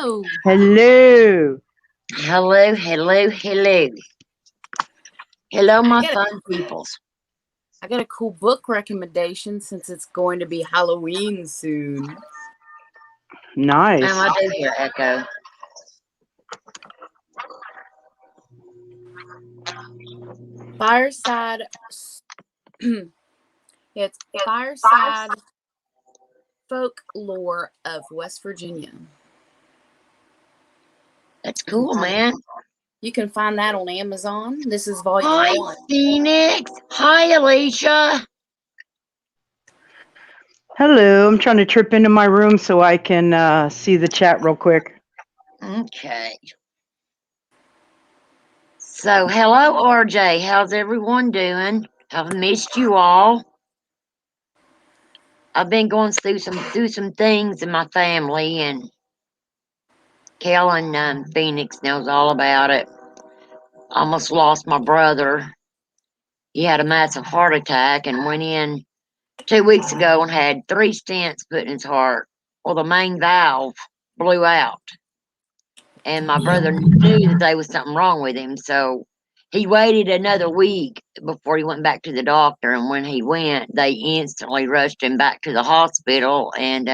hello. Hello. Hello, hello, hello. Hello, my fun peoples. I got a cool book recommendation since it's going to be Halloween soon. Nice. How I do here, Echo? Fireside. It's Fireside Folklore of West Virginia. That's cool, man. You can find that on Amazon. This is volume Hi, 1. Phoenix. Hi, Alicia. Hello. I'm trying to trip into my room so I can see the chat real quick. Okay. So, hello, RJ. How's everyone doing? I've missed you all. I've been going through some things in my family, and Kel and Phoenix knows all about it. Almost lost my brother. He had a massive heart attack and went in 2 weeks ago and had 3 stents put in his heart. Well, the main valve blew out. And my brother knew that there was something wrong with him, so he waited another week before he went back to the doctor. And when he went, they instantly rushed him back to the hospital and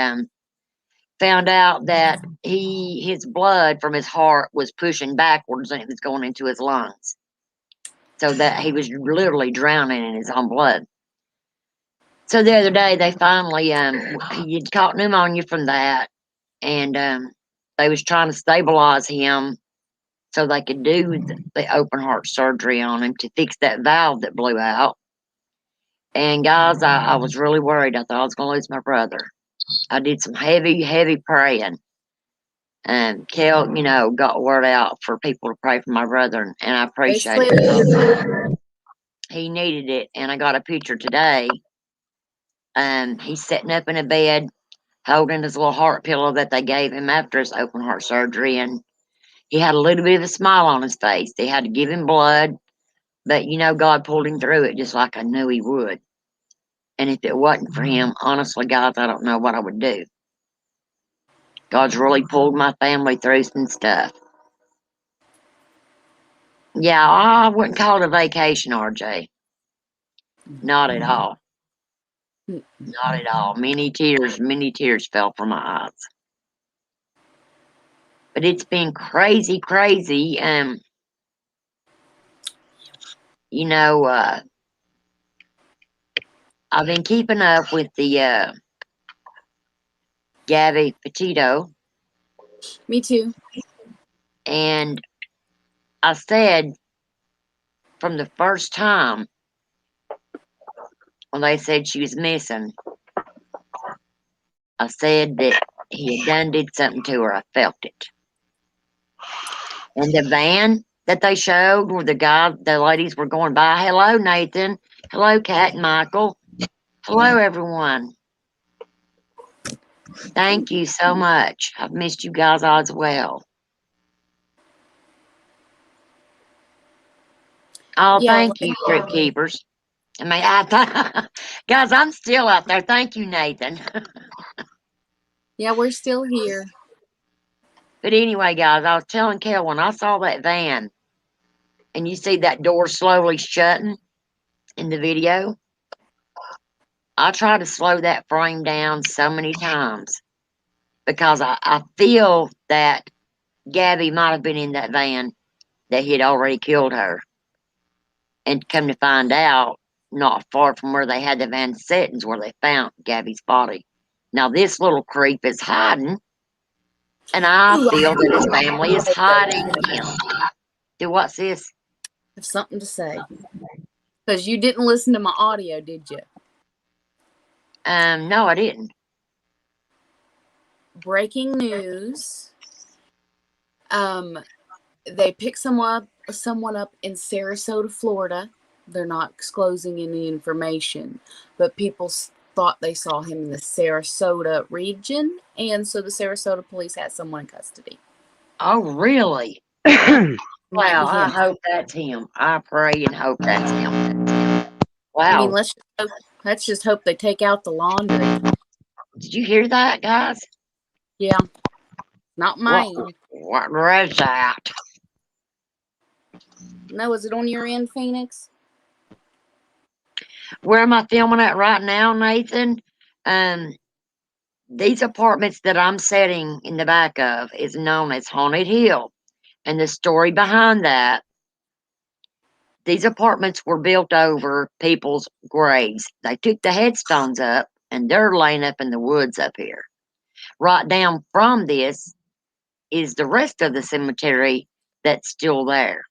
found out that his blood from his heart was pushing backwards and it was going into his lungs. So that he was literally drowning in his own blood. So the other day they finally he caught pneumonia from that, and they was trying to stabilize him so they could do the open heart surgery on him to fix that valve that blew out. And guys, I was really worried. I thought I was going to lose my brother. I did some heavy praying. And Kel, got word out for people to pray for my brother, and I appreciate it. He needed it, and I got a picture today. He's sitting up in a bed, holding his little heart pillow that they gave him after his open heart surgery, and he had a little bit of a smile on his face. They had to give him blood, but God pulled him through it just like I knew he would. And if it wasn't for him, honestly, guys, I don't know what I would do. God's really pulled my family through some stuff. Yeah, I wouldn't call it a vacation, RJ. Not at all. Not at all. Many tears fell from my eyes. But it's been crazy. I've been keeping up with the Gabby Petito. Me too. And I said from the first time when they said she was missing, I said that he had did something to her. I felt it. And the van that they showed where the ladies were going by. Hello, Nathan. Hello, Kat and Michael. Hello, everyone. Thank you so much. I've missed you guys all as well. Oh, Yeah, thank you, Crypt Keepers. I mean, guys, I'm still out there. Thank you, Nathan. Yeah, we're still here. But anyway, guys, I was telling Kel when I saw that van and you see that door slowly shutting in the video, I tried to slow that frame down so many times because I feel that Gabby might have been in that van that he had already killed her. And come to find out, not far from where they had the van set is where they found Gabby's body. Now, this little creep is hiding, and I feel that his family is hiding him. Do what's this? I have something to say. Because you didn't listen to my audio, did you? No, I didn't. Breaking news. They picked someone up in Sarasota, Florida. They're not disclosing any information, but people thought they saw him in the Sarasota region, and so the Sarasota police had someone in custody. Oh, really? Wow, I hope that's him. I pray and hope that's him. Wow. I mean, let's just hope they take out the laundry. Did you hear that, guys? Yeah. Not What, mine. where is that? No, is it on your end, Phoenix? Where am I filming at right now, Nathan? These apartments that I'm sitting in the back of is known as Haunted Hill. And the story behind that, these apartments were built over people's graves. They took the headstones up, and they're laying up in the woods up here. Right down from this is the rest of the cemetery that's still there.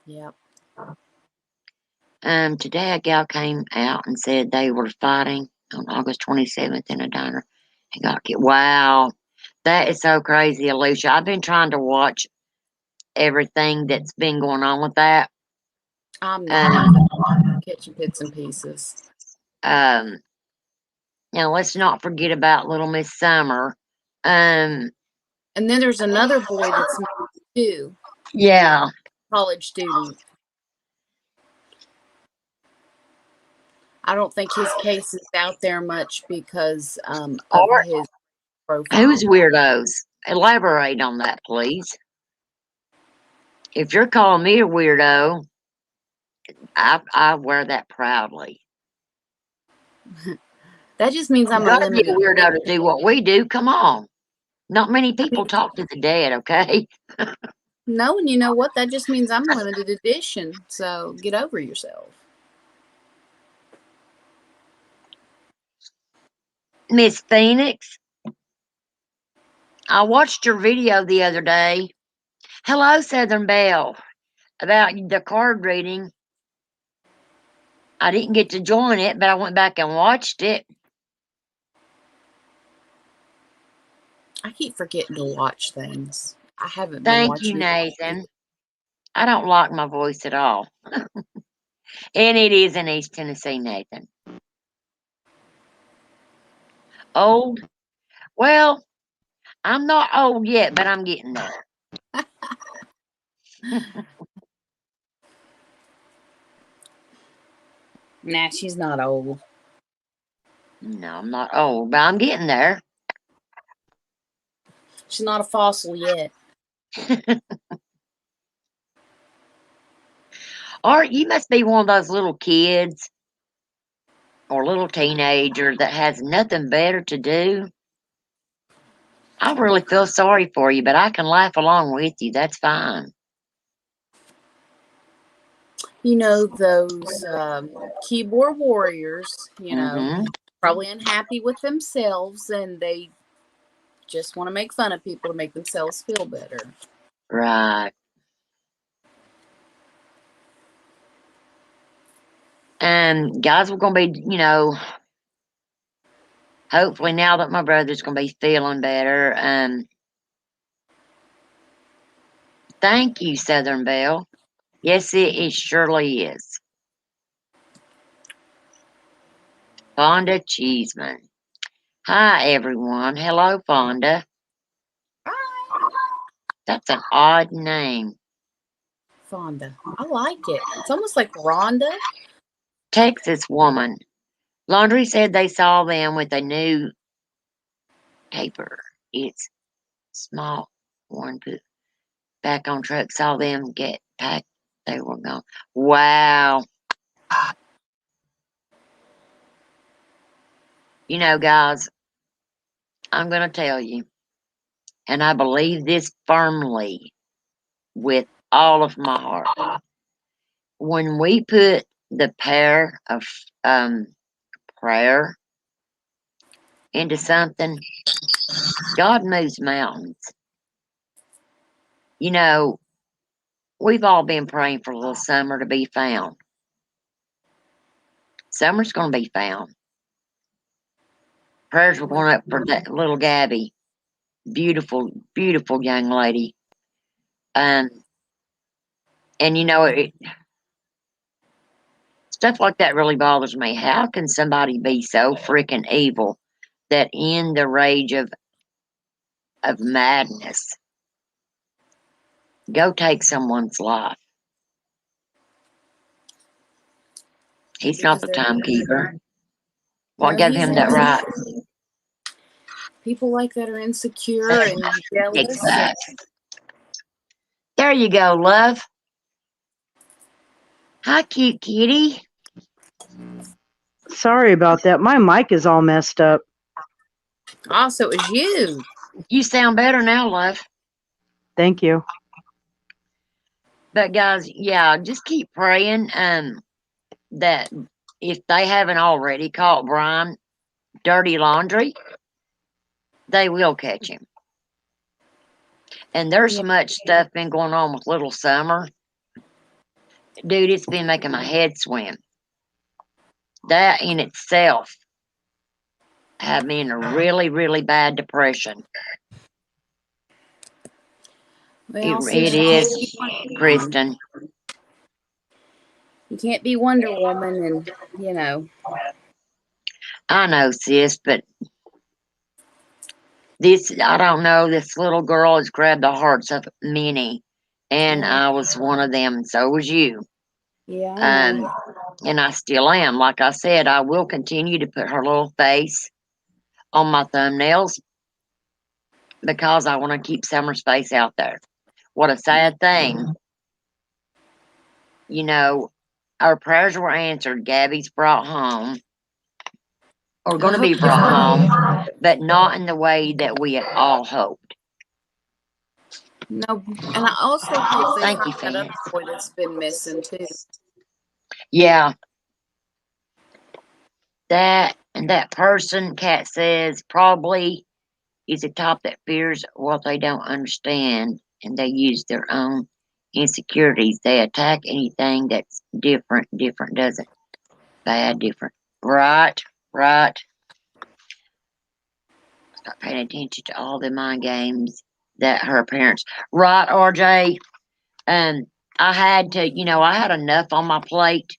Yep. Today a gal came out and said they were fighting on August 27th in a diner and got killed. Wow, that is so crazy, Alicia. I've been trying to watch everything that's been going on with that. I'm not even catching bits and pieces. Now let's not forget about Little Miss Summer. And then there's another boy that's too. Yeah. College student. I don't think his case is out there much because of his profile. Who's weirdos? Elaborate on that, please. If you're calling me a weirdo, I wear that proudly. That just means I'm You gotta be a limited. weirdo to do what we do. Come on. Not many people talk to the dead, okay? No, and you know what? That just means I'm limited edition. So get over yourself. Miss Phoenix, I watched your video the other day. Hello, Southern Belle. About the card reading. I didn't get to join it, but I went back and watched it. I keep forgetting to watch things. I haven't been Thank you, watching. Nathan. I don't like my voice at all. And it is in East Tennessee, Nathan. Old? Well, I'm not old yet, but I'm getting there. Nah, she's not old. No, I'm not old, but I'm getting there. She's not a fossil yet. Or you must be one of those little kids or little teenager that has nothing better to do. I really feel sorry for you, but I can laugh along with you. That's fine. You know, those keyboard warriors, you know, probably unhappy with themselves and they just want to make fun of people to make themselves feel better. Right. And guys, we're going to be, you know, hopefully now that my brother's going to be feeling better. Thank you, Southern Belle. Yes, it surely is. Fonda Cheeseman. Hi, everyone. Hello, Fonda. Hi. That's an odd name. Fonda. I like it. It's almost like Rhonda. Texas woman. Laundry said they saw them with a new paper. It's small. One put back on truck. Saw them get packed. They were gone. Wow. You know, guys, I'm going to tell you, and I believe this firmly with all of my heart. When we put the pair of prayer into something, God moves mountains. You know, we've all been praying for little Summer to be found. Summer's going to be found. Prayers were going up for that little Gabby. Beautiful, beautiful young lady. And you know, stuff like that really bothers me. How can somebody be so freaking evil that in the rage of madness, go take someone's life? He's not the timekeeper. What gave him that right? People like that are insecure and jealous. And There you go, love. Hi, cute kitty. Sorry about that. My mic is all messed up. also, it was you. You sound better now, love. Thank you. But guys, yeah, just keep praying that if they haven't already caught Brian dirty laundry, they will catch him. And there's so much stuff been going on with little Summer. Dude, it's been making my head swim. That in itself had me in a really, really bad depression. Well, It is, Kristen. You can't be Wonder Woman, and you know. I know, sis, but this, I don't know, this little girl has grabbed the hearts of many, and Yeah. I was one of them, and so was you. Yeah, I know. And I still am. Like I said, I will continue to put her little face on my thumbnails because I want to keep Summer's face out there. What a sad thing. You know, our prayers were answered. Gabby's brought home, or going to be brought home, but not in the way that we had all hoped. No, and I also hope they Thank find you, that other Phoenix. boy that's been missing too. Yeah. That and that person, Kat says, probably is a top that fears what they don't understand, and they use their own insecurities. They attack anything that's different. Different doesn't bad. Different. Right. Right. Start paying attention to all the mind games that her parents. Right, RJ. I had to. I had enough on my plate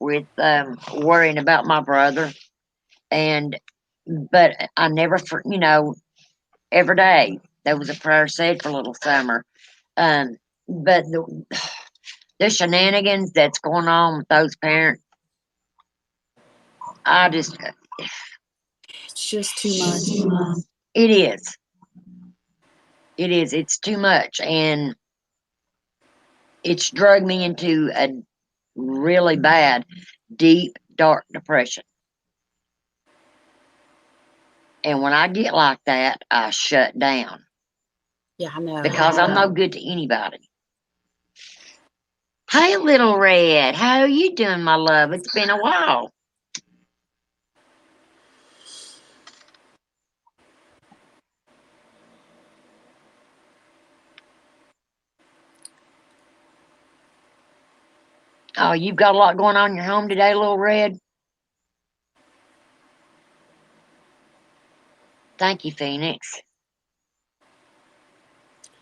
with worrying about my brother, but I never, every day there was a prayer said for little Summer. But the shenanigans that's going on with those parents, I just, It's just too much. it is. It is. It's too much. And it's dragged me into a really bad, deep, dark depression. And when I get like that, I shut down Yeah, I know. because I'm no good to anybody. Hey, little Red, how are you doing, my love? It's been a while. Oh, you've got a lot going on in your home today, little Red? Thank you, Phoenix.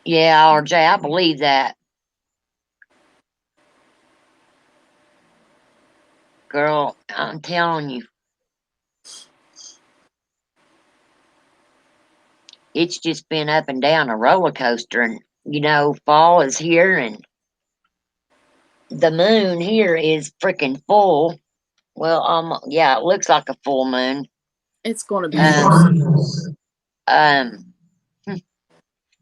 Yeah, RJ, I believe that. Girl, I'm telling you. It's just been up and down a roller coaster. And, fall is here and the moon here is freaking full. Well, yeah, it looks like a full moon. It's going to be full soon. Um,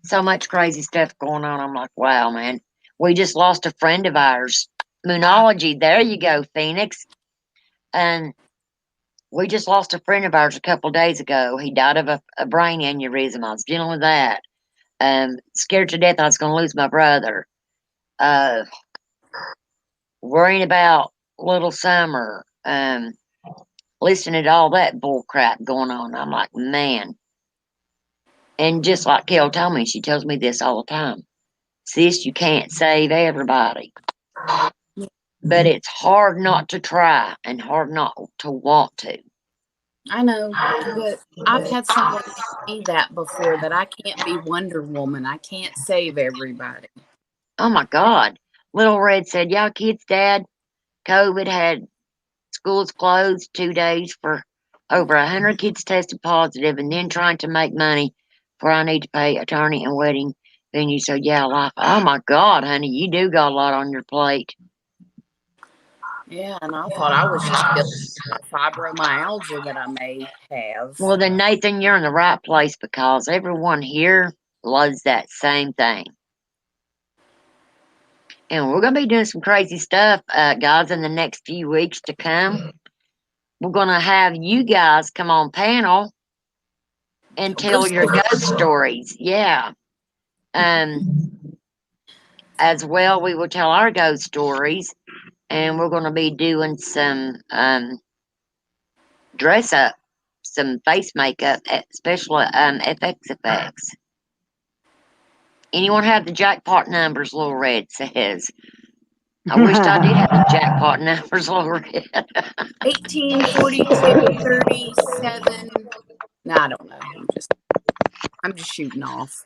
so much crazy stuff going on. I'm like, wow, man. We just lost a friend of ours. Moonology. There you go, Phoenix. And we just lost a friend of ours a couple days ago. He died of a brain aneurysm. I was dealing with that. Scared to death I was going to lose my brother. Worrying about little Summer. Listening to all that bull crap going on. I'm like, man. And just like Kel told me, she tells me this all the time. Sis, you can't save everybody. But it's hard not to try and hard not to want to. I know, but I've had someone tell me that before, that I can't be Wonder Woman. I can't save everybody. Oh my God. Little Red said, y'all kids, Dad, COVID had schools closed 2 days for over 100 kids tested positive, and then trying to make money for I need to pay attorney and wedding venue. So yeah, life. Oh my God, honey, you do got a lot on your plate. Yeah, and I thought I was just feeling fibromyalgia that I may have. Well, then, Nathan, you're in the right place because everyone here loves that same thing. And we're going to be doing some crazy stuff, guys, in the next few weeks to come. We're going to have you guys come on panel and tell your ghost stories. Yeah. As well, we will tell our ghost stories. And we're going to be doing some dress up, some face makeup, special effects. Anyone have the jackpot numbers? Little Red says. I wished I did have the jackpot numbers, Little Red. 18, 42, 37. No, I don't know. I'm just shooting off.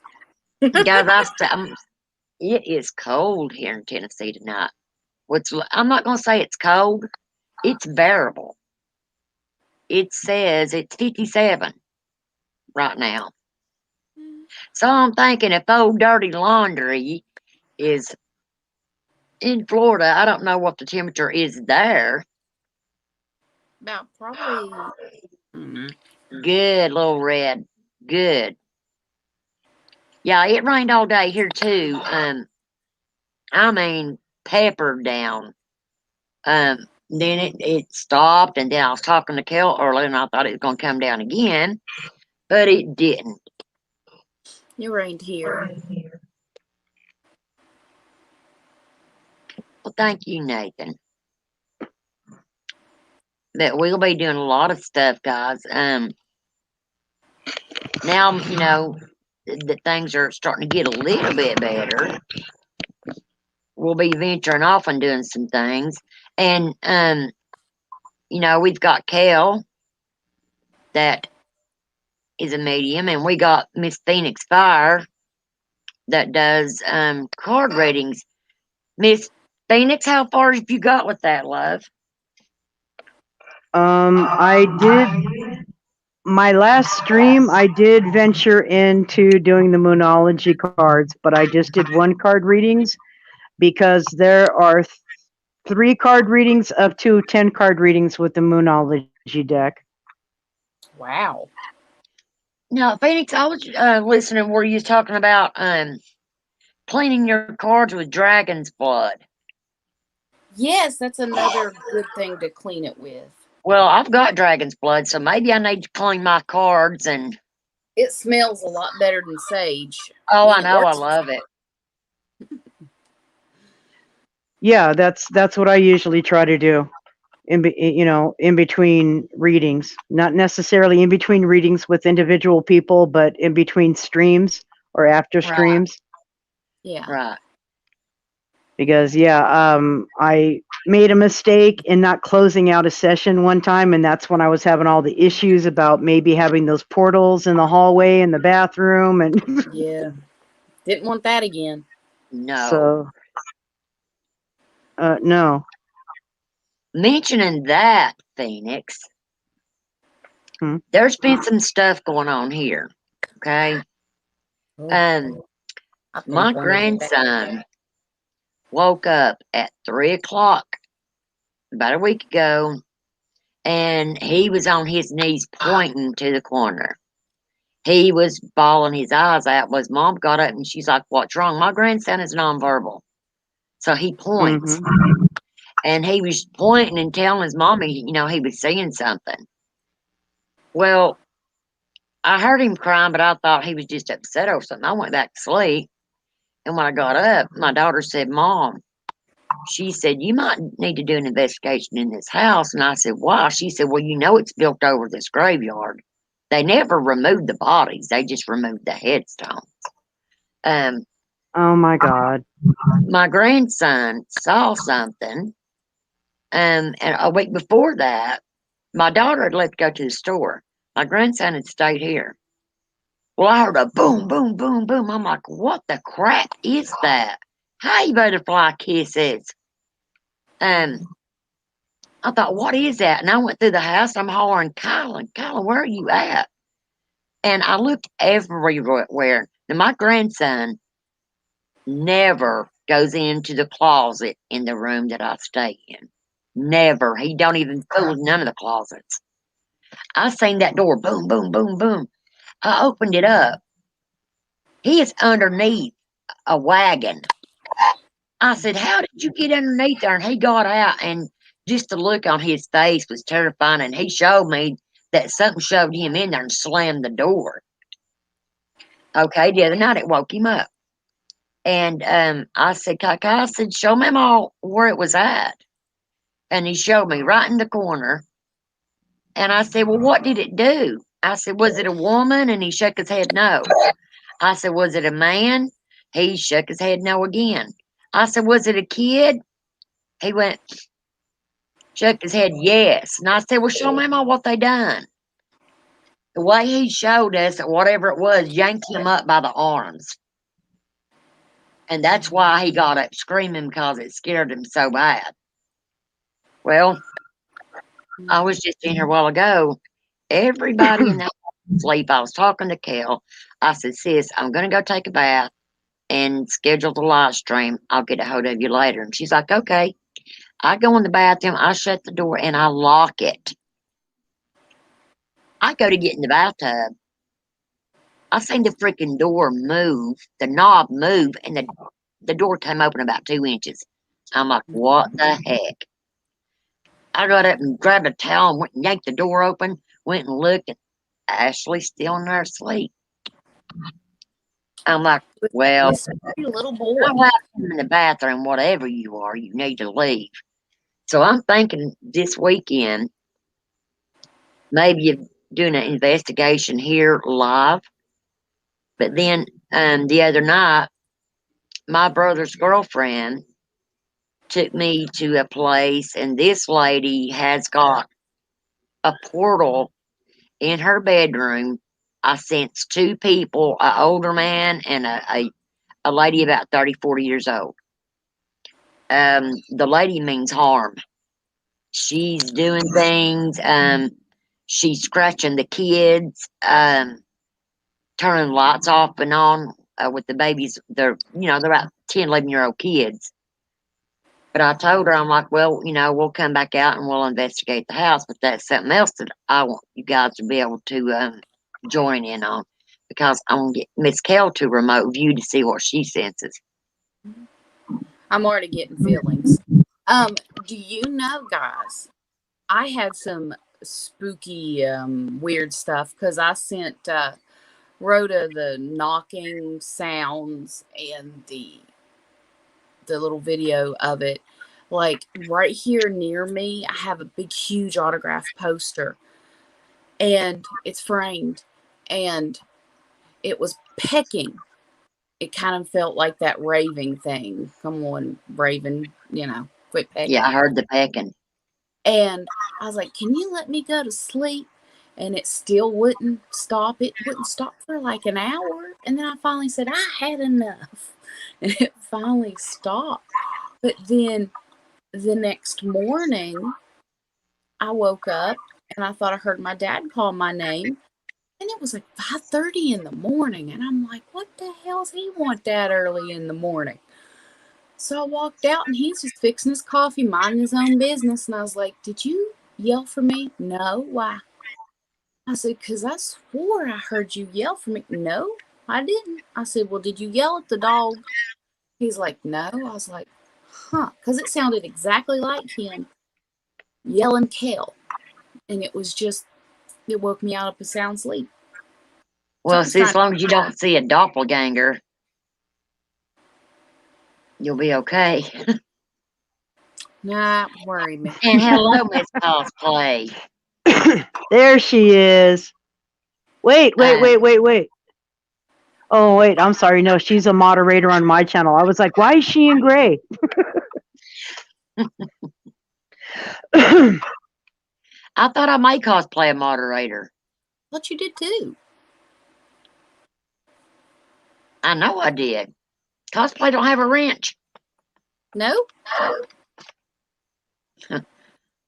Guys, it is cold here in Tennessee tonight. I'm not going to say it's cold. It's bearable. It says it's 57 right now. So I'm thinking if old dirty laundry is in Florida, I don't know what the temperature is there. About probably. Good, Little Red. Good. Yeah, it rained all day here too. I mean, peppered down. Then it stopped, and then I was talking to Kel earlier, and I thought it was going to come down again, but it didn't. It rained here. Well, thank you, Nathan. But we'll be doing a lot of stuff, guys. Now, you know, that things are starting to get a little bit better. We'll be venturing off and doing some things. And, you know, we've got Kel that is a medium, and we got Miss Phoenix Fire that does card readings. Miss Phoenix, how far have you got with that, love? I did my last stream. I did venture into doing the Moonology cards, but I just did 1 card readings because there are 3 card readings up to 10 card readings with the Moonology deck. Wow. Now, Phoenix, I was listening where you was talking about cleaning your cards with dragon's blood. Yes, that's another good thing to clean it with. Well, I've got dragon's blood, so maybe I need to clean my cards. And it smells a lot better than sage. Oh, I know, I love it. Yeah, that's what I usually try to do. In between readings, not necessarily in between readings with individual people, but in between streams or after streams. Yeah. Right. Because I made a mistake in not closing out a session one time, and that's when I was having all the issues about maybe having those portals in the hallway and the bathroom, and yeah, didn't want that again. No. So, no. Mentioning that, Phoenix, there's been some stuff going on here. Okay. My grandson woke up at 3 o'clock about a week ago, and he was on his knees pointing to the corner. He was bawling his eyes out. His mom got up and she's like, "What's wrong?" My grandson is nonverbal, so he points. And he was pointing and telling his mommy, you know, he was seeing something. Well, I heard him crying, but I thought he was just upset or something. I went back to sleep. And when I got up, my daughter said, "Mom," she said, "you might need to do an investigation in this house." And I said, "Why?" She said, "Well, you know it's built over this graveyard. They never removed the bodies. They just removed the headstones." Oh, my God. My grandson saw something. And a week before that, my daughter had left to go to the store. My grandson had stayed here. Well, I heard a boom, boom, boom, boom. I'm like, "What the crap is that? Hey, butterfly kisses." I thought, "What is that?" And I went through the house. I'm hollering, "Kylan, Kylan, where are you at?" And I looked everywhere. Now, my grandson never goes into the closet in the room that I stay in. Never. He don't even fool none of the closets. I seen that door, boom, boom, boom, boom. I opened it up. He is underneath a wagon. I said, how did you get underneath there? And he got out, and just the look on his face was terrifying. And he showed me that something shoved him in there and slammed the door. Okay, the other night it woke him up. And I said, Kaka, I said, show me all where it was at. And he showed me right in the corner. And I said, well, what did it do? I said, was it a woman? And he shook his head no. I said, was it a man? He shook his head no again. I said, was it a kid? He went, shook his head yes. And I said, well, show Mama what they done. The way he showed us, whatever it was, yanked him up by the arms. And that's why he got up screaming, because it scared him so bad. Well, I was just in here a while ago. Everybody in the house was asleep. I was talking to Kel. I said, sis, I'm going to go take a bath and schedule the live stream. I'll get a hold of you later. And she's like, okay. I go in the bathroom, I shut the door, and I lock it. I go to get in the bathtub. I seen the freaking door move, the knob move, and the door came open about 2 inches. I'm like, what the heck? I got up and grabbed a towel and went and yanked the door open, went and looked, and Ashley's still in there asleep. I'm like, well, Little boy. I'll have him in the bathroom, whatever you are, you need to leave. So I'm thinking this weekend, maybe doing an investigation here live. But then the other night, my brother's girlfriend took me to a place, and this lady has got a portal in her bedroom. I sensed 2 people, an older man and a lady about 30, 40 years old. The lady means harm. She's doing things. She's scratching the kids, turning lights off and on with the babies. They're about 10, 11-year-old kids. But I told her, I'm like, well, we'll come back out and we'll investigate the house. But that's something else that I want you guys to be able to join in on, because I want to get Miss Kel to remote view to see what she senses. I'm already getting feelings. Do you know, guys, I had some spooky, weird stuff, because I sent Rhoda the knocking sounds and the little video of it. Like right here near me, I have a big, huge autograph poster, and it's framed, and it was pecking. It kind of felt like that raving thing. Come on, Raven, quit pecking. Yeah, I heard the pecking. And I was like, can you let me go to sleep? And it still wouldn't stop. It wouldn't stop for like an hour. And then I finally said, I had enough. And it finally stopped. But then the next morning, I woke up and I thought I heard my dad call my name. And it was like 5:30 in the morning. And I'm like, what the hell's he want that early in the morning? So I walked out, and he's just fixing his coffee, minding his own business. And I was like, did you yell for me? No. Why? I said, because I swore I heard you yell for me. No, I didn't. I said, well, did you yell at the dog? He's like, no. I was like, huh. Because it sounded exactly like him yelling Kel. And it was just, it woke me out of a sound sleep. Well, see, as long as you don't see a doppelganger, you'll be okay. Nah, worry me. And hello, Miss Cosplay. There she is. Wait. Oh, wait, I'm sorry. No, she's a moderator on my channel. I was like, why is she in gray? I thought I might cosplay a moderator. But you did too. I know I did. Cosplay don't have a wrench. No?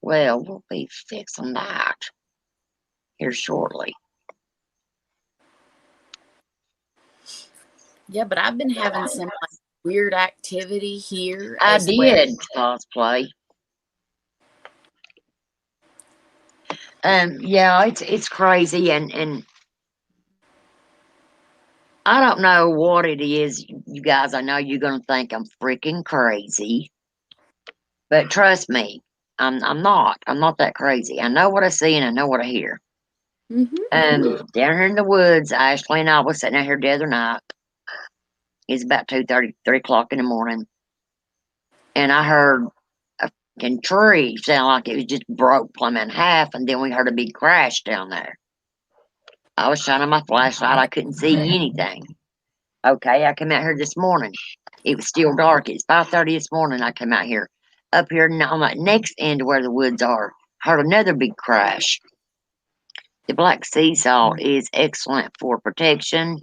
Well, we'll be fixing that here shortly. Yeah, but I've been having some weird activity here. I as well. did cosplay. Yeah, it's crazy, and I don't know what it is, you guys. I know you're gonna think I'm freaking crazy, but trust me, I'm not. I'm not that crazy. I know what I see and I know what I hear. Down here in the woods, Ashley and I was sitting out here the other night. It's about 2:30, 3 o'clock in the morning, and I heard a fucking tree sound like it was just broke plumb in half, and then we heard a big crash down there. I was shining my flashlight. I couldn't see anything. Okay, I came out here this morning. It was still dark. It's 5:30 this morning. I came out here. Up here on the next end of where the woods are, heard another big crash. The black sea salt is excellent for protection.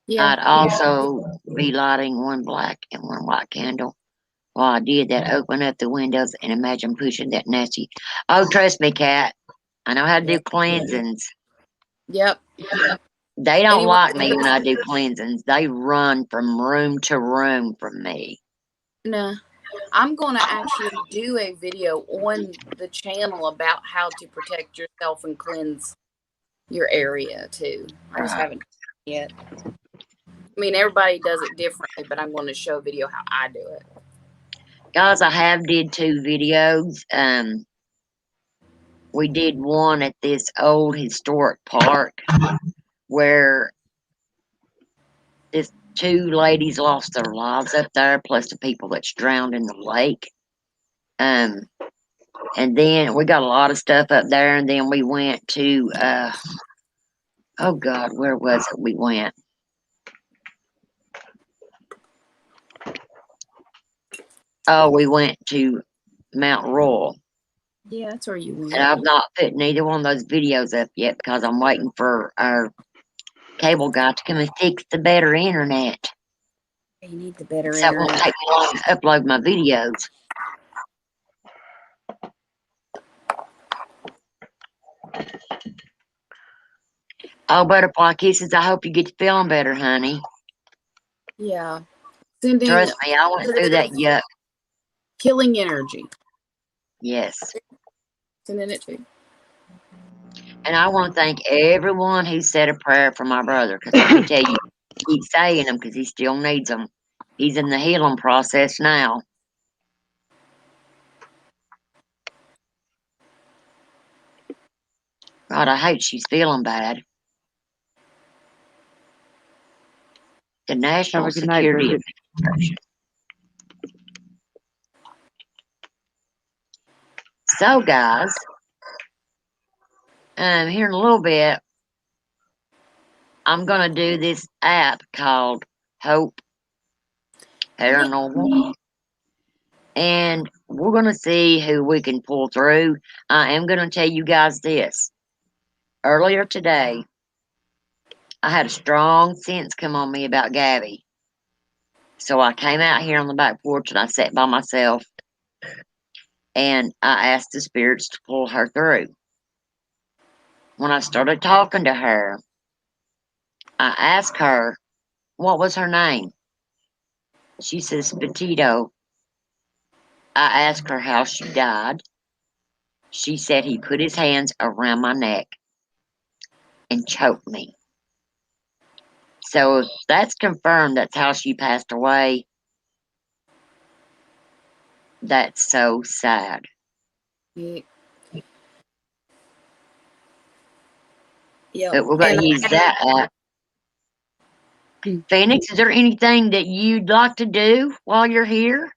Yeah. I'd also be lighting one black and one white candle. While I did that, open up the windows and imagine pushing that nasty. Oh, trust me, Kat. I know how to do cleansings. Yep. They don't Anyone like that me when knows- I do cleansings. They run from room to room from me. Nah. I'm going to actually do a video on the channel about how to protect yourself and cleanse your area too. I just haven't done it yet. I mean, everybody does it differently, but I'm going to show a video how I do it. Guys, I have did 2 videos. We did one at this old historic park where this 2 ladies lost their lives up there, plus the people that's drowned in the lake. And then we got a lot of stuff up there, and then we went to oh God, where was it we went? Oh, we went to Mount Royal. Yeah, that's where you went. And I've not put neither one of those videos up yet because I'm waiting for our cable guy to come and fix the better internet. You need the better So it won't internet. take me long to upload my videos. Oh, Butterfly Kisses, I hope you get to feeling better, honey. Yeah. Sending Trust me, I went through that yuck. killing energy. Yes. Sending it to you. And I want to thank everyone who said a prayer for my brother, because let me tell you, keep saying them because he still needs them. He's in the healing process now. God, I hope she's feeling bad. The National Have a good night, Security Bridget. Administration. So, guys, here in a little bit, I'm going to do this app called Hope Paranormal. And we're going to see who we can pull through. I am going to tell you guys this. Earlier today, I had a strong sense come on me about Gabby. So I came out here on the back porch and I sat by myself and I asked the spirits to pull her through. When I started talking to her, I asked her, what was her name? She says, Petito. I asked her how she died. She said he put his hands around my neck and choked me. So if that's confirmed, that's how she passed away. That's so sad. Yeah. But we're going to use that app. Phoenix, is there anything that you'd like to do while you're here?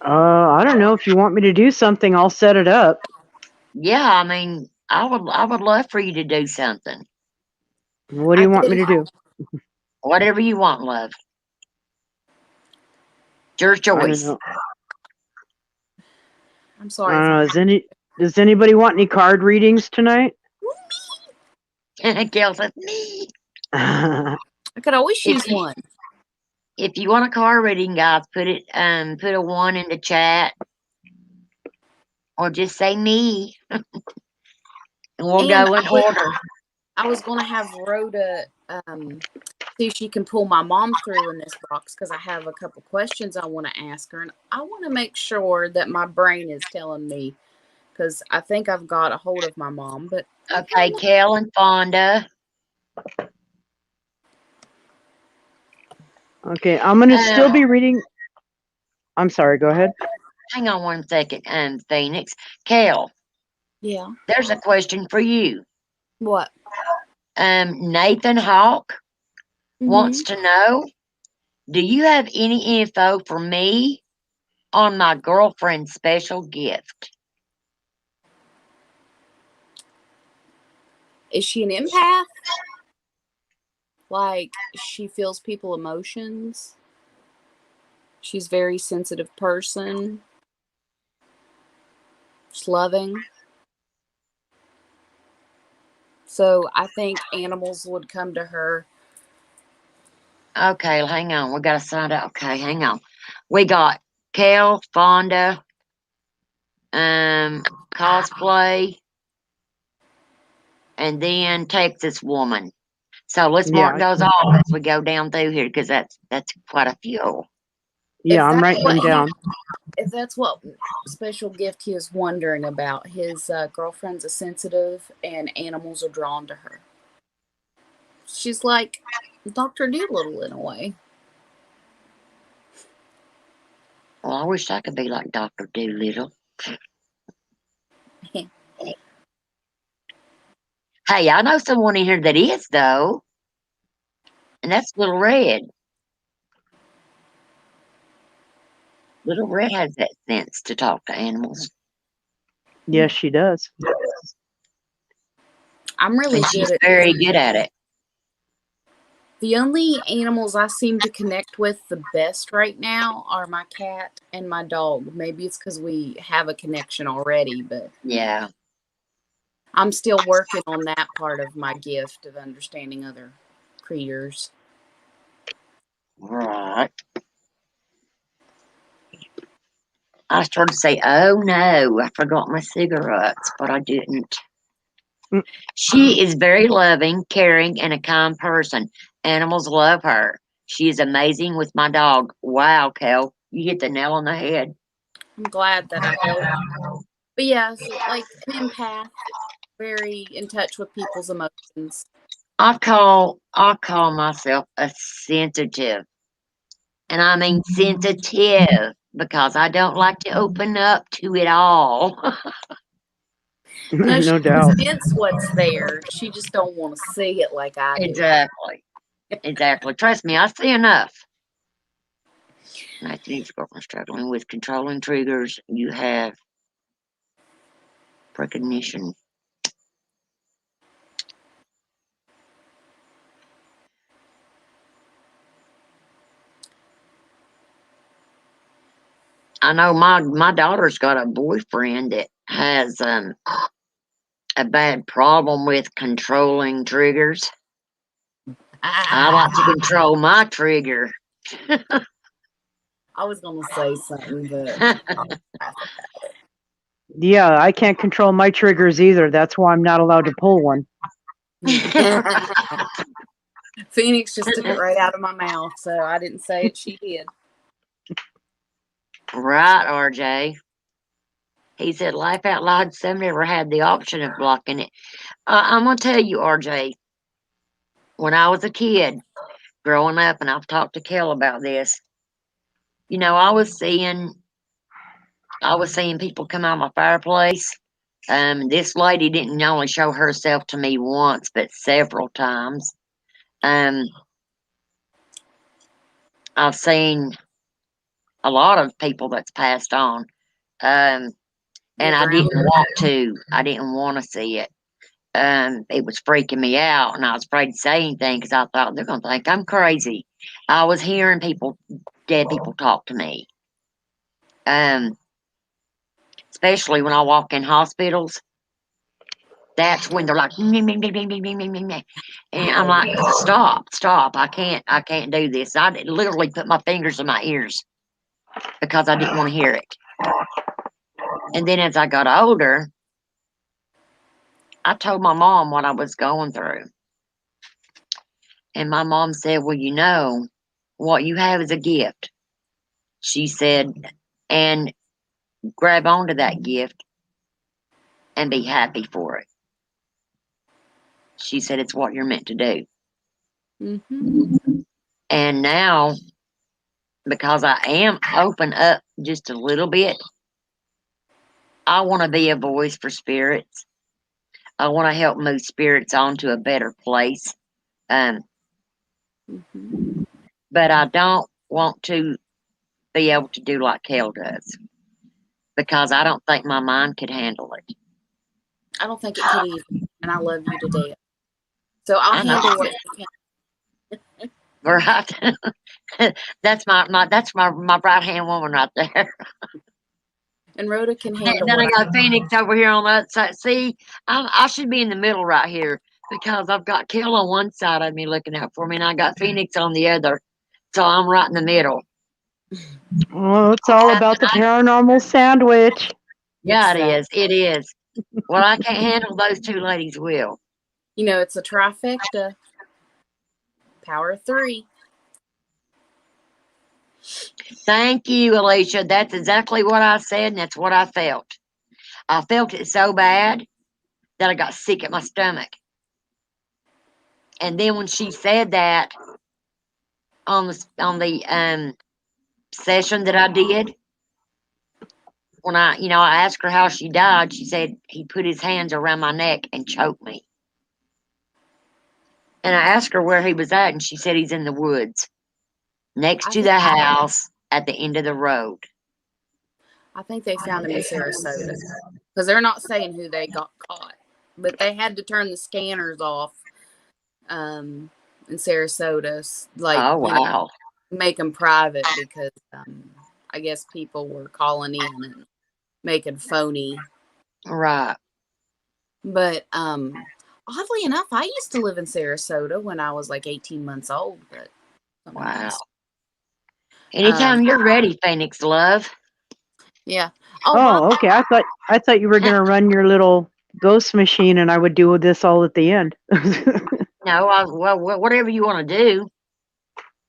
I don't know. If you want me to do something, I'll set it up. Yeah, I mean, I would love for you to do something. What do you want me to do? Whatever you want, love. It's your I don't choice. know. I'm I sorry. don't know. Does anybody want any card readings tonight? Gail says, me. I could always use one. If you want a card reading, guys, put a 1 in the chat. Or just say me. And we'll go in order. I was going to have Rhoda see if she can pull my mom through in this box because I have a couple questions I want to ask her. And I want to make sure that my brain is telling me because I think I've got a hold of my mom, but Okay, Kel and Fonda. Okay, I'm going to still be reading. I'm sorry, go ahead. Hang on one second, Phoenix. Kel, yeah. there's a question for you. What? Nathan Hawk wants to know, do you have any info for me on my girlfriend's special gift? Is she an empath? Like, she feels people emotions? She's a very sensitive person. She's loving. So I think animals would come to her. Okay, hang on. We got to sign up. Okay, hang on. We got Kel, Fonda, cosplay, and then Texas woman. So let's mark those off as we go down through here, because that's quite a few. Yeah, I'm writing them down. If that's what special gift he is wondering about, his girlfriend's a sensitive and animals are drawn to her. She's like Dr. Doolittle in a way. Well, I wish I could be like Dr. Doolittle. Hey, I know someone in here that is, though. And that's Little Red. Little Red has that sense to talk to animals. Yes, she does. I'm really And she's good at very good at it. The only animals I seem to connect with the best right now are my cat and my dog. Maybe it's because we have a connection already, but yeah, I'm still working on that part of my gift of understanding other creatures. Right. I started to say, oh no, I forgot my cigarettes, but I didn't. She is very loving, caring, and a kind person. Animals love her. She is amazing with my dog. Wow, Kel, you hit the nail on the head. I'm glad that I helped. But yeah, so like an empath, very in touch with people's emotions. I call myself a sensitive. And I mean sensitive, because I don't like to open up to it all. No, she No can doubt. sense what's there. She just don't want to see it like I do. Exactly. Exactly. Trust me, I see enough. 19 girlfriend struggling with controlling triggers. You have precognition. I know my daughter's got a boyfriend that has a bad problem with controlling triggers. I like to control my trigger. I was gonna say something, but Yeah, I can't control my triggers either. That's why I'm not allowed to pull one. Phoenix just took it right out of my mouth, so I didn't say it. She did. Right, RJ. He said, laugh out loud. Some never had the option of blocking it. I'm going to tell you, RJ, when I was a kid growing up, and I've talked to Kel about this, you know, I was seeing people come out of my fireplace. This lady didn't only show herself to me once, but several times. I've seen a lot of people that's passed on. And I didn't want to see it. It was freaking me out, and I was afraid to say anything because I thought they're going to think I'm crazy. I was hearing dead people talk to me. Especially when I walk in hospitals. That's when they're like, "Meh, meh, meh, meh, meh, meh, meh, meh." And I'm like, stop. I can't do this. I literally put my fingers in my ears because I didn't want to hear it. And then as I got older, I told my mom what I was going through. And my mom said, well, you know, what you have is a gift. She said, and grab onto that gift and be happy for it. She said it's what you're meant to do. Mm-hmm. And now, because I am open up just a little bit, I want to be a voice for spirits. I want to help move spirits on to a better place. Mm-hmm. But I don't want to be able to do like Kel does, because I don't think my mind could handle it. I don't think it could either, and I love you to death. So I'll I know. handle what you can. Right? That's my right hand woman right there. And Rhoda can And handle then I what got Phoenix over here on the other side. See, I should be in the middle right here, because I've got Kel on one side of me looking out for me, and I got Phoenix on the other. So I'm right in the middle. Oh, it's all about the paranormal sandwich. Yeah, Exactly. it is. It is. Well, I can't handle those two ladies will. You know, it's a trifecta. Power of 3. Thank you, Alicia. That's exactly what I said, and that's what I felt. I felt it so bad that I got sick at my stomach. And then when she said that on the session that I did, when I asked her how she died, she said he put his hands around my neck and choked me. And I asked her where he was at, and she said he's in the woods, next to the house at the end of the road. I think they found him in Sarasota, because they're not saying who they got caught, but they had to turn the scanners off in Sarasota, like, Oh, wow. make them private, because I guess people were calling in and making phony. Right. But oddly enough, I used to live in Sarasota when I was like 18 months old. But wow. Anytime you're ready, Phoenix love. Yeah. Oh, okay. I thought you were gonna run your little ghost machine, and I would do this all at the end. No, well, whatever you want to do.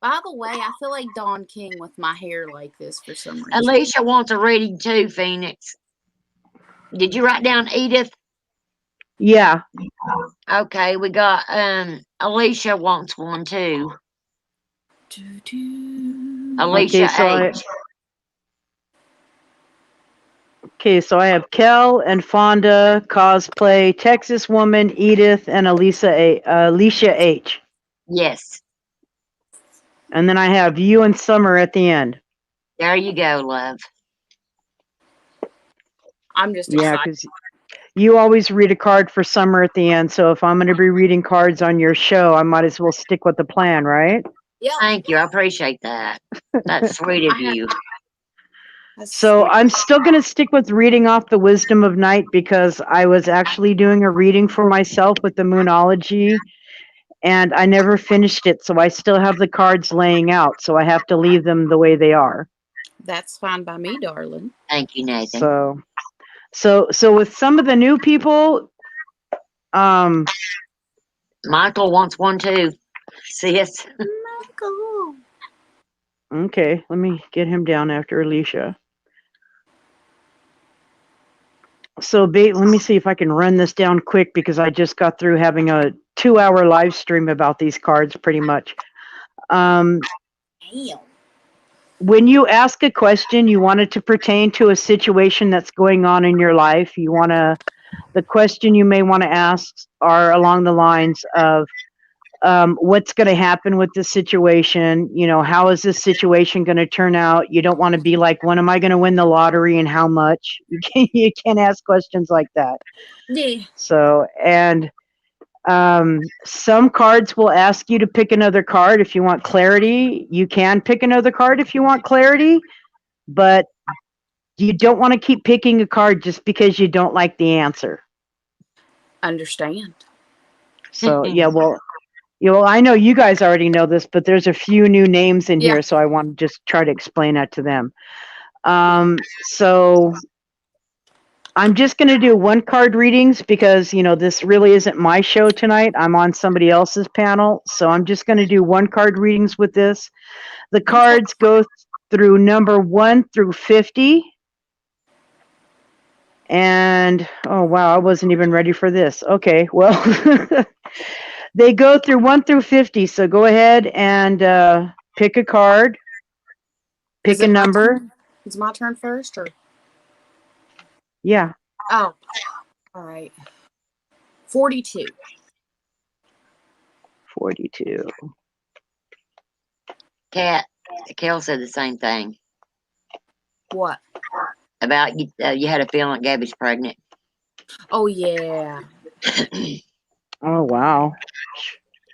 By the way, I feel like Don King with my hair like this for some reason. Alicia wants a reading too, Phoenix. Did you write down Edith? Yeah. Okay, we got Alicia wants one too. Alicia H. Okay, so I have Kel and Fonda, Cosplay, Texas Woman, Edith, and Alicia H. Yes. And then I have you and Summer at the end. There you go, love. I'm just excited. Yeah, because you always read a card for Summer at the end. So if I'm going to be reading cards on your show, I might as well stick with the plan, right? Yeah. Thank you. I appreciate that. That's sweet of you. So I'm still going to stick with reading off the Wisdom of Night, because I was actually doing a reading for myself with the Moonology, and I never finished it. So I still have the cards laying out. So I have to leave them the way they are. That's fine by me, darling. Thank you, Nathan. So with some of the new people, Michael wants one too. Sis. Michael. Okay, let me get him down after Alicia. So let me see if I can run this down quick, because I just got through having a 2-hour live stream about these cards pretty much. Damn. When you ask a question, you want it to pertain to a situation that's going on in your life. The question you may want to ask are along the lines of, what's going to happen with this situation? How is this situation going to turn out? You don't want to be like, when am I going to win the lottery and how much? You can't ask questions like that. Yeah. So, and some cards will ask you to pick another card if you want clarity. You can pick another card if you want clarity, but you don't want to keep picking a card just because you don't like the answer. Understand. So, yeah, well, I know you guys already know this, but there's a few new names in here, so I want to just try to explain that to them. So I'm just going to do 1-card readings, because, this really isn't my show tonight. I'm on somebody else's panel. So I'm just going to do 1-card readings with this. The cards go through number 1 through 50. And, oh, wow, I wasn't even ready for this. Okay, well, they go through 1 through 50. So go ahead and pick a card, Is pick a it my number. turn? Is my turn first, or? Yeah, Oh, all right. 42. 42. Cat, Kel said the same thing What? about you. You had a feeling Gabby's pregnant. Oh, yeah. Oh, wow.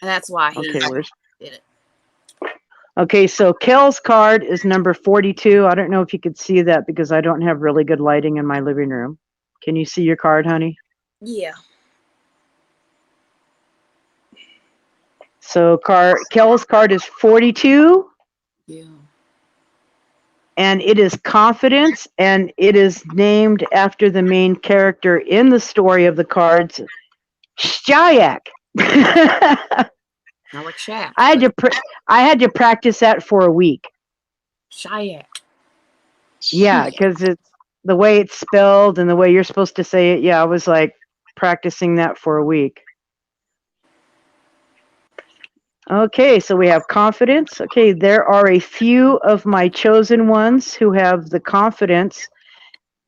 And that's why he Okay, where's... did it. Okay, so Kel's card is number 42. I don't know if you could see that because I don't have really good lighting in my living room. Can you see your card, honey? Yeah. So Kel's card is 42, Yeah. and it is confidence, and it is named after the main character in the story of the cards, Shayak. Not like Shaq. I had to practice that for a week. Shayak. Yeah, because it's the way it's spelled and the way you're supposed to say it. Yeah, I was like practicing that for a week. Okay, so we have confidence. Okay, there are a few of my chosen ones who have the confidence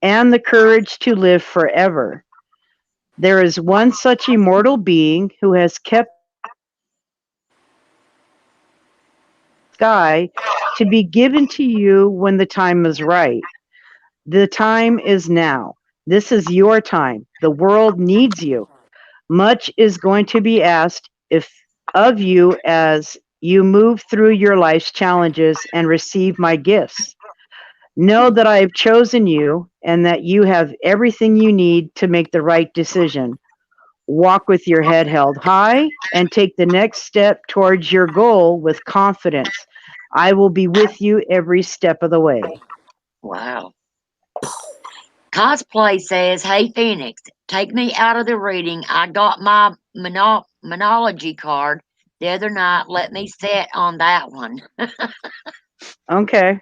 and the courage to live forever. There is one such immortal being who has kept the sky to be given to you when the time is right. The time is now. This is your time. The world needs you. Much is going to be asked of you as you move through your life's challenges and receive my gifts. Know that I have chosen you and that you have everything you need to make the right decision. Walk with your head held high and take the next step towards your goal with confidence. I will be with you every step of the way. Wow. Cosplay says, "Hey Phoenix, take me out of the reading. I got my monology card the other night. Let me sit on that one." Okay.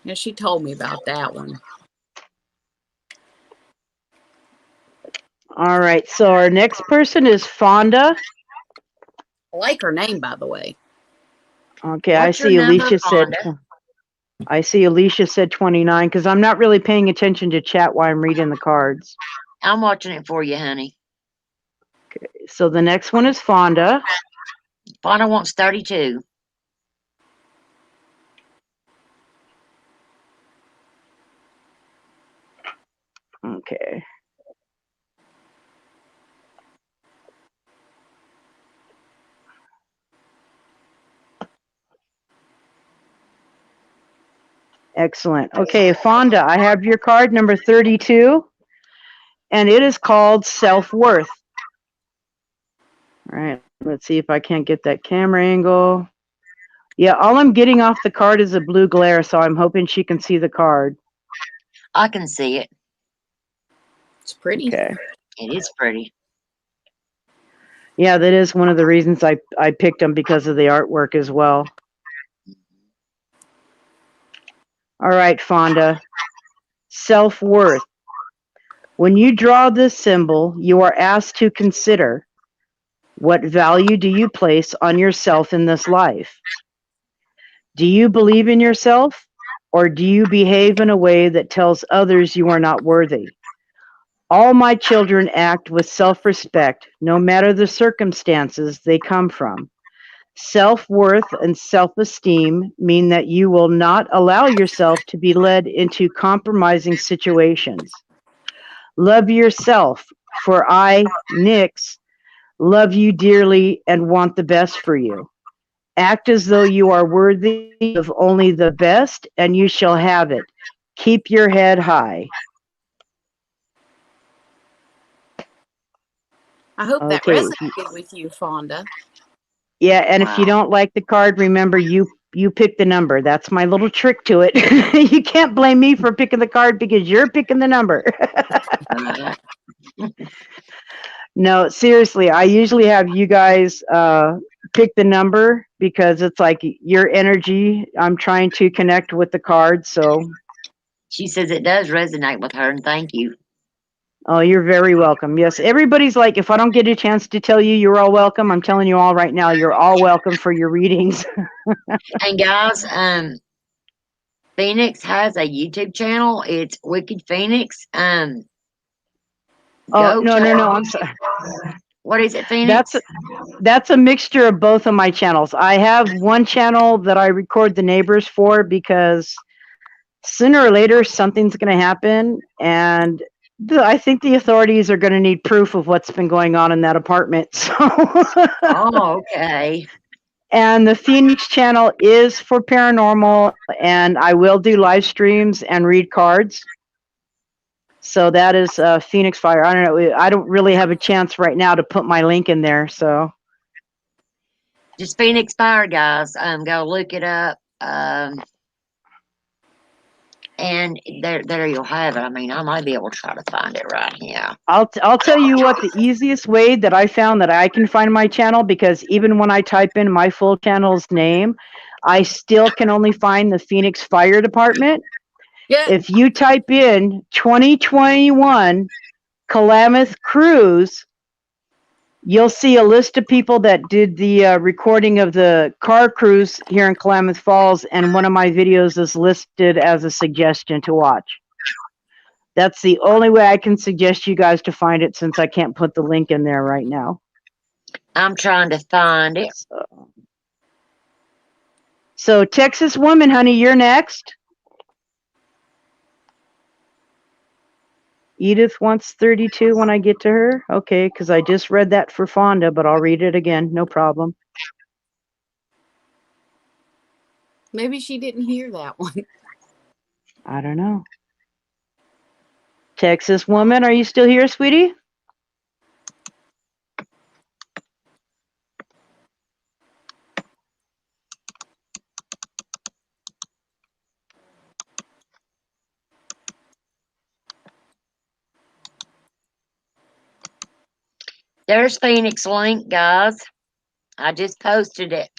Yeah, she told me about that one. All right. So our next person is Fonda. I like her name, by the way. Okay, What's your number, Fonda? I see Alicia said 29 because I'm not really paying attention to chat while I'm reading the cards. I'm watching it for you, honey. Okay, so the next one is Fonda. Fonda wants 32. Okay. Excellent. Okay, Fonda, I have your card number 32, and it is called Self-Worth. All right, let's see if I can't get that camera angle. Yeah, all I'm getting off the card is a blue glare, so I'm hoping she can see the card. I can see it. It's pretty. Okay. It is pretty. Yeah, that is one of the reasons I picked them, because of the artwork as well. All right, Fonda. Self-worth. When you draw this symbol, you are asked to consider, what value do you place on yourself in this life? Do you believe in yourself, or do you behave in a way that tells others you are not worthy? All my children act with self-respect, no matter the circumstances they come from. Self-worth and self-esteem mean that you will not allow yourself to be led into compromising situations. Love yourself, for I, Nix, love you dearly and want the best for you. Act as though you are worthy of only the best, and you shall have it. Keep your head high. I hope that Okay. resonated with you, Fonda. Yeah, and if you Wow. don't like the card, remember you pick the number. That's my little trick to it. You can't blame me for picking the card because you're picking the number. No, seriously, I usually have you guys pick the number because it's like your energy. I'm trying to connect with the card, so She says it does resonate with her, and thank you. Oh, you're very welcome. Yes, everybody's like, if I don't get a chance to tell you you're all welcome, I'm telling you all right now, you're all welcome for your readings. And guys, Phoenix has a YouTube channel. It's Wicked Phoenix. Oh, Go no, check. I'm sorry. What is it, Phoenix? That's a mixture of both of my channels. I have one channel that I record the neighbors for because sooner or later something's going to happen, and I think the authorities are going to need proof of what's been going on in that apartment. So, Oh, okay. and the Phoenix channel is for paranormal, and I will do live streams and read cards. So that is Phoenix Fire. I don't know. I don't really have a chance right now to put my link in there. So Just Phoenix Fire, guys. Go look it up. And there you'll have it. I mean, I might be able to try to find it right here. I'll tell you what, the easiest way that I found that I can find my channel, because even when I type in my full channel's name, I still can only find the Phoenix Fire Department. Yeah. If you type in 2021 Klamath Cruise, you'll see a list of people that did the recording of the car cruise here in Klamath Falls, and one of my videos is listed as a suggestion to watch. That's the only way I can suggest you guys to find it, since I can't put the link in there right now. I'm trying to find it. So Texas Woman, honey, you're next. Edith wants 32 when I get to her. Okay, because I just read that for Fonda, but I'll read it again. No problem. Maybe she didn't hear that one. I don't know. Texas Woman, are you still here, sweetie? There's Phoenix link, guys. I just posted it.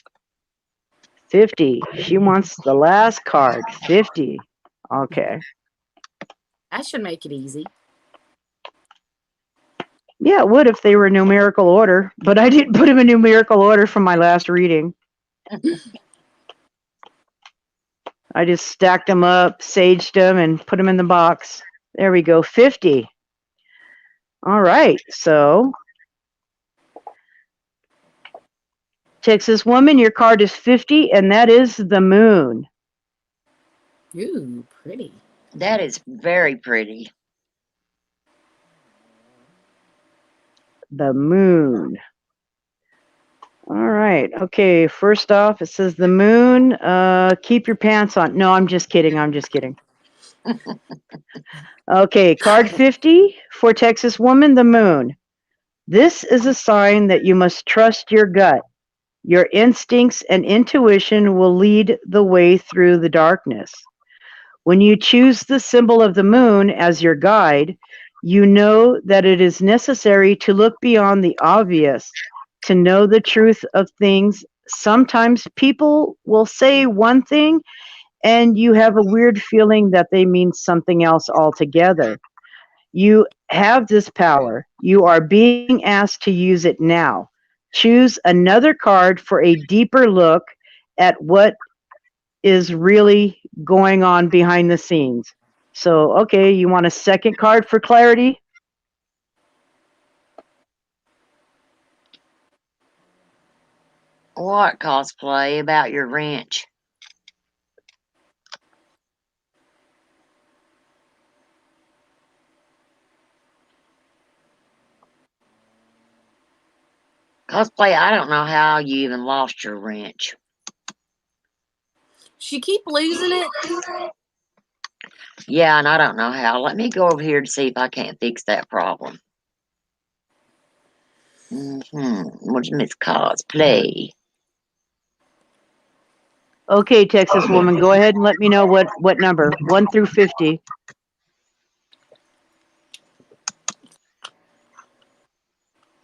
50. She wants the last card. 50. Okay. That should make it easy. Yeah, it would if they were numerical order, but I didn't put them in numerical order from my last reading. I just stacked them up, saged them, and put them in the box. There we go, 50. All right, so Texas Woman, your card is 50, and that is the moon. Ooh, pretty. That is very pretty. The moon. All right, okay, first off, it says the moon, keep your pants on. No, I'm just kidding, I'm just kidding. Okay, card 50 for Texas Woman, the moon. This is a sign that you must trust your gut. Your instincts and intuition will lead the way through the darkness. When you choose the symbol of the moon as your guide, you know that it is necessary to look beyond the obvious, to know the truth of things. Sometimes people will say one thing, and you have a weird feeling that they mean something else altogether. You have this power. You are being asked to use it now. Choose another card for a deeper look at what is really going on behind the scenes. So, okay, you want a second card for clarity? What cosplay about your ranch? Cosplay, I don't know how you even lost your wrench. She keep losing it. Yeah, and I don't know how. Let me go over here to see if I can't fix that problem. What's Miss Cosplay? Okay, Texas Woman, go ahead and let me know what number, 1 through 50.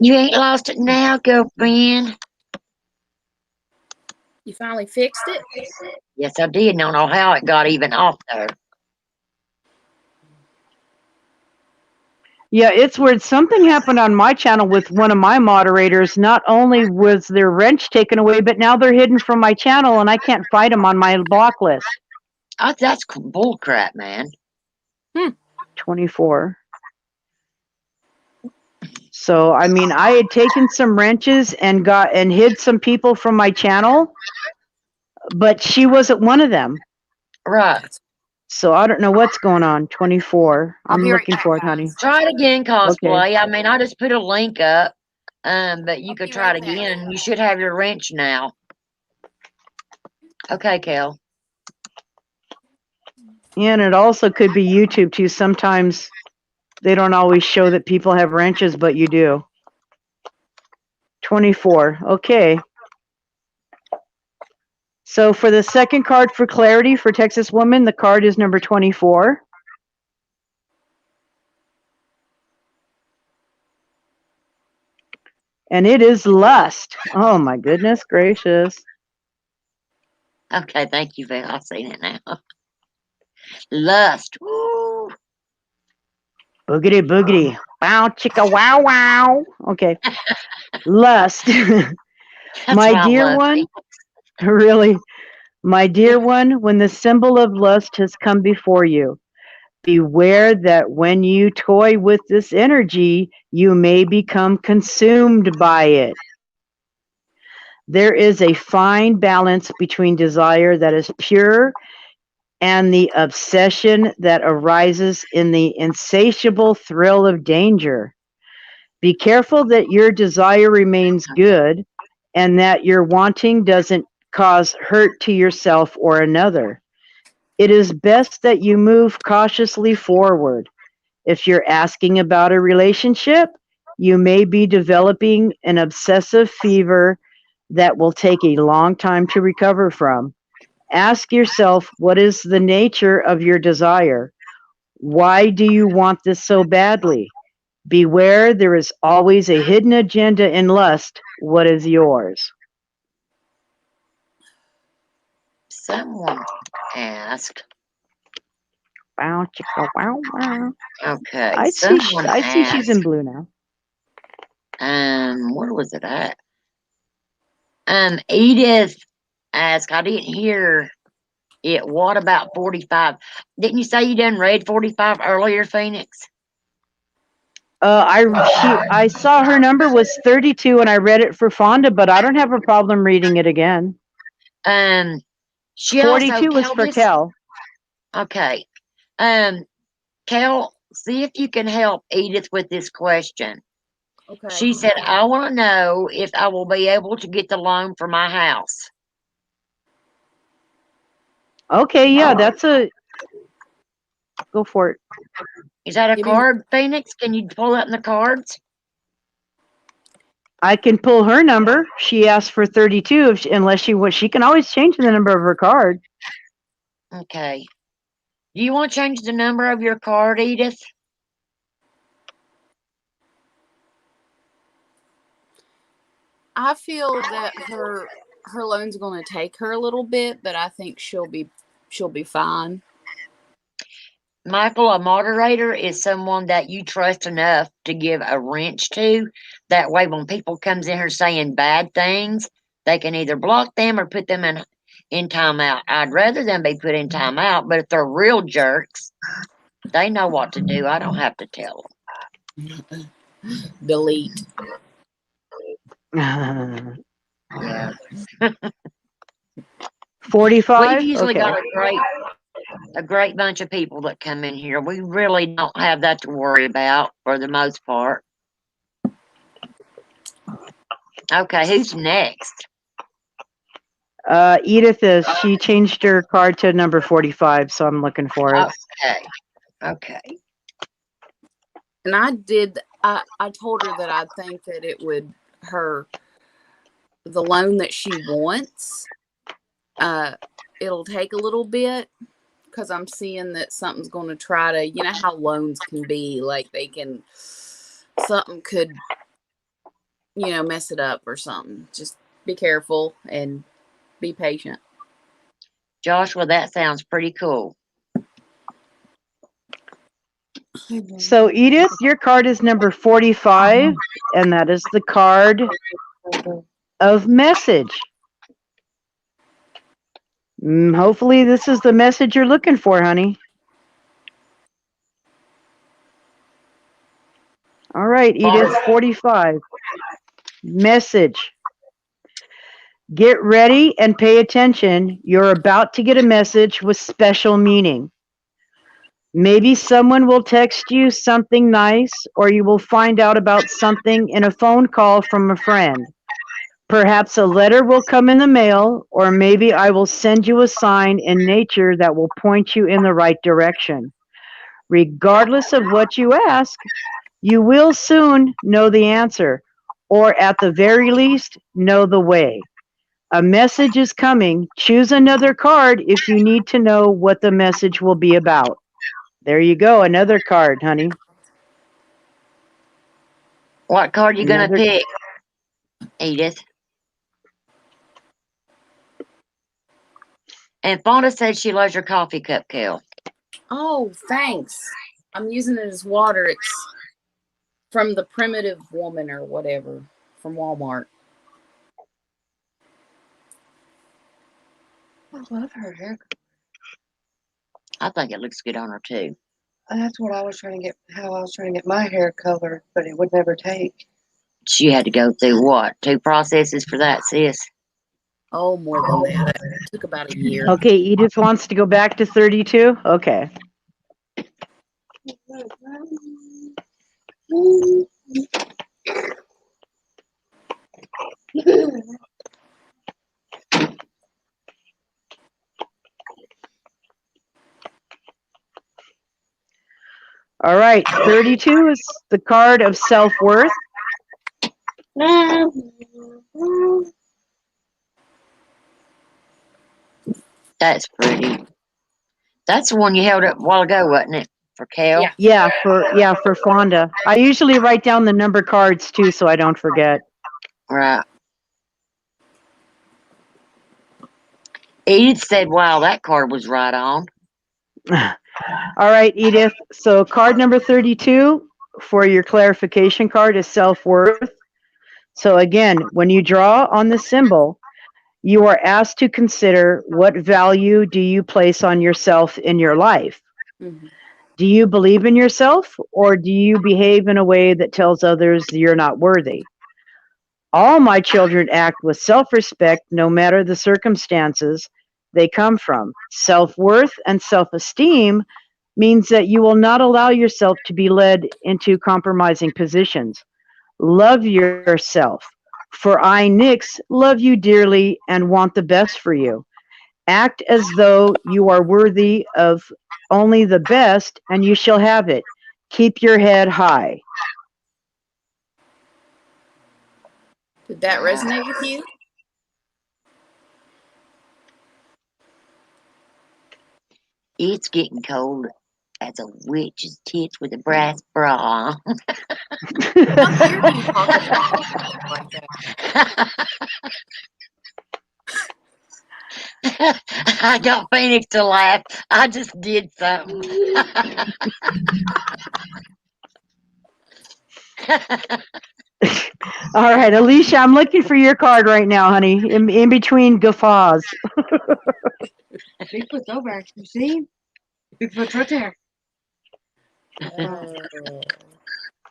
You ain't lost it now, girlfriend. You finally fixed it? Yes, I did. Don't know how it got even off there. Yeah, it's weird. Something happened on my channel with one of my moderators. Not only was their wrench taken away, but now they're hidden from my channel and I can't find them on my block list. Oh, that's bull crap, man. 24. So, I mean, I had taken some wrenches and hid some people from my channel, but she wasn't one of them. Right. So I don't know what's going on. 24. I'll I'm be right looking back, for it, guys. honey. Try it again, Okay. cosplay. I mean, I just put a link up, but you I'll could be try right it back. again. You should have your wrench now. Okay, Kel. And it also could be YouTube too. Sometimes they don't always show that people have wrenches, but you do. 24. Okay. So for the second card for clarity for Texas Woman, the card is number 24. And it is lust. Oh my goodness gracious. Okay, thank you, Val. I've seen it now. Lust. Woo. Boogity boogity. Wow chicka wow wow. Okay. Lust. That's My what I dear love. one, really, my dear one, when the symbol of lust has come before you, beware that when you toy with this energy, you may become consumed by it. There is a fine balance between desire that is pure and the obsession that arises in the insatiable thrill of danger. Be careful that your desire remains good and that your wanting doesn't cause hurt to yourself or another. It is best that you move cautiously forward. If you're asking about a relationship, you may be developing an obsessive fever that will take a long time to recover from. Ask yourself, what is the nature of your desire? Why do you want this so badly? Beware, there is always a hidden agenda in lust. What is yours? Someone asked. Wow, chicka, wow, wow. Okay, I see. someone I see. She's in asked. blue now. Where was it at? Edith asked. I didn't hear it. What about 45? Didn't you say you done read 45 earlier, Phoenix? I saw her number was 32, and I read it for Fonda, but I don't have a problem reading it again. She 42 also was for Kel. Okay. Kel, see if you can help Edith with this question. Okay. She said, I want to know if I will be able to get the loan for my house. Okay, yeah, that's a go for it. Is that a Give me- card, Phoenix? Can you pull up in the cards? I can pull her number. She asked for 32, unless she can always change the number of her card. Okay. Do you want to change the number of your card, Edith? I feel that her loan's going to take her a little bit, but I think she'll be fine. Michael, a moderator is someone that you trust enough to give a wrench to. That way, when people comes in here saying bad things, they can either block them or put them in timeout. I'd rather them be put in timeout, but if they're real jerks, they know what to do. I don't have to tell them. Delete. Yeah. 45? We've usually Okay. got a great bunch of people that come in here. We really don't have that to worry about for the most part. Okay, who's next? Edith she changed her card to number 45, so I'm looking for it. Okay. And I told her that I think that it would the loan that she wants, it'll take a little bit, because I'm seeing that something's going to try to, you know how loans can be, like something could, mess it up or something. Just be careful and be patient. Joshua, that sounds pretty cool. So, Edith, your card is number 45, and that is the card of message. Hopefully, this is the message you're looking for, honey. All right, Edith, 45. Message. Get ready and pay attention. You're about to get a message with special meaning. Maybe someone will text you something nice, or you will find out about something in a phone call from a friend. Perhaps a letter will come in the mail, or maybe I will send you a sign in nature that will point you in the right direction. Regardless of what you ask, you will soon know the answer, or at the very least, know the way. A message is coming. Choose another card if you need to know what the message will be about. There you go, another card, honey. What card are you going to pick, Edith? And Fonda said she loves your coffee cup, Kel. Oh, thanks. I'm using it as water. It's from the Primitive Woman or whatever from Walmart. I love her hair. I think it looks good on her too. That's what I was trying to get, how I was trying to get my hair colored, but it would never take. She had to go through what? 2 processes for that, sis? Oh, more than that. It took about a year. Okay, Edith wants to go back to 32? Okay. All right, 32 is the card of self-worth. That's pretty. That's the one you held up a while ago, wasn't it? For Kel? Yeah. Yeah, for Fonda. I usually write down the number cards too, so I don't forget. Right. Edith said, wow, that card was right on. All right, Edith. So card number 32 for your clarification card is self-worth. So again, when you draw on the symbol, you are asked to consider what value do you place on yourself in your life. Mm-hmm. Do you believe in yourself, or do you behave in a way that tells others you're not worthy? All my children act with self-respect no matter the circumstances they come from. Self-worth and self-esteem means that you will not allow yourself to be led into compromising positions. Love yourself, for I, Nyx, love you dearly and want the best for you. Act as though you are worthy of only the best, and you shall have it. Keep your head high. Did that resonate with you? It's getting cold as a witch's tits with a brass bra. How dare you talk about like that? I got Phoenix to laugh. I just did something. All right, Alicia, I'm looking for your card right now, honey, in between guffaws. Bigfoot's over, you see? Bigfoot's right there.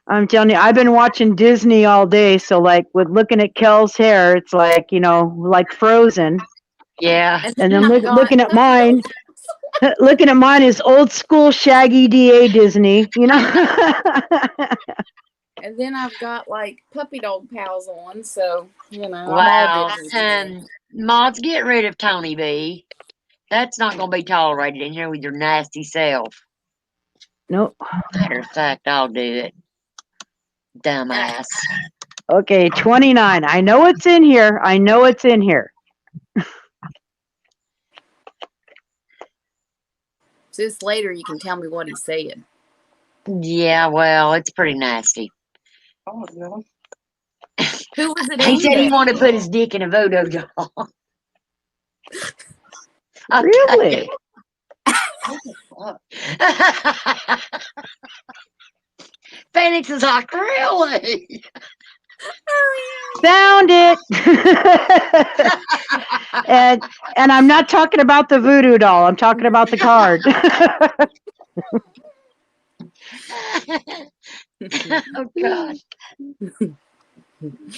I'm telling you, I've been watching Disney all day, so like with looking at Kel's hair, it's like, you know, like Frozen. Yeah. And then looking at mine, looking at mine is old school Shaggy DA Disney, you know. And then I've got like puppy dog pals on, so you know. Wow. I'm all Mods, get rid of Tony B. That's not going to be tolerated in here with your nasty self. Nope. Matter of fact, I'll do it. Dumbass. Okay, 29. I know it's in here. I know it's in here. Just later, you can tell me what he said. Yeah, well, it's pretty nasty. Oh, no. Who was it? He said he aimed wanted to put his dick in a voodoo doll. Really? Phoenix is like, really? Found it. and I'm not talking about the voodoo doll. I'm talking about the card. Oh, God.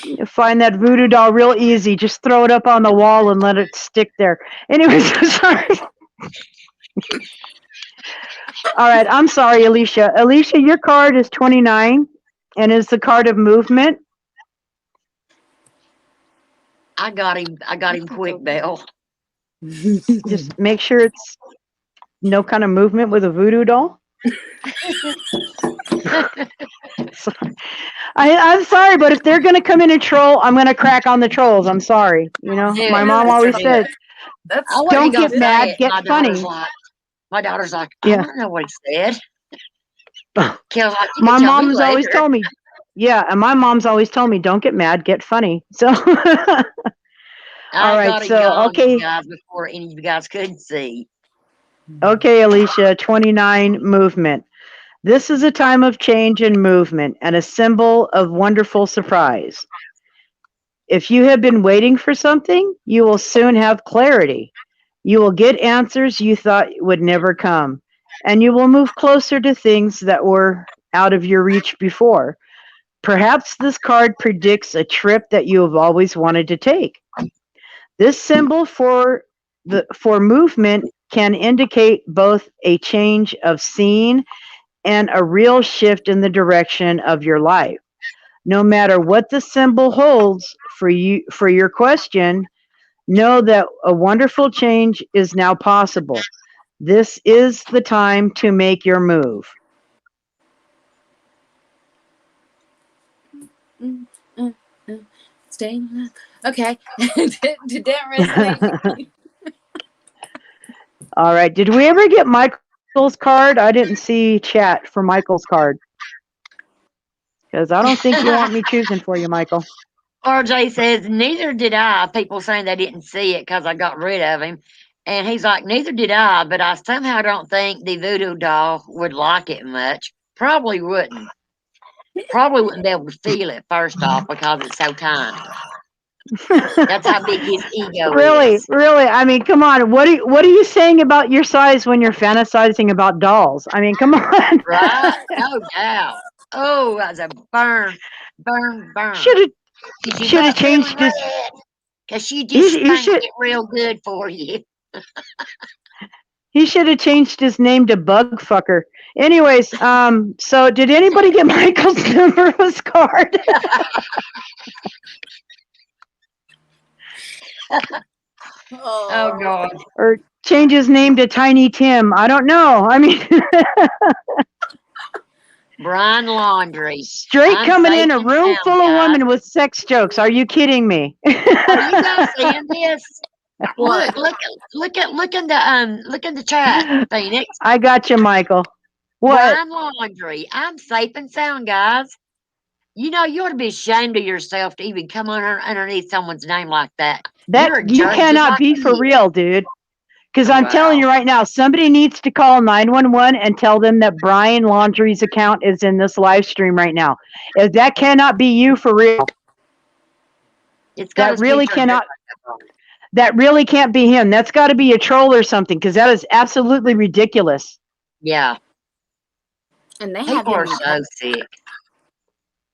You find that voodoo doll real easy. Just throw it up on the wall and let it stick there. Anyways, sorry. All right, I'm sorry, Alicia. Alicia, your card is 29 and is the card of movement. I got him quick, Belle. Just make sure it's no kind of movement with a voodoo doll. I'm sorry, but if they're going to come in and troll, I'm going to crack on the trolls. I'm sorry. You know, Yeah, my mom that's always right. said, That's I wasn't don't gonna get say mad, it. get funny. My daughter's like, I Yeah. don't know what he said. Kel's like, you My can tell me mom's always later. told me, yeah, and my mom's always told me, don't get mad, get funny. So, all I right, got it so, going, okay. you guys, before any of you guys could see. Okay, Alicia, 29, movement. This is a time of change and movement and a symbol of wonderful surprise. If you have been waiting for something, you will soon have clarity. You will get answers you thought would never come, and you will move closer to things that were out of your reach before. Perhaps this card predicts a trip that you have always wanted to take. This symbol for movement can indicate both a change of scene and a real shift in the direction of your life. No matter what the symbol holds for your question, know that a wonderful change is now possible. This is the time to make your move. staying alive. Okay. Did that resonate? All right. Did we ever get Michael's card? I didn't see chat for Michael's card. Because I don't think you want me choosing for you, Michael. RJ says, neither did I. People saying they didn't see it because I got rid of him. And he's like, neither did I, but I somehow don't think the voodoo doll would like it much. Probably wouldn't. Probably wouldn't be able to feel it, first off, because it's so tiny. That's how big his ego Really, is. really. I mean, come on. What are you saying about your size when you're fantasizing about dolls? I mean, come on. Right? No doubt. Oh, that's a burn. Should have changed this. Because she just You spanked should. it real good for you. He should have changed his name to Bugfucker. Anyways, so did anybody get Michael's number of his card? Oh, God. Or change his name to Tiny Tim? I don't know. I mean, Brian Laundry. straight I'm coming in safe a and room sound, full of guys. women with sex jokes. Are you kidding me? Are you guys seeing this? What? Look in the chat, Phoenix. I got you, Michael. What? Brian Laundry. I'm safe and sound, guys. You know, you ought to be ashamed of yourself to even come underneath someone's name like that. You're a You jerk, just cannot like be he for is. real, dude. Because I'm telling you right now, somebody needs to call 911 and tell them that Brian Laundry's account is in this live stream right now. If that cannot be you for real. It's got That his really picture and cannot. everything on it. That really can't be him. That's got to be a troll or something, because that is absolutely ridiculous. Yeah. And they have People him are so sick.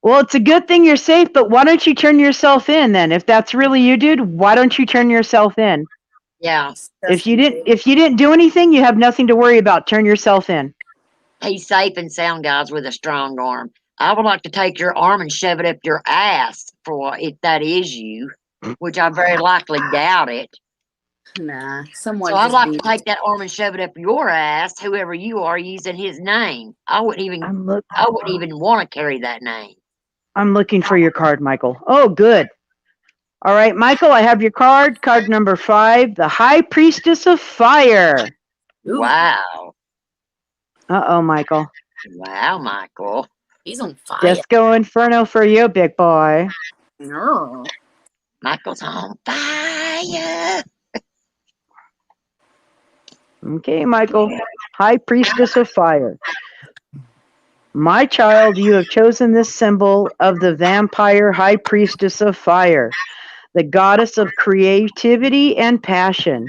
Well, it's a good thing you're safe, but why don't you turn yourself in then? If that's really you, dude, why don't you turn yourself in? Yeah. If you didn't do anything, you have nothing to worry about. Turn yourself in. He's safe and sound, guys, with a strong arm. I would like to take your arm and shove it up your ass for if that is you, which I very likely doubt it. Nah, someone. So I'd just like be- to take that arm and shove it up your ass, whoever you are, using his name. I wouldn't even want to carry that name. I'm looking for your card, Michael. Oh, good. All right, Michael, I have your card. Card number 5, the High Priestess of Fire. Ooh, Wow. Uh-oh, Michael. Wow, Michael. he's on fire. Disco Inferno for you, big boy. No. Michael's on fire. Okay, Michael. High Priestess of Fire. My child, you have chosen this symbol of the vampire High Priestess of Fire, the goddess of creativity and passion.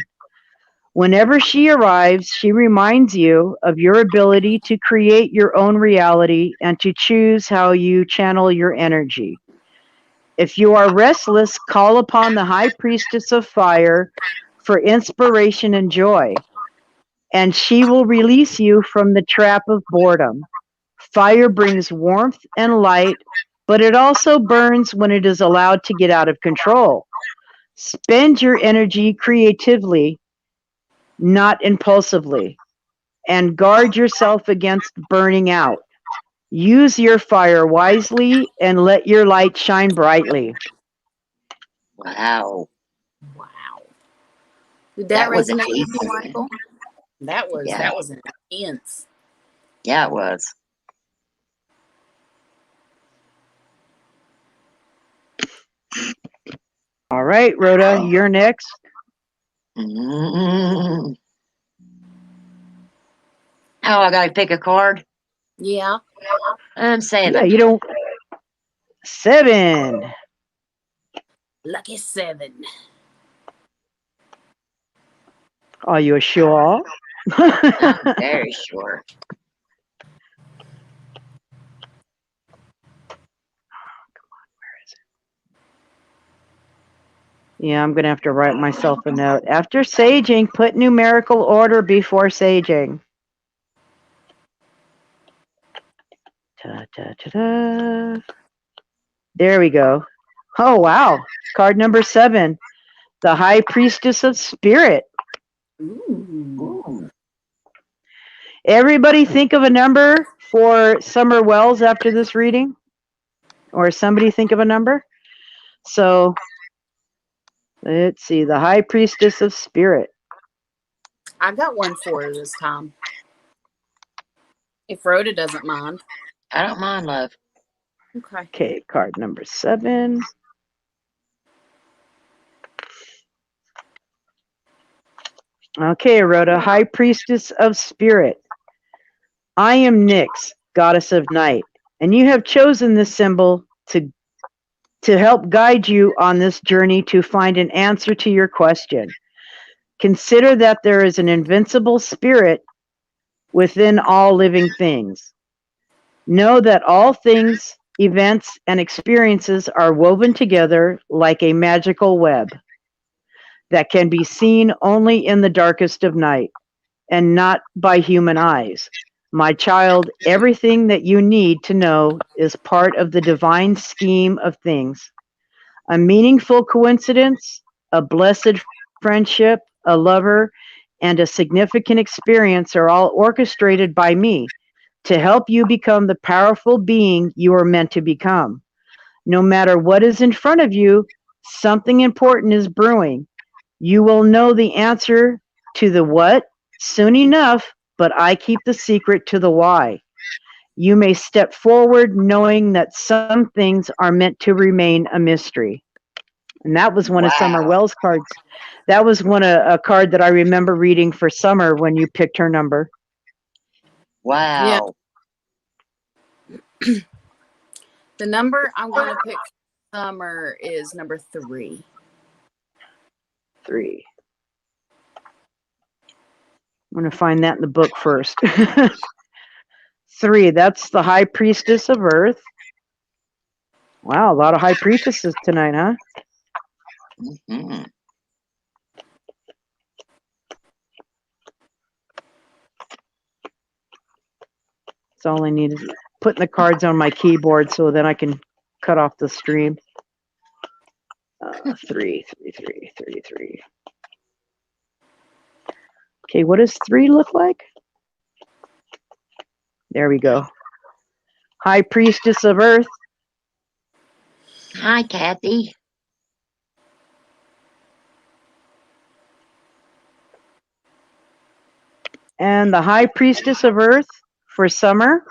Whenever she arrives, she reminds you of your ability to create your own reality and to choose how you channel your energy. If you are restless, call upon the High Priestess of Fire for inspiration and joy, and she will release you from the trap of boredom. Fire brings warmth and light, but it also burns when it is allowed to get out of control. Spend your energy creatively, not impulsively, and guard yourself against burning out. Use your fire wisely and let your light shine brightly. Wow. Wow. Did That that was a resonate deep with you, one. Michael? That Yeah. was intense. Yeah, it was. All right, Rhoda, you're next. Mm-hmm. Oh, I gotta pick a card. Yeah. I'm saying Yeah, you don't. 7. Lucky 7. Are you sure? I'm very sure. Yeah, I'm going to have to write myself a note. After saging, put numerical order before saging. Ta, ta, ta, ta. There we go. Oh, wow. Card number 7, the High Priestess of Spirit. Ooh. Ooh. Everybody think of a number for Summer Wells after this reading? Or somebody think of a number? So, let's see. The High Priestess of Spirit. I got one for her this time. If Rhoda doesn't mind. I don't mind, love. Okay. Okay, card number 7. Okay, Rhoda, High Priestess of Spirit. I am Nyx, Goddess of Night, and you have chosen this symbol to help guide you on this journey to find an answer to your question. Consider that there is an invincible spirit within all living things. Know that all things, events, and experiences are woven together like a magical web that can be seen only in the darkest of night and not by human eyes. My child, everything that you need to know is part of the divine scheme of things. A meaningful coincidence, a blessed friendship, a lover, and a significant experience are all orchestrated by me to help you become the powerful being you are meant to become. No matter what is in front of you, something important is brewing. You will know the answer to the what soon enough, but I keep the secret to the why. You may step forward knowing that some things are meant to remain a mystery. And that was one of Summer Wow. Wells' cards. That was a card that I remember reading for Summer when you picked her number. Wow. The number I'm going to pick for Summer is number 3. 3. I'm going to find that in the book first. 3, that's the High Priestess of Earth. Wow, a lot of High Priestesses tonight, huh? Mm-hmm. That's all I need is putting the cards on my keyboard so then I can cut off the stream. 3, 3, 3, 3, 3. Okay, what does 3 look like? There we go. High Priestess of Earth. Hi, Kathy. And the High Priestess of Earth for Summer.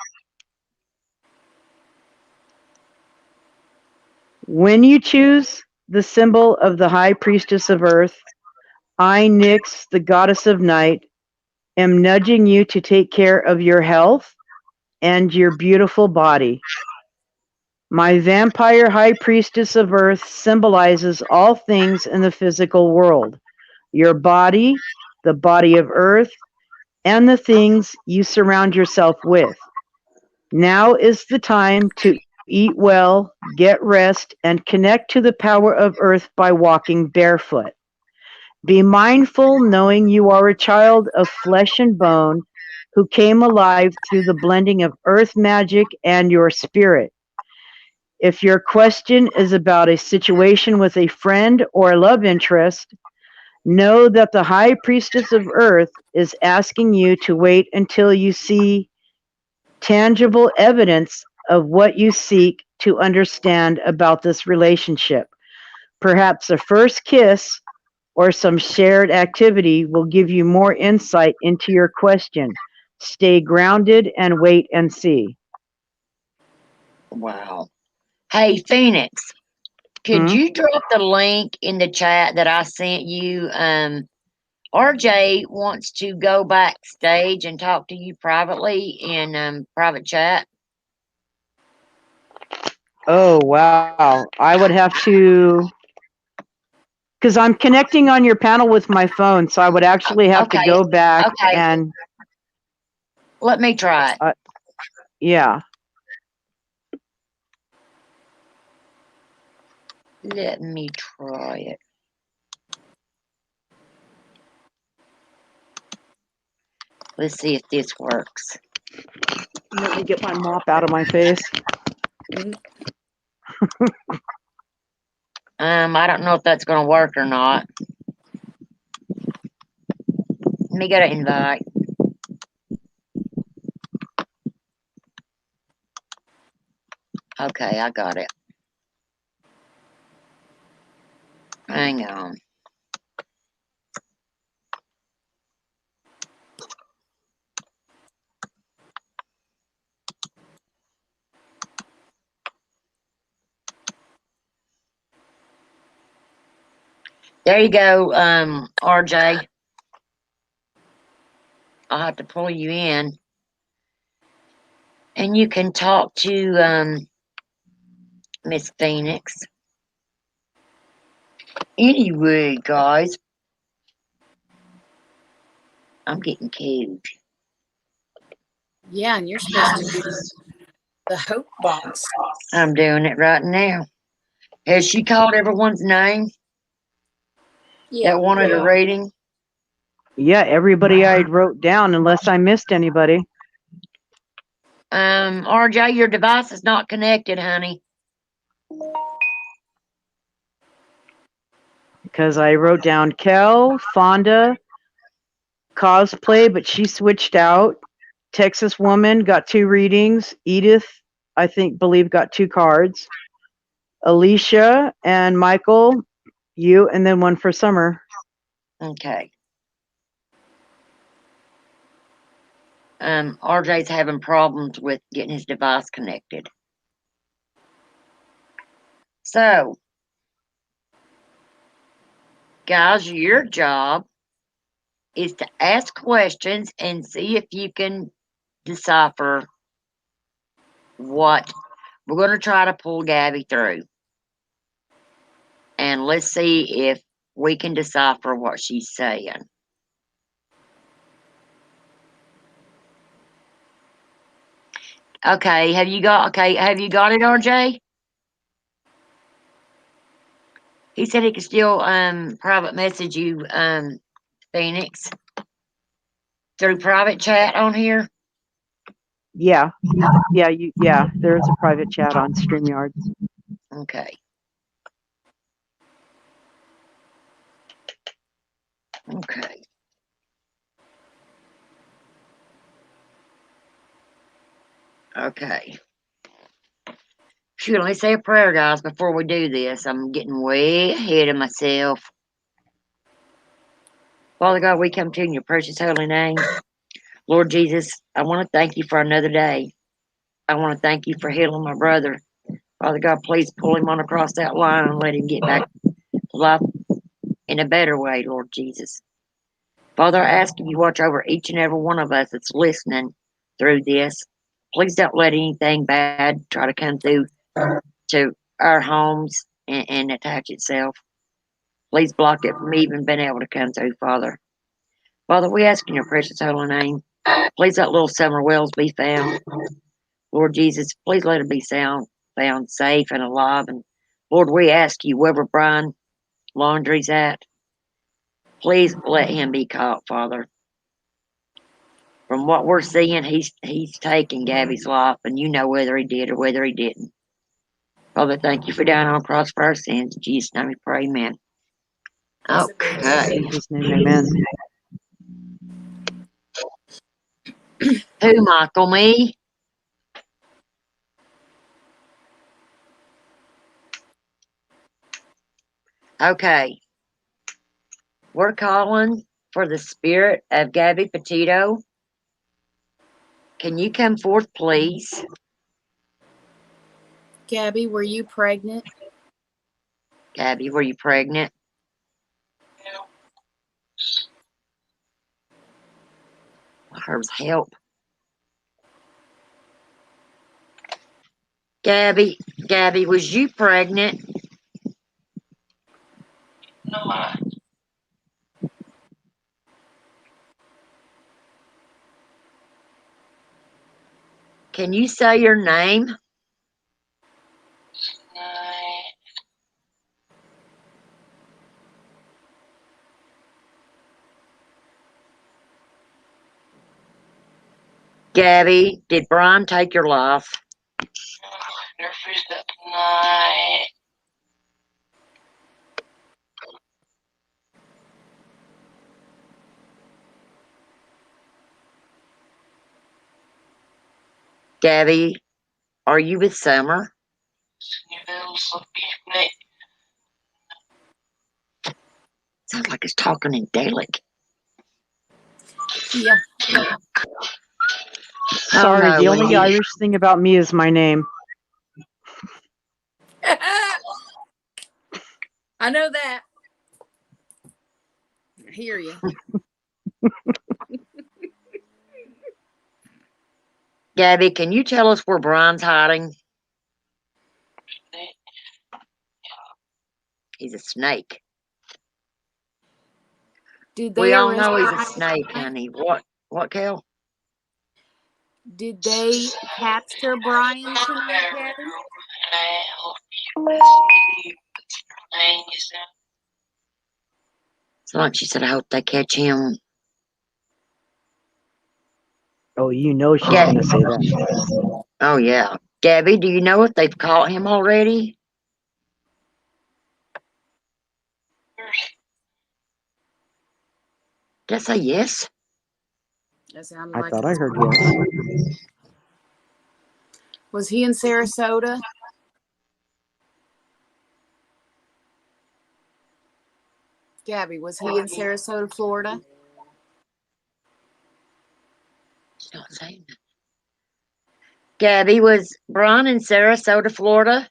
When you choose the symbol of the High Priestess of Earth, I, Nyx, the Goddess of Night, am nudging you to take care of your health and your beautiful body. My vampire high priestess of earth symbolizes all things in the physical world, your body, the body of earth, and the things you surround yourself with. Now is the time to eat well, get rest, and connect to the power of earth by walking barefoot. Be mindful knowing you are a child of flesh and bone who came alive through the blending of earth magic and your spirit. If your question is about a situation with a friend or a love interest, know that the High Priestess of Earth is asking you to wait until you see tangible evidence of what you seek to understand about this relationship. Perhaps a first kiss or some shared activity will give you more insight into your question. Stay grounded and wait and see. Wow. Hey, Phoenix, could Hmm? you drop the link in the chat that I sent you? RJ wants to go backstage and talk to you privately in private chat. Oh, wow. I would have to, because I'm connecting on your panel with my phone, so I would actually have to Okay, go back okay. and, Let me try it. yeah. Let me try it. Let's see if this works. Let me get my mop out of my face. I don't know if that's gonna work or not. Let me go to invite. Okay, I got it. Hang on. There you go, RJ. I'll have to pull you in. And you can talk to Miss Phoenix. Anyway, guys, I'm getting cold. Yeah, and you're supposed to do the hope box. I'm doing it right now. Has she called everyone's name Yeah. that wanted a reading? Yeah, everybody I wrote down, unless I missed anybody. RJ, your device is not connected, honey. Because I wrote down Kel, Fonda, Cosplay, but she switched out. Texas Woman got 2 readings. Edith, I believe, got 2 cards. Alicia and Michael, you, and then 1 for Summer. Okay. RJ's having problems with getting his device connected. So, guys, your job is to ask questions and see if you can decipher what we're going to try to pull Gabby through. And let's see if we can decipher what she's saying. Okay, have you got it, RJ? He said he could still private message you, Phoenix, through private chat on here. Yeah, there's a private chat on StreamYard. Okay. Okay. Okay. Shoot, let me say a prayer, guys, before we do this. I'm getting way ahead of myself. Father God, we come to you in your precious holy name. Lord Jesus, I want to thank you for another day. I want to thank you for healing my brother. Father God, please pull him on across that line and let him get back to life in a better way, Lord Jesus. Father, I ask you watch over each and every one of us that's listening through this. Please don't let anything bad try to come through to our homes and attach itself. Please block it from even being able to come through, Father. Father, we ask in your precious holy name, please let little Summer Wells be found. Lord Jesus, please let her be found safe and alive. And Lord, we ask you, wherever Brian Laundrie's at, please let him be caught, Father. From what we're seeing, he's taking Gabby's life, and you know whether he did or whether he didn't. Father, thank you for dying on the cross for our sins. In Jesus' name we pray, amen. Okay. In Jesus' name, amen. Who, Michael? Me? Okay. We're calling for the spirit of Gabby Petito. Can you come forth, please? Gabby, were you pregnant? Gabby, were you pregnant? Her's help. Gabby, was you pregnant? No. Can you say your name? Gabby, did Brian take your life? Gabby, are you with Summer? Sounds like it's talking in Gaelic. Yeah. Sorry, no, the when only you- Irish thing about me is my name. I know that. I hear you. Gabby, can you tell us where Brian's hiding? He's a snake. Did they We all arrest know he's a Brian snake, tonight? honey. What, Kel? Did they capture Brian tonight, Gabby? So like she said, I hope they catch him. Oh, you know she's Yeah. going to say that. Oh, yeah. Gabby, do you know if they've caught him already? Did I say yes? That sounded I like thought it. I heard yes. Was he in Sarasota? Gabby, was he in Sarasota, Florida? She's not saying that. Gabby, was Brian in Sarasota, Florida?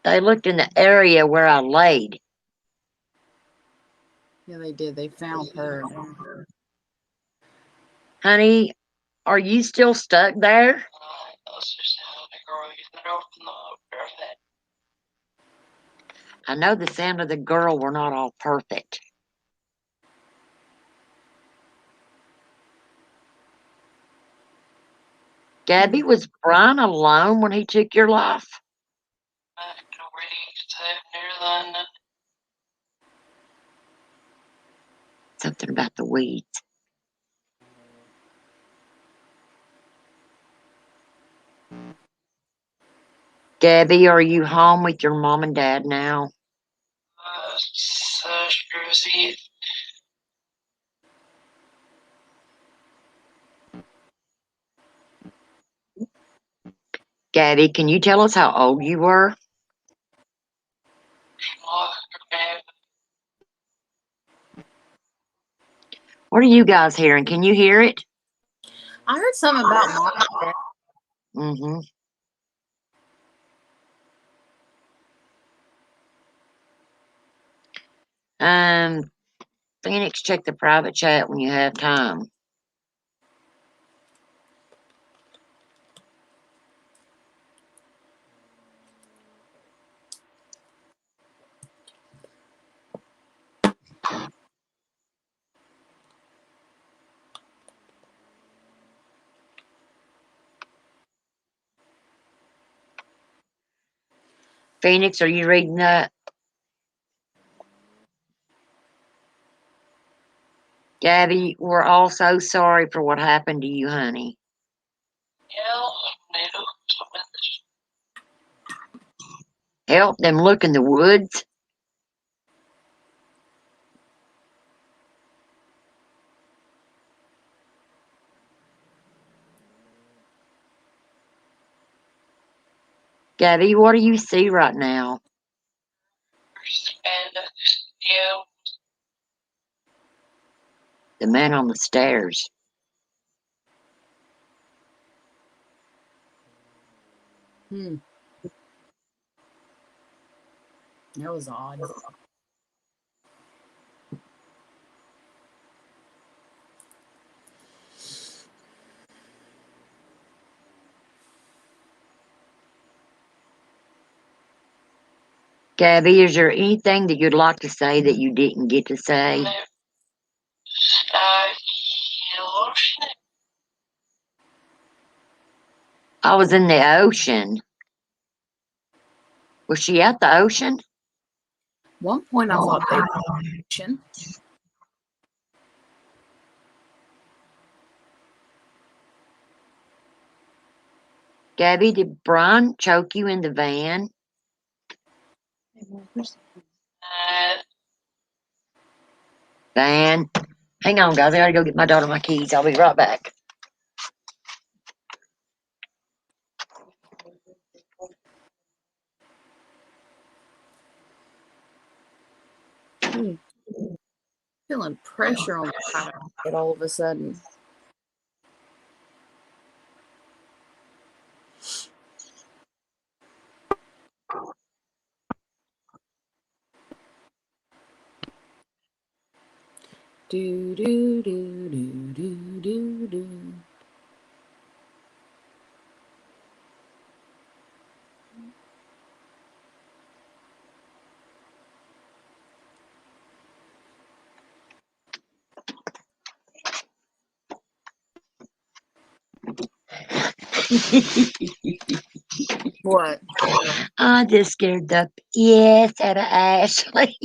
They looked in the area where I laid. Yeah, they did. They found her. Honey, are you still stuck there? I know the sound of the girl were not all perfect. Gabby, was Brian alone when he took your life? Something about the weeds. Gabby, are you home with your mom and dad now? Gabby, can you tell us how old you were? What are you guys hearing? Can you hear it? I heard something about mom and dad. Mm-hmm. Phoenix, check the private chat when you have time. Phoenix, are you reading that? Gabby, we're all so sorry for what happened to you, honey. Help them look in the woods. Gabby, what do you see right now? The man on the stairs. That was odd. Gabby, is there anything that you'd like to say that you didn't get to say? I was in the ocean. Was she at the ocean? One point I thought they were ocean. Gabby, did Brian choke you in the van? Van. Hang on, guys. I gotta go get my daughter my keys. I'll be right back. Feeling pressure on the pocket all of a sudden. Do do do do do do do. What? I just scared the piss out of Ashley.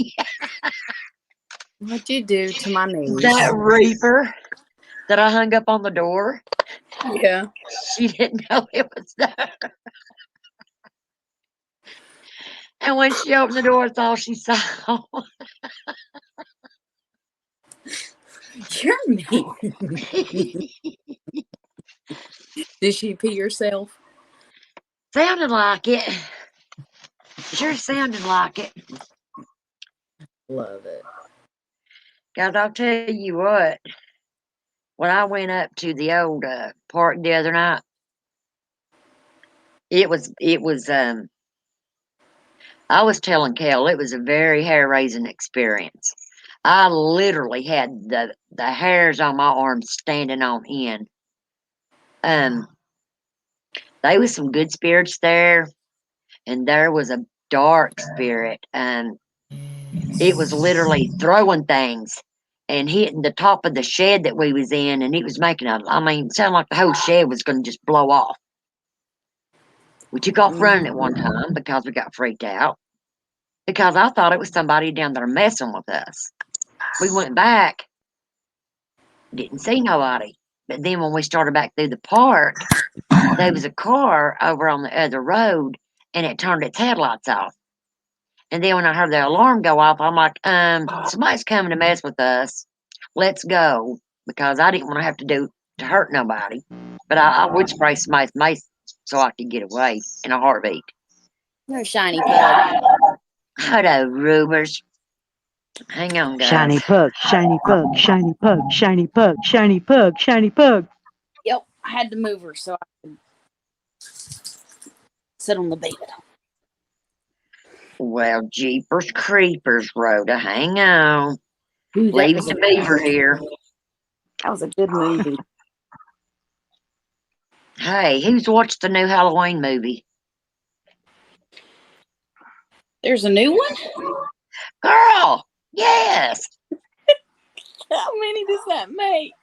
What'd you do to my niece? That reaper that I hung up on the door. Yeah. She didn't know it was there. And when she opened the door, it's all she saw. You're mean. Did she pee herself? Sounded like it. Sure sounded like it. Love it. Guys, I'll tell you what. When I went up to the old park the other night, it was I was telling Kel, it was a very hair-raising experience. I literally had the hairs on my arms standing on end. There was some good spirits there, and there was a dark spirit, and it was literally throwing things and hitting the top of the shed that we was in, and it was making it sounded like the whole shed was going to just blow off. We took off running at one time because we got freaked out, because I thought it was somebody down there messing with us. We went back, didn't see nobody. But then when we started back through the park, there was a car over on the other road, and it turned its headlights off. And then when I heard the alarm go off, I'm like, somebody's coming to mess with us. Let's go. Because I didn't want to have to hurt nobody. But I would spray somebody's mace so I could get away in a heartbeat. You're a shiny pug. Hello, Rubers. Hang on, guys. Shiny pug, shiny pug, shiny pug, shiny pug, shiny pug, shiny pug. Yep, I had to move her so I could sit on the bed. Well, Jeepers Creepers, Rhoda, hang on. Ooh, Leave the beaver here. that was a good movie. Hey, who's watched the new Halloween movie? There's a new one? Girl, yes. How many does that make?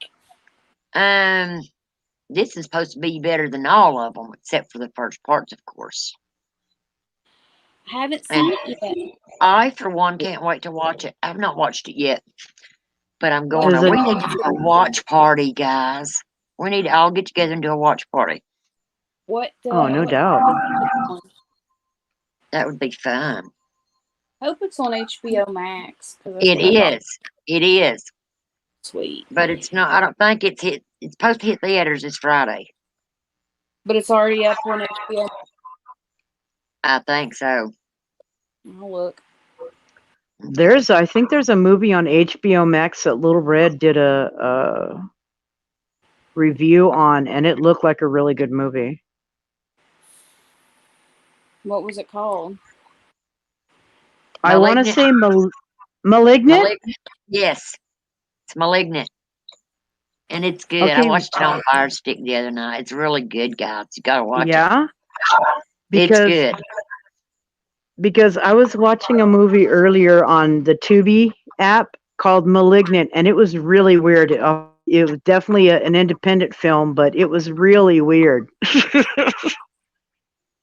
This is supposed to be better than all of them, except for the first parts, of course. I haven't And seen it yet. I, for one, can't wait to watch it. I've not watched it yet, but I'm going Does to. it- We need to do a watch party, guys. We need to all get together and do a watch party. What? Oh, no what doubt. on? That would be fun. Hope it's on HBO Max. It is. It is. Sweet. But it's not. I don't think it's hit. It's supposed to hit theaters this Friday. But it's already up on HBO. I think so. I'll look. I think there's a movie on HBO Max that Little Red did a review on, and it looked like a really good movie. What was it called? I want to Malignant? say Malignant? Malignant? Yes, it's Malignant, and it's good. I Okay. watched it on Fire Stick the other night. It's really good, guys. You gotta watch it. Yeah? It's Because good. because I was watching a movie earlier on the Tubi app called Malignant, and it was really weird. It was definitely an independent film, but it was really weird.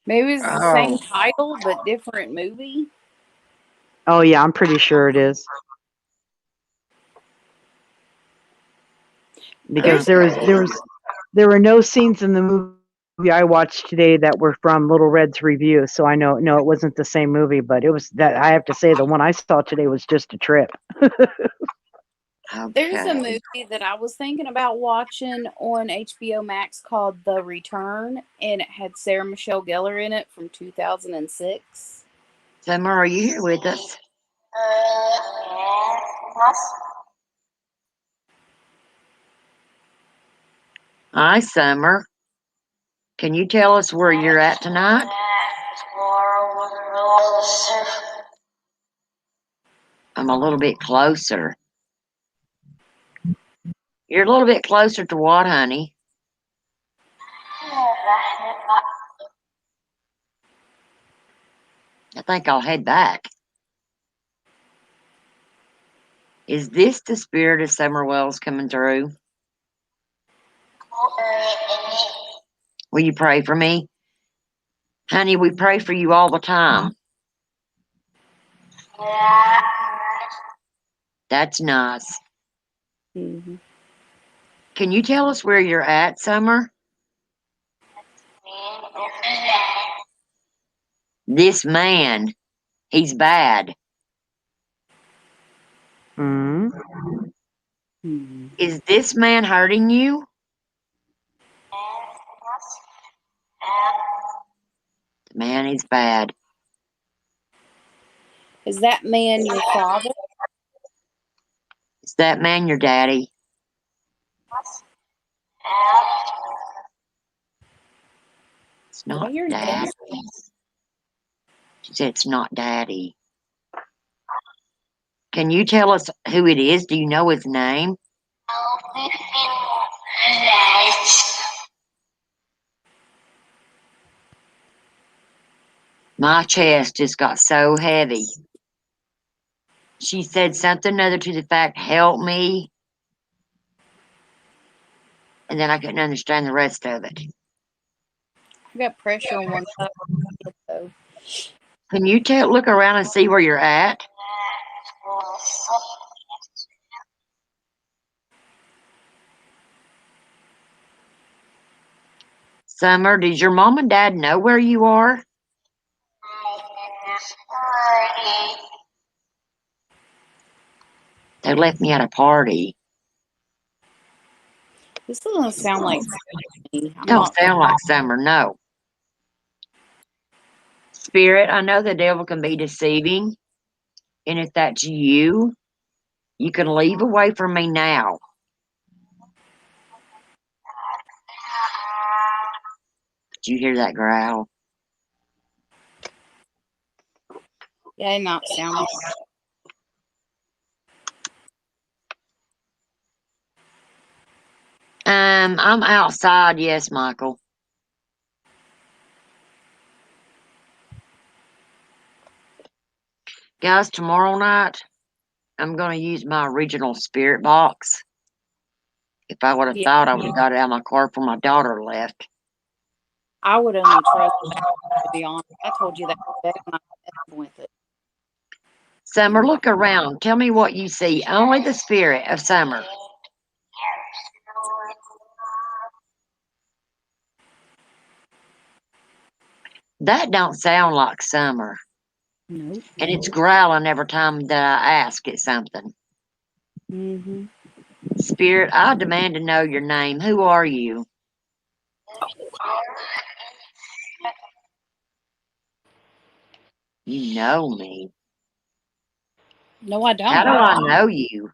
Maybe it's the same Oh, title but different movie. Oh yeah, I'm pretty sure it is. Because there were no scenes in the movie I watched today that were from Little Red's review, so I know no, it wasn't the same movie, but it was that I have to say the one I saw today was just a trip. There's a okay. movie that I was thinking about watching on HBO Max called The Return, and it had Sarah Michelle Gellar in it from 2006. Summer, are you here with us? Hi, Summer. Can you tell us where you're at tonight? I'm a little bit closer. You're a little bit closer to what, honey? I think I'll head back. Is this the spirit of Summer Wells coming through? Will you pray for me? Honey, we pray for you all the time. That's nice. Mm-hmm. Can you tell us where you're at, Summer? This man, he's bad. Mm. Hmm. Is this man hurting you? The man is bad. Is that man your father? Is that man your daddy? It's Did I not hear daddy. yes? She said it's not daddy. Can you tell us who it is? Do you know his name? My chest just got so heavy. She said something other to the fact, help me. And then I couldn't understand the rest of it. I got pressure on one side though. Can you look around and see where you're at? Summer, does your mom and dad know where you are? They left me at a party. This doesn't sound like me. I'm Don't not. sound like Summer, no. Spirit, I know the devil can be deceiving. And if that's you, you can leave away from me now. Did you hear that growl? Yeah, they not sound like. I'm outside, yes, Michael. Guys, tomorrow night, I'm going to use my original spirit box. If I would have thought, I would have got it out of my car before my daughter left. I would only trust that, to be honest. I told you that when I messed with it. Summer, look around. Tell me what you see. Only the spirit of Summer. That don't sound like Summer. Nope. And it's growling every time that I ask it something. Mm-hmm. Spirit, I demand to know your name. Who are you? You know me. No, I don't. How do I know you?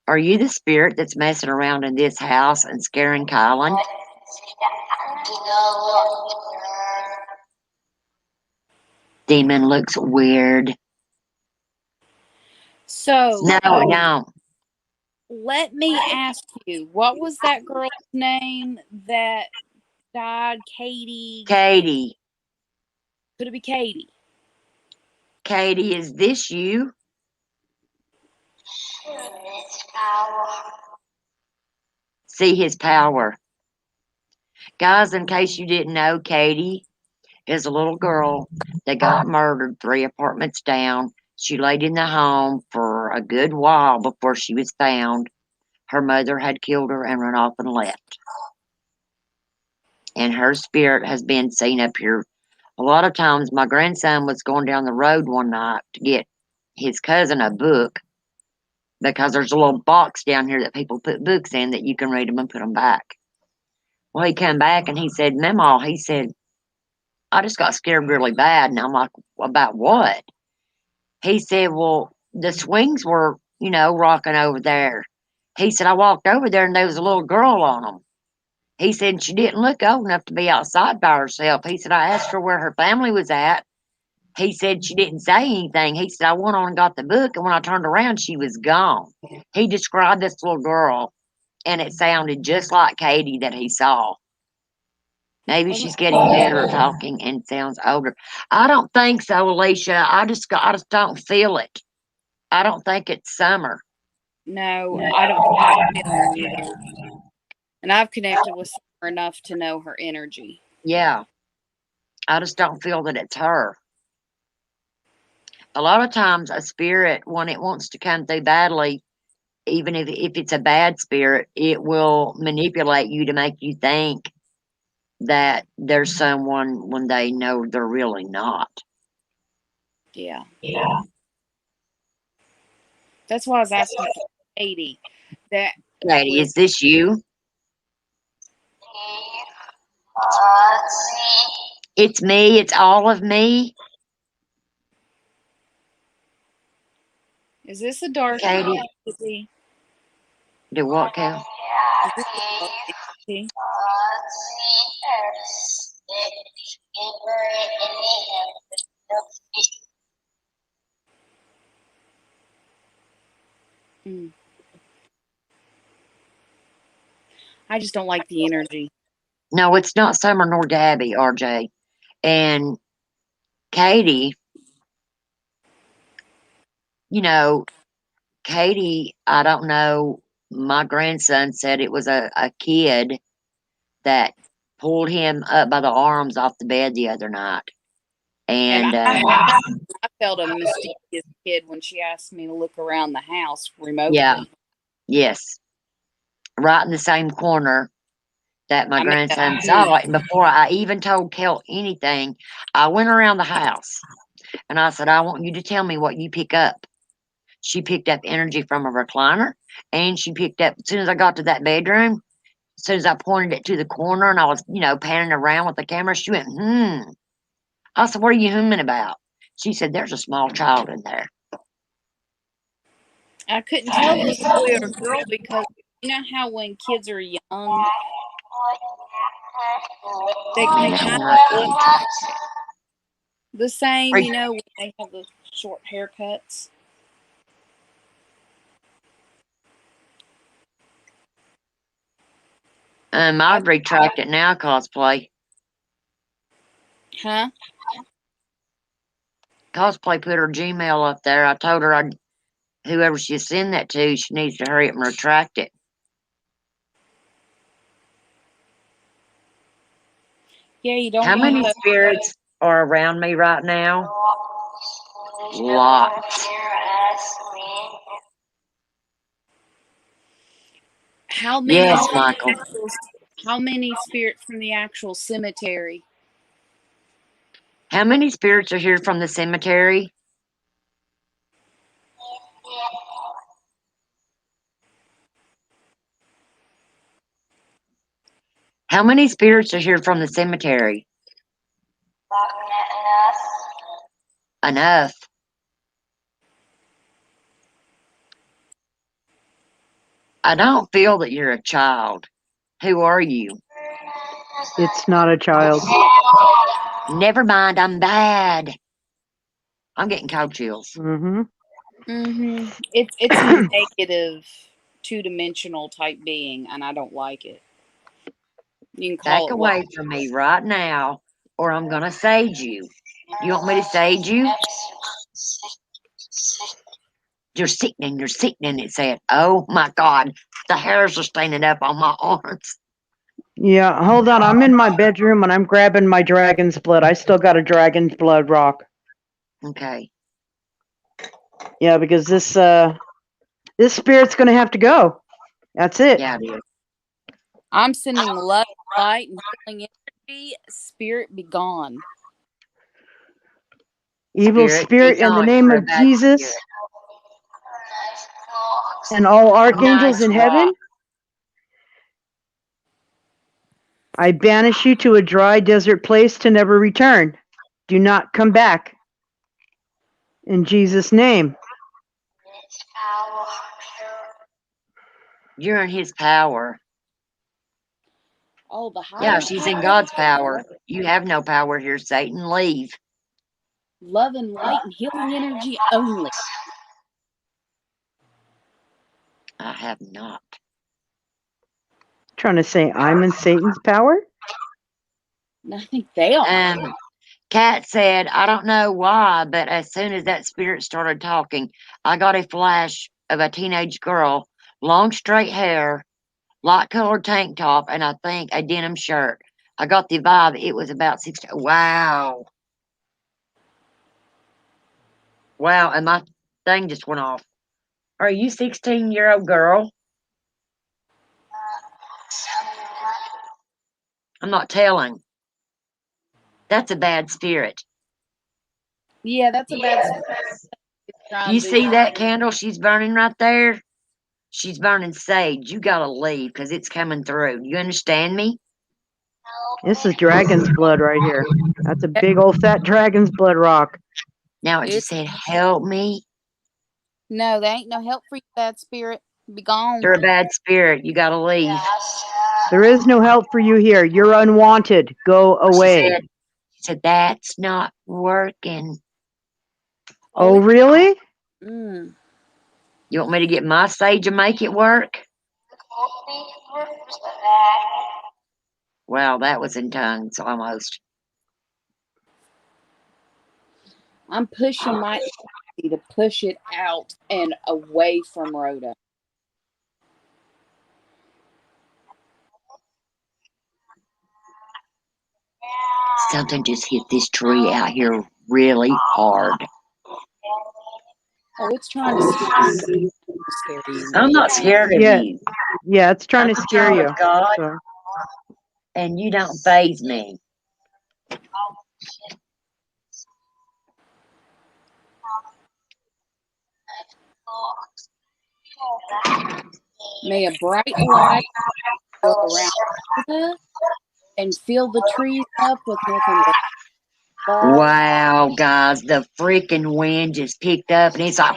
Are you the spirit that's messing around in this house and scaring Kylan? Demon looks weird. So No, don't. let me ask you, what was that girl's name that died? Katie. Katie. Could it be Katie? Katie, is this you? See his power. Guys, in case you didn't know, Katie is a little girl that got murdered 3 apartments down. She laid in the home for a good while before she was found. Her mother had killed her and run off and left. And her spirit has been seen up here. A lot of times my grandson was going down the road one night to get his cousin a book because there's a little box down here that people put books in that you can read them and put them back. Well, he come back and he said, Mama, he said, I just got scared really bad. And I'm like, about what? He said, well, the swings were, rocking over there. He said, I walked over there and there was a little girl on them. He said, she didn't look old enough to be outside by herself. He said, I asked her where her family was at. He said, she didn't say anything. He said, I went on and got the book. And when I turned around, she was gone. He described this little girl and it sounded just like Katie that he saw. Maybe she's getting better at talking and sounds older. I don't think so, Alicia. I just don't feel it. I don't think it's Summer. No, I don't think it's feeling either. And I've connected with her enough to know her energy. Yeah. I just don't feel that it's her. A lot of times a spirit, when it wants to come through badly, even if it's a bad spirit, it will manipulate you to make you think that there's someone when they know they're really not. Yeah. That's why I was asking for Katie. Katie, is this you? It's me. It's all of me. Is this a dark Katie. entity? Do what, Cal? Is this a dark entity? I just don't like the energy. No, it's not Summer nor Gabby, RJ. And Katie, Katie, I don't know. My grandson said it was a kid that pulled him up by the arms off the bed the other night. And I felt a mysterious kid when she asked me to look around the house remotely. Yeah. Yes. Right in the same corner that my grandson saw it. And before I even told Kel anything, I went around the house and I said, I want you to tell me what you pick up. She picked up energy from a recliner, and she picked up, as soon as I got to that bedroom, as soon as I pointed it to the corner and I was, panning around with the camera, she went, I said, what are you humming about? She said, there's a small child in there. I couldn't tell it was a boy or a girl because you know how when kids are young, They kind of look the same, Are- you know, when they have the short haircuts. I'd retract it now, cosplay. Huh? Cosplay put her Gmail up there. I told her whoever she send that to, she needs to hurry up and retract it. Yeah, you don't How want many the... spirits are around me right now? Lots. How many Yes, from Michael. the actual, how many spirits from the actual cemetery? How many spirits are here from the cemetery? How many spirits are here from the cemetery? Enough. I don't feel that you're a child. Who are you? It's not a child. Never mind, I'm bad. I'm getting cold chills. Mm-hmm. Mm-hmm. It's a negative, two-dimensional type being, and I don't like it. You can call Back it what? away from me right now, or I'm gonna sage you. You want me to sage you? You're sickening, it said. Oh my God, the hairs are standing up on my arms. Yeah, hold on. I'm in my bedroom and I'm grabbing my dragon's blood. I still got a dragon's blood rock. Okay. Yeah, because this spirit's gonna have to go. That's it. Yeah, it is. I'm sending love, light, and healing energy. Spirit be gone. Evil spirit, be in the gone. name You're a of bad Jesus spirit. and all archangels Nice in rock. heaven, I banish you to a dry desert place to never return. Do not come back. In Jesus' name. You're in his power. Oh, the Yeah, HAVENT she's in people. God's power. You have no power here, Satan. Leave. Love and light and healing energy only. I have not. Trying to say I'm in Satan's power? I think they are. Kat said, I don't know why, but as soon as that spirit started talking, I got a flash of a teenage girl, long straight hair, light colored tank top, and I think a denim shirt. I got the vibe it was about 16. Wow. Wow, and my thing just went off. Are you 16-year-old girl? I'm not telling. That's a bad spirit. Yeah, that's a bad spirit. Do you see that candle she's burning right there? She's burning sage. You gotta leave because it's coming through. You understand me? This is dragon's blood right here. That's a big old fat dragon's blood rock. Now it just said, help me. No, there ain't no help for you, bad spirit. Be gone. You're a bad spirit. You gotta leave. There is no help for you here. You're unwanted. Go away. She said that's not working. Oh, really? Mm. You want me to get my sage and make it work? Wow, that was in tongues almost. I'm pushing my energy to push it out and away from Rhoda. Something just hit this tree out here really hard. Oh, it's trying to scare you. I'm not scared of you. Yeah, it's trying I'm to scare a child you. of God, So. and you don't faze me. May a bright light go around Rhoda and fill the trees up with nothing but love. Wow, guys, the freaking wind just picked up, and it's like,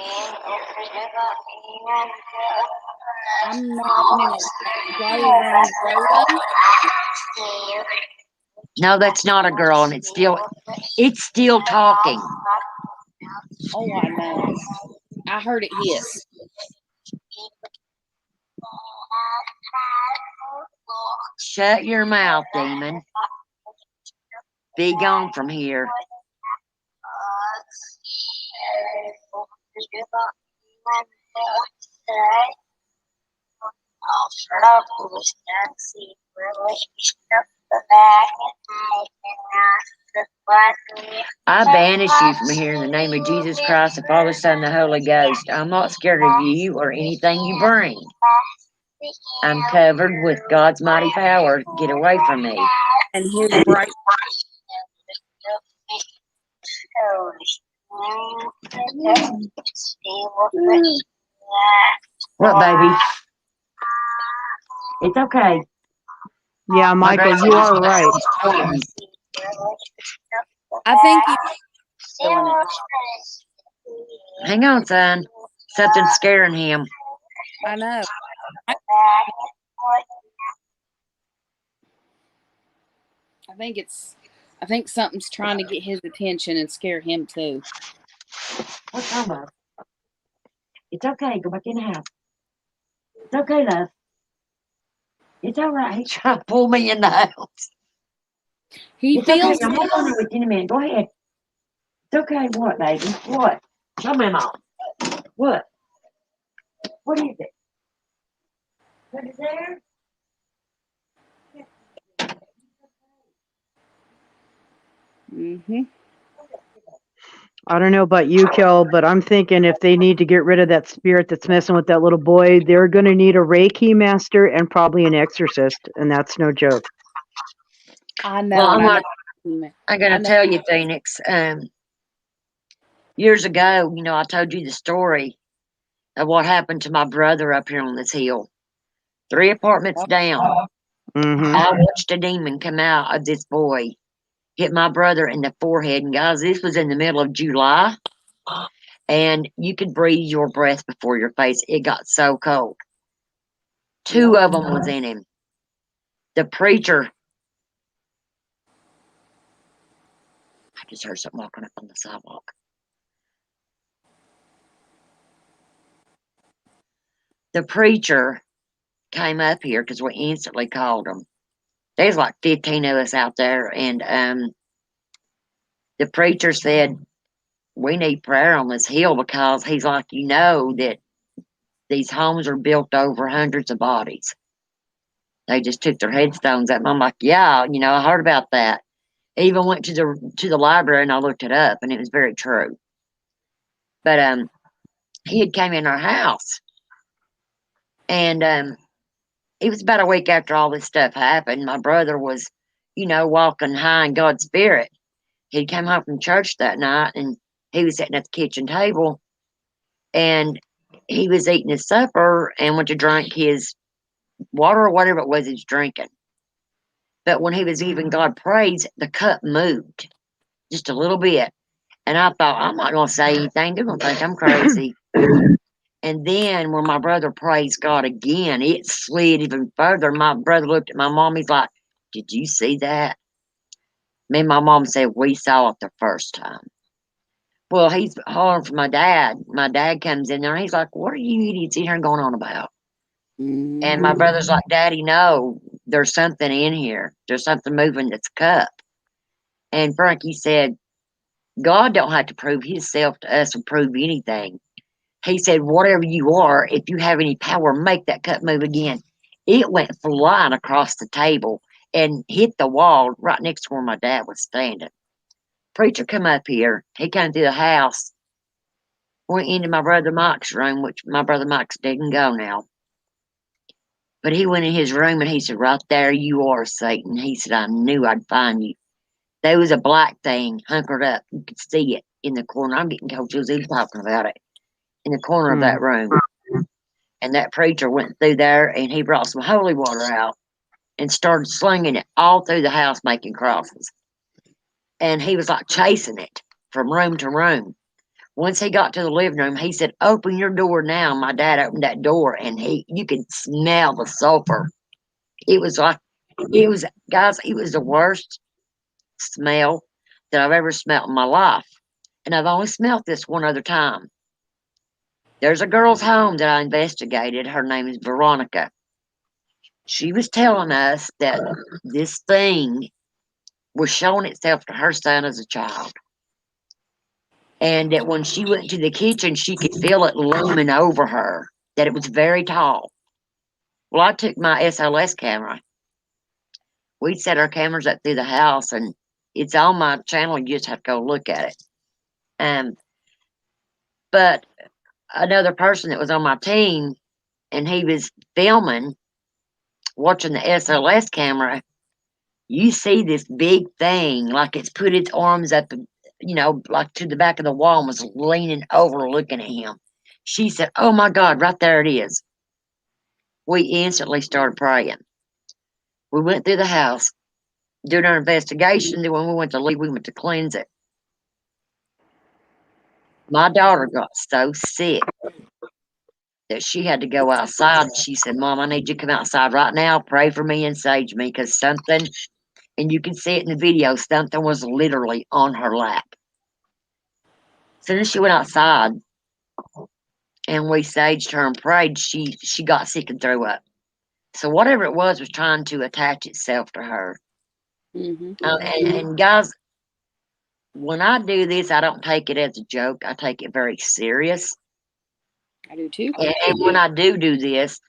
I'm imagining a light around Rhoda No, that's not a girl, and it's still talking. Oh, I know. I heard it hiss. Shut your mouth, demon. Be gone from here. I banish you from here in the name of Jesus Christ, the Father, Son, and the Holy Ghost. I'm not scared of you or anything you bring. I'm covered with God's mighty power. Get away from me. And his bright. What, baby? It's okay. Yeah, Michael, you are right. I think he's feeling it. Hang on, son. Something's scaring him. I know. I think something's trying to get his attention and scare him too. What's wrong, love? It's okay. Go back in the house. It's okay, love. It's all right. He's trying to pull me in the house. He It's feels okay. I'm not going to with you in a minute. Go ahead. It's okay. What, baby? What? Show me, Mom. What? What is it? What is there? Mm-hmm. I don't know about you, Kel, but I'm thinking if they need to get rid of that spirit that's messing with that little boy, they're going to need a Reiki master and probably an exorcist, and that's no joke. I know. Well, I'm going to tell you, Phoenix. Years ago, you know, I told you the story of what happened to my brother up here on this hill. 3 apartments down. Mm-hmm. I watched a demon come out of this boy, hit my brother in the forehead. And guys, this was in the middle of July. And you could breathe your breath before your face. It got so cold. 2 of them was in him. The preacher. I just heard something walking up on the sidewalk. The preacher came up here because we instantly called him. There's like 15 of us out there, and the preacher said, we need prayer on this hill because he's like, you know, that these homes are built over hundreds of bodies. They just took their headstones up. And I'm like, yeah, you know, I heard about that. I even went to the library and I looked it up, and it was very true. But he had came in our house, and it was about a week after all this stuff happened. My brother was, you know, walking high in God's spirit. He came home from church that night, and he was sitting at the kitchen table, and he was eating his supper and went to drink his water or whatever it was he was drinking. But when he was giving God praise, the cup moved just a little bit. And I thought, I'm not going to say anything. They're going to think I'm crazy. And then when my brother praised God again, it slid even further. My brother looked at my mom. He's like, did you see that? Me and my mom said, we saw it the first time. Well, he's hollering for my dad. My dad comes in there, and he's like, what are you idiots in here going on about? Mm-hmm. And my brother's like, Daddy, no, there's something in here. There's something moving that's cup. And Frankie said, God don't have to prove himself to us or prove anything. He said, whatever you are, if you have any power, make that cup move again. It went flying across the table and hit the wall right next to where my dad was standing. Preacher come up here. He came through the house, went into my brother Mike's room, which my brother Mike's didn't go now. But he went in his room and he said, right there you are, Satan. He said, I knew I'd find you. There was a black thing hunkered up. You could see it in the corner. I'm getting cold chills even talking about it. In the corner of that room. And that preacher went through there and he brought some holy water out and started slinging it all through the house, making crosses. And he was like chasing it from room to room. Once he got to the living room, he said, open your door now. My dad opened that door and you could smell the sulfur. It was like It was, guys, it was the worst smell that I've ever smelled in my life. And I've only smelled this one other time. There's a girl's home that I investigated. Her name is Veronica. She was telling us that this thing was showing itself to her son as a child. And that when she went to the kitchen, she could feel it looming over her, that it was very tall. Well, I took my SLS camera. We set our cameras up through the house, and it's on my channel. You just have to go look at it. But another person that was on my team, and he was filming, watching the SLS camera, you see this big thing, like it's put its arms up, like to the back of the wall and was leaning over looking at him. She said, "Oh my God, right there it is." We instantly started praying. We went through the house, doing our investigation. Then when we went to leave, we went to cleanse it. My daughter got so sick that she had to go outside. She said, "Mom, I need you to come outside right now, pray for me and sage me, because something," and you can see it in the video, something was literally on her lap. As soon as she went outside and we saged her and prayed, she got sick and threw up. So whatever it was trying to attach itself to her. And guys, when I do this, I don't take it as a joke. I take it very serious. I do too. And when I do this,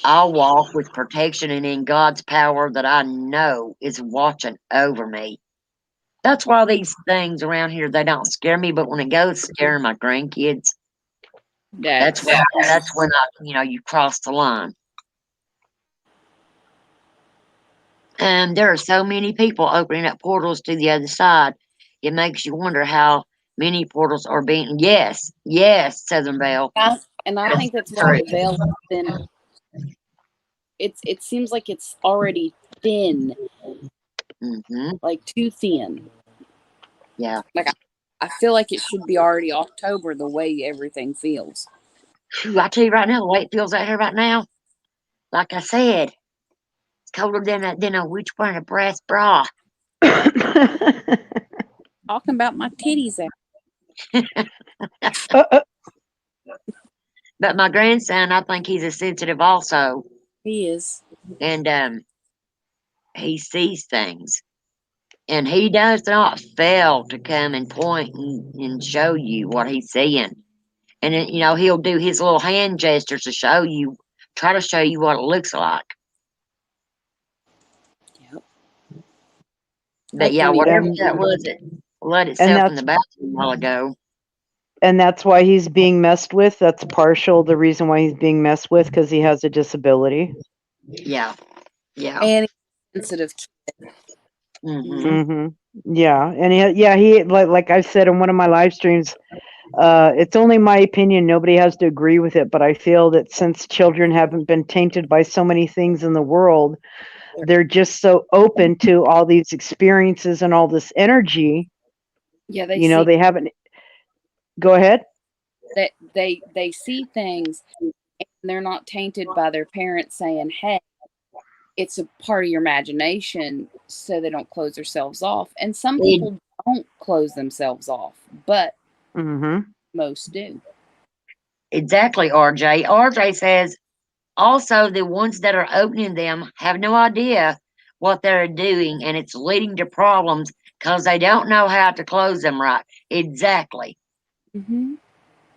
I'll walk with protection and in God's power that I know is watching over me. That's why these things around here, they don't scare me, but when it goes scaring my grandkids, that's when I, you cross the line. And there are so many people opening up portals to the other side. It makes you wonder how many portals are being. Yes, Southern Belle. And I think that's why the veil has been. It seems like it's already thin, like too thin. Yeah. Like I feel like it should be already October the way everything feels. I tell you right now, the way it feels out here right now, like I said, it's colder than a witch wearing a brass bra. Talking about my titties out. But my grandson, I think he's a sensitive also. He is. And he sees things. And he does not fail to come and point and show you what he's seeing. And then, he'll do his little hand gestures to try to show you what it looks like. Yep. But yeah, whatever that was, it let itself in the bathroom a while ago. And that's why he's being messed with. That's partial the reason why he's being messed with, because he has a disability. Yeah. And he's sensitive. Yeah, and he like I've said in one of my live streams, it's only my opinion. Nobody has to agree with it, but I feel that since children haven't been tainted by so many things in the world, they're just so open to all these experiences and all this energy. Yeah, they haven't. Go ahead. That they see things and they're not tainted by their parents saying, "Hey, it's a part of your imagination," so they don't close themselves off. And some people don't close themselves off, but most do. Exactly, RJ. RJ says also the ones that are opening them have no idea what they're doing, and it's leading to problems because they don't know how to close them right. Exactly.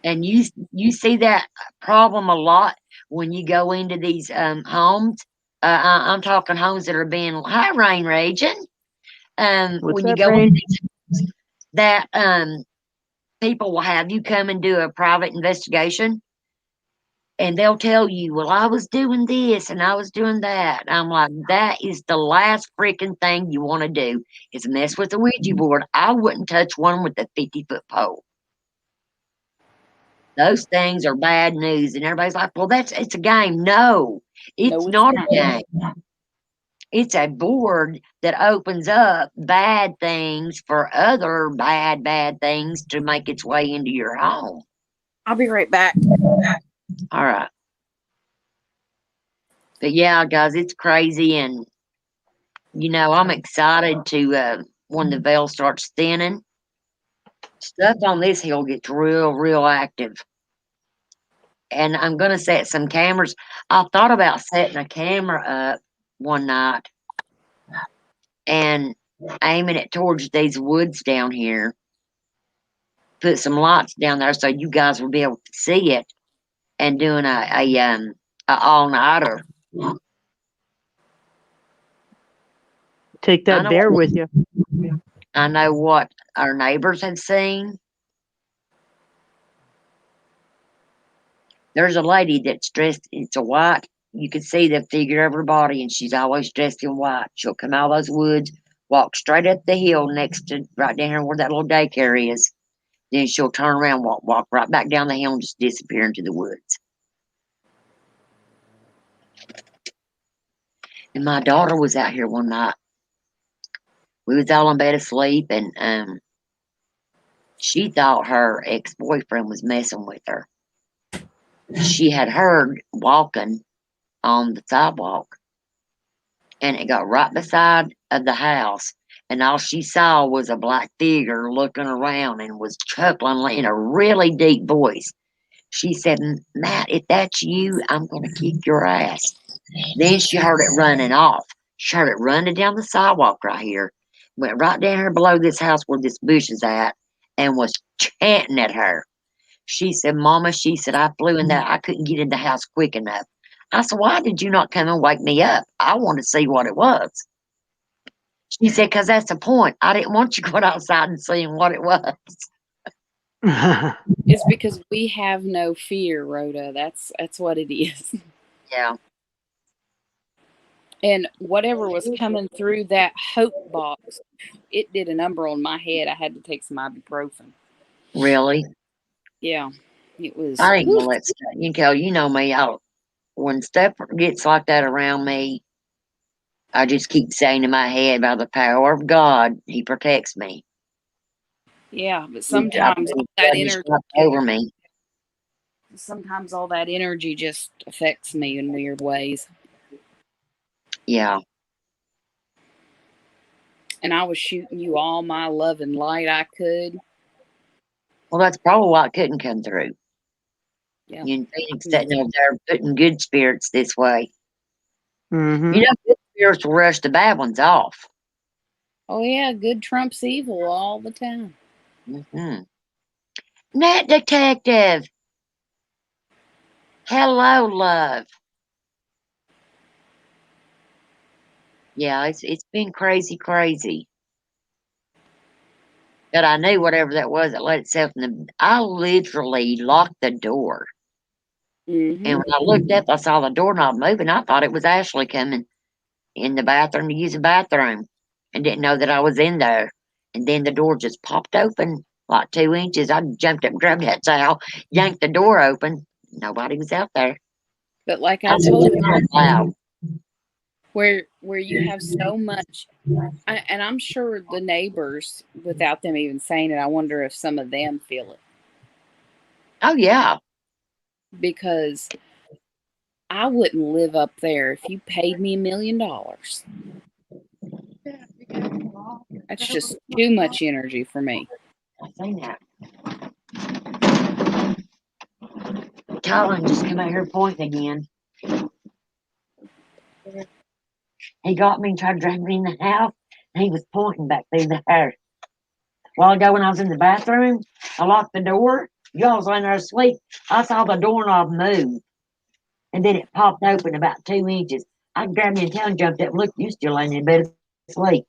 And you see that problem a lot when you go into these homes. I'm talking homes that are being high rain raging. When you go into these homes, that people will have you come and do a private investigation. And they'll tell you, "Well, I was doing this and I was doing that." I'm like, that is the last freaking thing you want to do is mess with the Ouija board. I wouldn't touch one with a 50-foot pole. Those things are bad news. And everybody's like, "Well, it's a game." No, it's not a game. It's a board that opens up bad things for other bad things to make its way into your home. I'll be right back. All right. But yeah, guys, it's crazy. And You know, I'm excited to when the veil starts thinning. Stuff on this hill gets real active. And I'm gonna set some cameras. I thought about setting a camera up one night and aiming it towards these woods down here. Put some lights down there so you guys will be able to see it, and doing a all nighter. Take that bear with you. I know what our neighbors have seen. There's a lady that's dressed, it's a white, you can see the figure of her body, and she's always dressed in white. She'll come out of those woods, walk straight up the hill next to, right down here where that little daycare is. Then she'll turn around, walk right back down the hill and just disappear into the woods. And my daughter was out here one night. We was all in bed asleep, and she thought her ex-boyfriend was messing with her. She had heard walking on the sidewalk, and it got right beside of the house, and all she saw was a black figure looking around and was chuckling in a really deep voice. She said, "Matt, if that's you, I'm going to kick your ass." Then she heard it running off. She heard it running down the sidewalk right here, went right down here below this house where this bush is at, and was chanting at her. She said, "Mama," she said, "I flew in there. I couldn't get in the house quick enough." I said, "Why did you not come and wake me up? I want to see what it was." She said, "Because that's the point. I didn't want you going outside and seeing what it was." It's because we have no fear, Rhoda. That's what it is. Yeah. And whatever was coming through that hope box, it did a number on my head. I had to take some ibuprofen. Really? Yeah. It was. I ain't gonna let stuff, you know me, when stuff gets like that around me, I just keep saying in my head, by the power of God, He protects me. Yeah, but sometimes all that energy over me. Sometimes all that energy just affects me in weird ways. Yeah. And I was shooting you all my love and light I could. Well, that's probably why it couldn't come through. Yeah. You and Phoenix sitting over there putting good spirits this way. Mm-hmm. You know, good spirits will rush the bad ones off. Oh yeah, good trumps evil all the time. Mm-hmm. Net Detective. Hello, love. Yeah, it's been crazy. But I knew whatever that was, it let itself in the. I literally locked the door. Mm-hmm. And when I looked up, I saw the doorknob moving. I thought it was Ashley coming in the bathroom to use the bathroom, and didn't know that I was in there. And then the door just popped open like 2 inches. I jumped up, grabbed that towel, yanked the door open. Nobody was out there. But like I told you, loud. where you have so much, and I'm sure the neighbors, without them even saying it, I wonder if some of them feel it. Oh yeah. Because I wouldn't live up there if you paid me $1 million. That's just too much energy for me. I seen that. Colin just come out here pointing again. He got me and tried to drag me in the house, and he was pointing back through the house. A while ago when I was in the bathroom, I locked the door. Y'all was laying there asleep. I saw the doorknob move, and then it popped open about 2 inches. I grabbed me and tail and jumped up and looked. You still laying in bed asleep.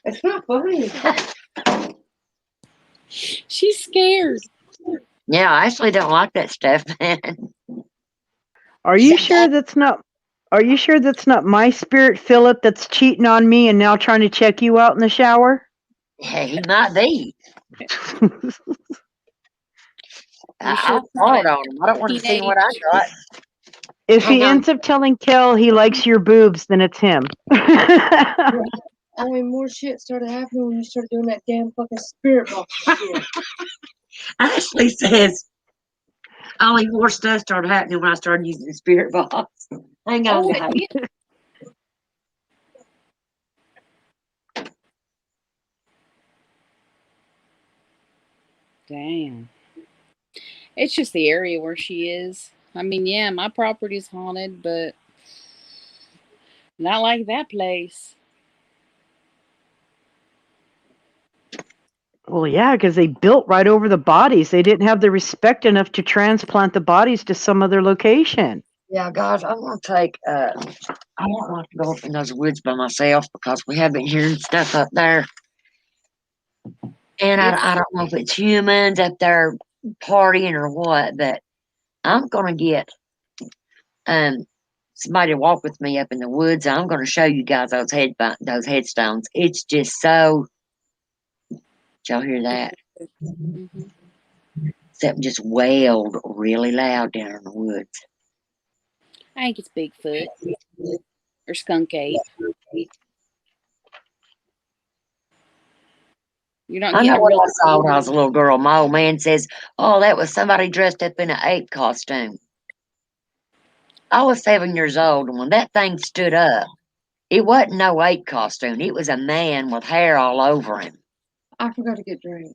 It's not funny. She's scared. Yeah, I actually don't like that stuff, man. Are you sure that's not my spirit Philip that's cheating on me and now trying to check you out in the shower? Yeah, he might be. Sure I'll forward on him. I don't want to see what I got. If he ends up telling Kel he likes your boobs, then it's him. I mean, more shit started happening when you started doing that damn fucking spirit box shit. Ashley says only more stuff started happening when I started using the spirit box. Hang on, guys. Damn. It's just the area where she is. I mean, yeah, my property's haunted, but not like that place. Well, yeah, because they built right over the bodies. They didn't have the respect enough to transplant the bodies to some other location. Yeah, guys, I'm gonna take. I don't like to go up in those woods by myself because we have been hearing stuff up there, and I don't know if it's humans up there partying or what. But I'm gonna get somebody to walk with me up in the woods. I'm gonna show you guys those headstones. It's just so. Did y'all hear that? Mm-hmm. Something just wailed really loud down in the woods. I think it's Bigfoot or skunk ape. You're not I getting know a what real. I saw when I was a little girl. My old man says, "Oh, that was somebody dressed up in an ape costume." I was 7 years old, and when that thing stood up, it wasn't no ape costume. It was a man with hair all over him. I forgot to get drinks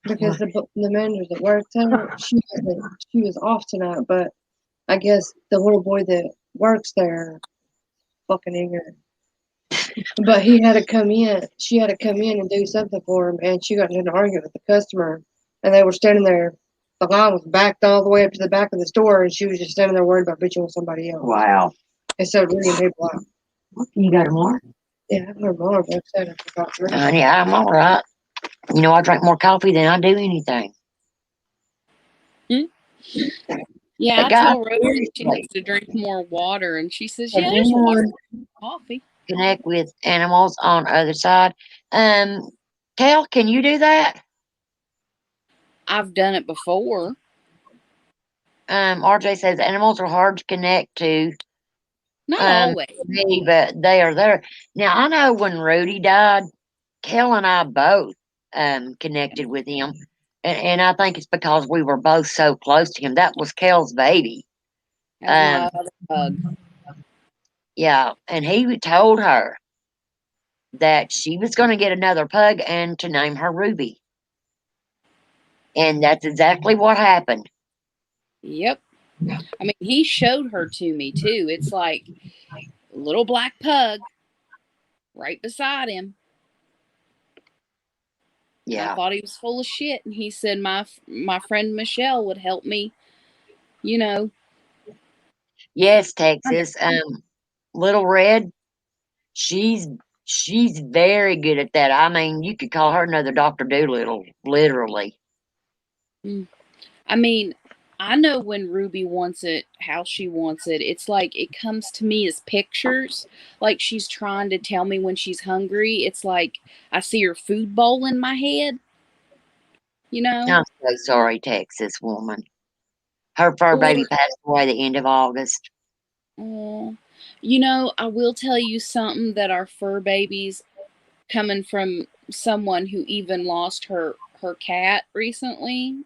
because the manager that worked there, she was off tonight, but I guess the little boy that works there, fucking ignorant. But he had to come in. She had to come in and do something for him, and she got into an argument with the customer, and they were standing there. The line was backed all the way up to the back of the store, and she was just standing there worried about bitching with somebody else. Wow. Instead of reading people out. You got more? Yeah, I've heard more, but I said I forgot to read. Honey, I'm all right. You know, I drink more coffee than I do anything. Yeah, I God, tell Rose she seriously, needs to drink more water, and she says, has "Yeah, there's water anyone in coffee." connect with animals on the other side? Cal, can you do that? I've done it before. RJ says animals are hard to connect to. Not always. Me, but they are there. Now I know when Rudy died, Kel and I both connected with him. And I think it's because we were both so close to him. That was Kel's baby. That's my other bug. Yeah, and he told her that she was going to get another pug and to name her Ruby. And that's exactly what happened. Yep. I mean, he showed her to me too. It's like a little black pug right beside him. Yeah. I thought he was full of shit, and he said my friend Michelle would help me. You know. Yes, Texas. Little Red, she's very good at that. I mean, you could call her another Dr. Doolittle, literally. I mean, I know when Ruby wants it, how she wants it. It's like it comes to me as pictures. Like she's trying to tell me when she's hungry. It's like I see her food bowl in my head. You know? I'm so sorry, Texas woman. Her fur baby passed away the end of August. Oh, you know, I will tell you something that our fur babies, coming from someone who even lost her cat recently.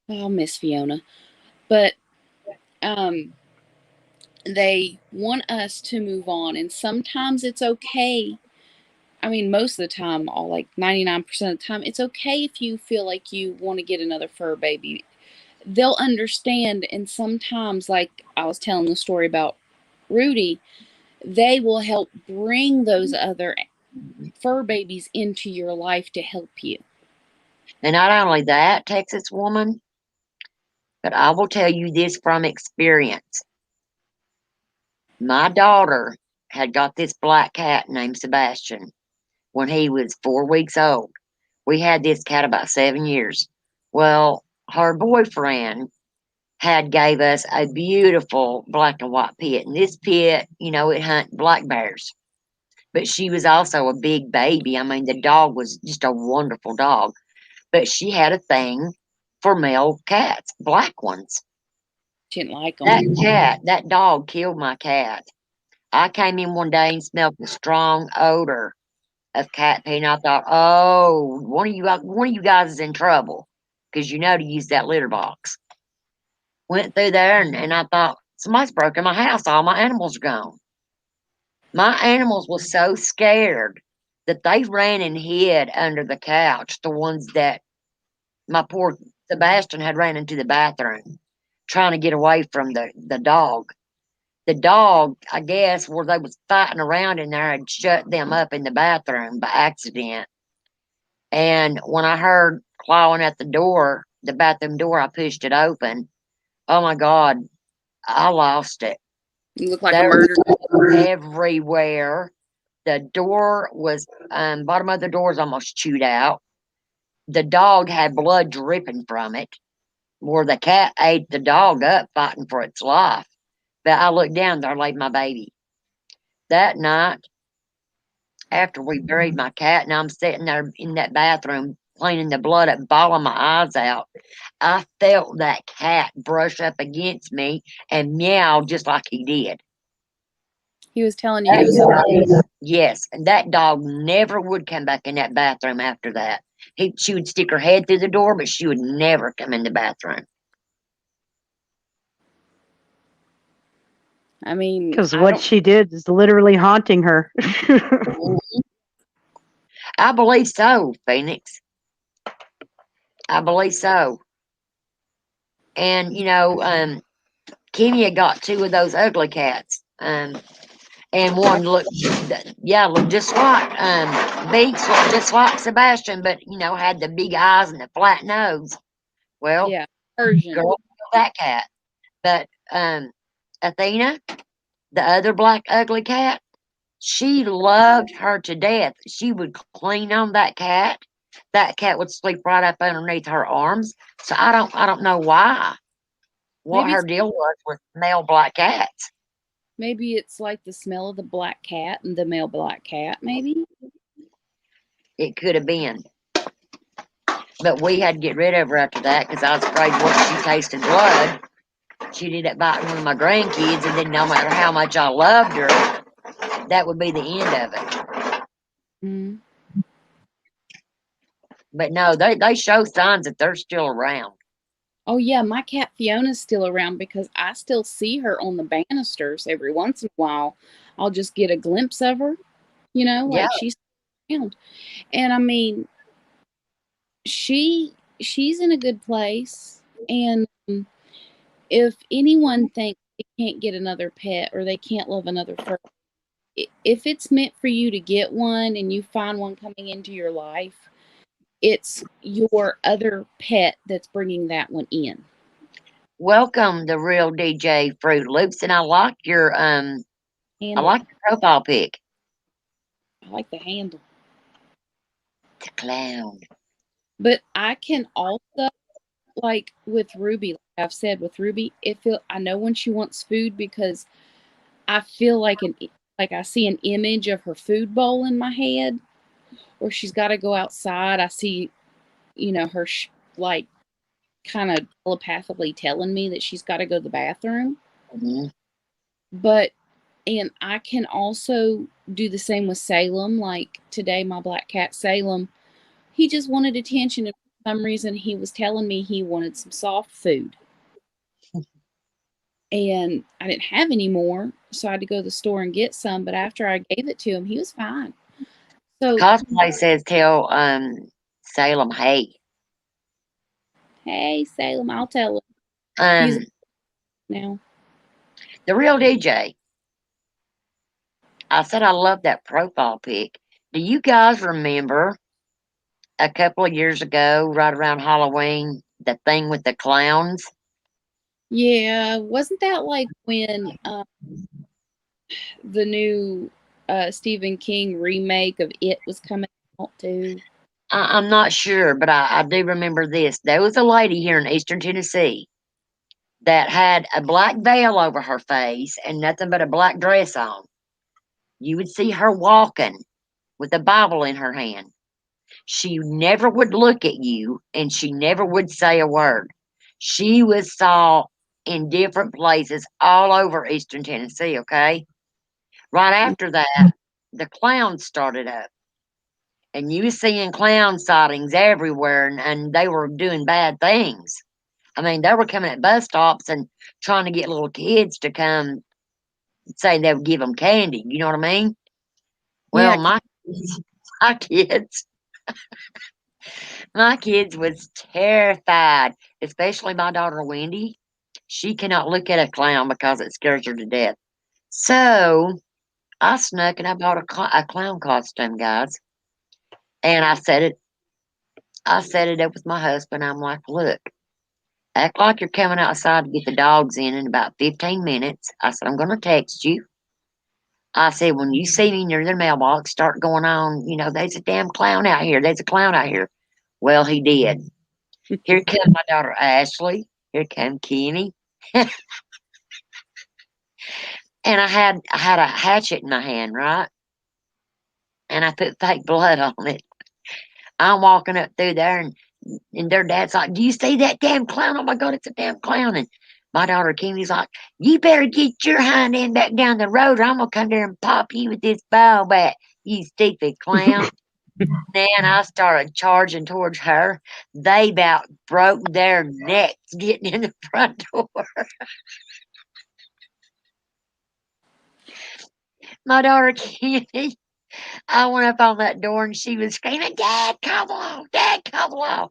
Miss Fiona, but they want us to move on, and sometimes it's okay. I mean, most of the time, all like 99% of the time, it's okay if you feel like you want to get another fur baby. They'll understand, and sometimes, like I was telling the story about Rudy, they will help bring those other fur babies into your life to help you. And not only that, Texas woman, but I will tell you this from experience. My daughter had got this black cat named Sebastian when he was 4 weeks old. We had this cat about 7 years. Well, her boyfriend had gave us a beautiful black and white pit. And this pit, you know, it hunt black bears. But she was also a big baby. I mean, the dog was just a wonderful dog. But she had a thing for male cats, black ones. Didn't like them. That dog killed my cat. I came in one day and smelled the strong odor of cat pee, and I thought, oh, one of you guys is in trouble because you know to use that litter box. Went through there, and I thought, somebody's broken my house. All my animals are gone. My animals was so scared that they ran and hid under the couch, the ones that my poor Sebastian had ran into the bathroom trying to get away from the dog. The dog, I guess, where they was fighting around in there, had shut them up in the bathroom by accident. And when I heard clawing at the door, the bathroom door, I pushed it open. Oh my God, I lost it. You look like a There murderer. was everywhere. The door was, bottom of the door was almost chewed out. The dog had blood dripping from it, where the cat ate the dog up fighting for its life. But I looked down, there laid my baby. That night, after we buried my cat, and I'm sitting there in that bathroom cleaning the blood up, bawling my eyes out, I felt that cat brush up against me and meow just like he did. He was telling you he was alive. Yes, and that dog never would come back in that bathroom after that. She would stick her head through the door, but she would never come in the bathroom. I mean, Because what she did is literally haunting her. I believe so, Phoenix. I believe so. And, you know, Kenya got two of those ugly cats. And one looked, looked just like, Beaks looked just like Sebastian, but, you know, had the big eyes and the flat nose. Well, yeah, Persian. girl, that cat. But, Athena, the other black ugly cat, she loved her to death. She would clean on that cat. That cat would sleep right up underneath her arms. So I don't know why. What Maybe her it's, deal was with male black cats. maybe it's like the smell of the black cat and the male black cat, maybe. It could have been. But we had to get rid of her after that because I was afraid once she tasted blood, she'd end up biting one of my grandkids, and then no matter how much I loved her, that would be the end of it. Mm. But no, they show signs that they're still around. Oh yeah, my cat Fiona's still around because I still see her on the banisters every once in a while. I'll just get a glimpse of her, you know, Yeah. like she's around. And I mean, she's in a good place. And if anyone thinks they can't get another pet or they can't love another fur, if it's meant for you to get one and you find one coming into your life, it's your other pet that's bringing that one in. Welcome, the real DJ Fruit Loops, and I like your Handle. I like your profile pic. I like the handle. The clown. But I can also, like with Ruby, like I've said with Ruby, I know when she wants food because I feel like I see an image of her food bowl in my head, or she's got to go outside. I see, you know, her like kind of telepathically telling me that she's got to go to the bathroom. Mm-hmm. And I can also do the same with Salem. Like today, my black cat Salem, he just wanted attention, and for some reason he was telling me he wanted some soft food. And I didn't have any more, so I had to go to the store and get some. But after I gave it to him, he was fine. So Cosplay says tell Salem, hey. Hey Salem, I'll tell him. He's now. The real DJ. I said I love that profile pic. Do you guys remember a couple of years ago, right around Halloween, the thing with the clowns? Yeah, wasn't that like when the new Stephen King remake of It was coming out too? I'm not sure, but I do remember this. There was a lady here in Eastern Tennessee that had a black veil over her face and nothing but a black dress on. You would see her walking with a Bible in her hand. She never would look at you, and she never would say a word. She was saw in different places all over Eastern Tennessee, okay? Right after that, the clowns started up. And you was seeing clown sightings everywhere, and they were doing bad things. I mean, they were coming at bus stops and trying to get little kids to come say they would give them candy. You know what I mean? Well, Yeah, my my kids. My kids was terrified, especially my daughter Wendy. She cannot look at a clown because it scares her to death. So I snuck and I bought a clown costume, guys, and I set it. I set it up with my husband. I'm like, look, act like you're coming outside to get the dogs in about 15 minutes. I said, I'm going to text you. I said, when you see me near the mailbox, start going on, there's a damn clown out here. There's a clown out here. Well, he did. Here come my daughter Ashley. Here come Kenny. And I had a hatchet in my hand, right? And I put fake blood on it. I'm walking up through there, and their dad's like, do you see that damn clown? Oh my God, it's a damn clown. And my daughter Kenny's like, you better get your hind end back down the road, or I'm going to come there and pop you with this ball bat, you stupid clown. Then I started charging towards her. They about broke their necks getting in the front door. My daughter Kenny, I went up on that door and she was screaming, Dad, come along, Dad, come along.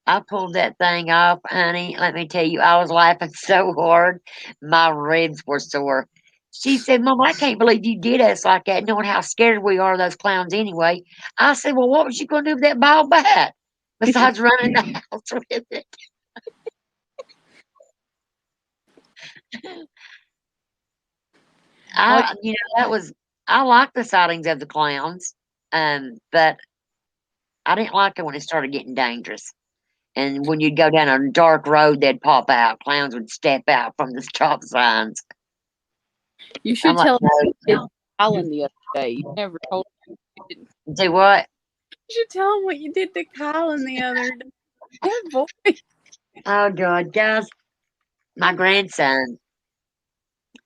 I pulled that thing off, honey. Let me tell you, I was laughing so hard, my ribs were sore. She said, Mom, I can't believe you did us like that, knowing how scared we are of those clowns anyway. I said, well, what was you going to do with that ball bat besides running the house with it? I like the sightings of the clowns, but I didn't like it when it started getting dangerous. And when you'd go down a dark road, they'd pop out. Clowns would step out from the stop signs. You should I'm like, tell no, him Colin the other day. You never told him. do what? You should tell him what you did to Colin the other day. That boy. Oh, God, guys, my grandson,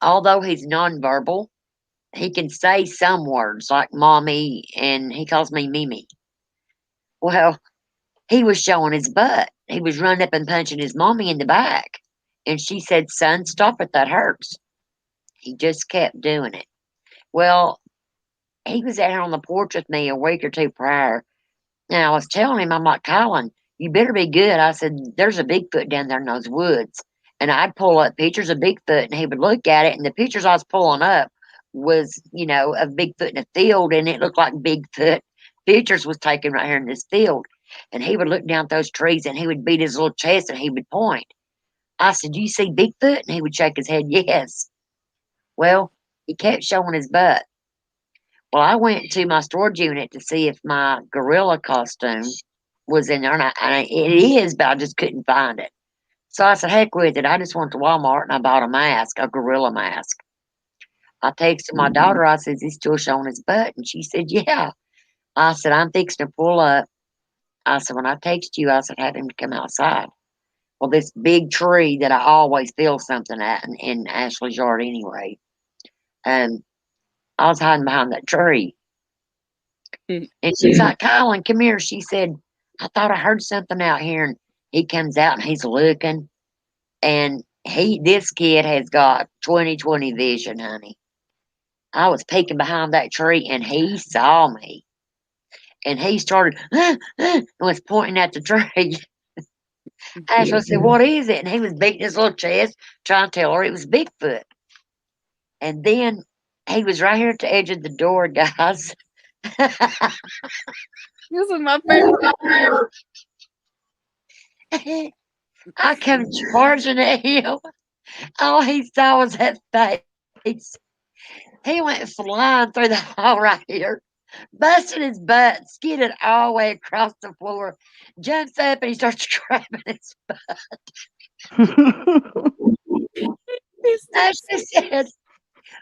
although he's nonverbal, he can say some words like mommy, and he calls me Mimi. Well, he was showing his butt. He was running up and punching his mommy in the back. And she said, son, stop it, that hurts. He just kept doing it. Well, he was out here on the porch with me a week or two prior. And I was telling him, I'm like, Colin, you better be good. I said, there's a Bigfoot down there in those woods. And I'd pull up pictures of Bigfoot and he would look at it. And the pictures I was pulling up was, of Bigfoot in a field. And it looked like Bigfoot pictures was taken right here in this field. And he would look down at those trees and he would beat his little chest and he would point. I said, do you see Bigfoot? And he would shake his head, yes. Well, he kept showing his butt. Well, I went to my storage unit to see if my gorilla costume was in there, and it is, but I just couldn't find it. So I said, heck with it. I just went to Walmart and I bought a mask, a gorilla mask. I texted my daughter. I said, is he still showing his butt? And she said, yeah. I said, I'm fixing to pull up. I said, when I text you, I said, have him to come outside. Well, this big tree that I always feel something at in Ashley's yard anyway. I was hiding behind that tree. And she's like, Colin, come here. She said, I thought I heard something out here. And he comes out and he's looking. And this kid has got 20/20 vision, honey. I was peeking behind that tree and he saw me. And he started, and was pointing at the tree. Ashley said, what is it? And he was beating his little chest, trying to tell her it was Bigfoot. And then he was right here at the edge of the door, guys. This is my favorite. I come charging at him. All he saw was that face. He went flying through the hall right here, busted his butt, skidded all the way across the floor, jumps up and he starts grabbing his butt. Ashley said,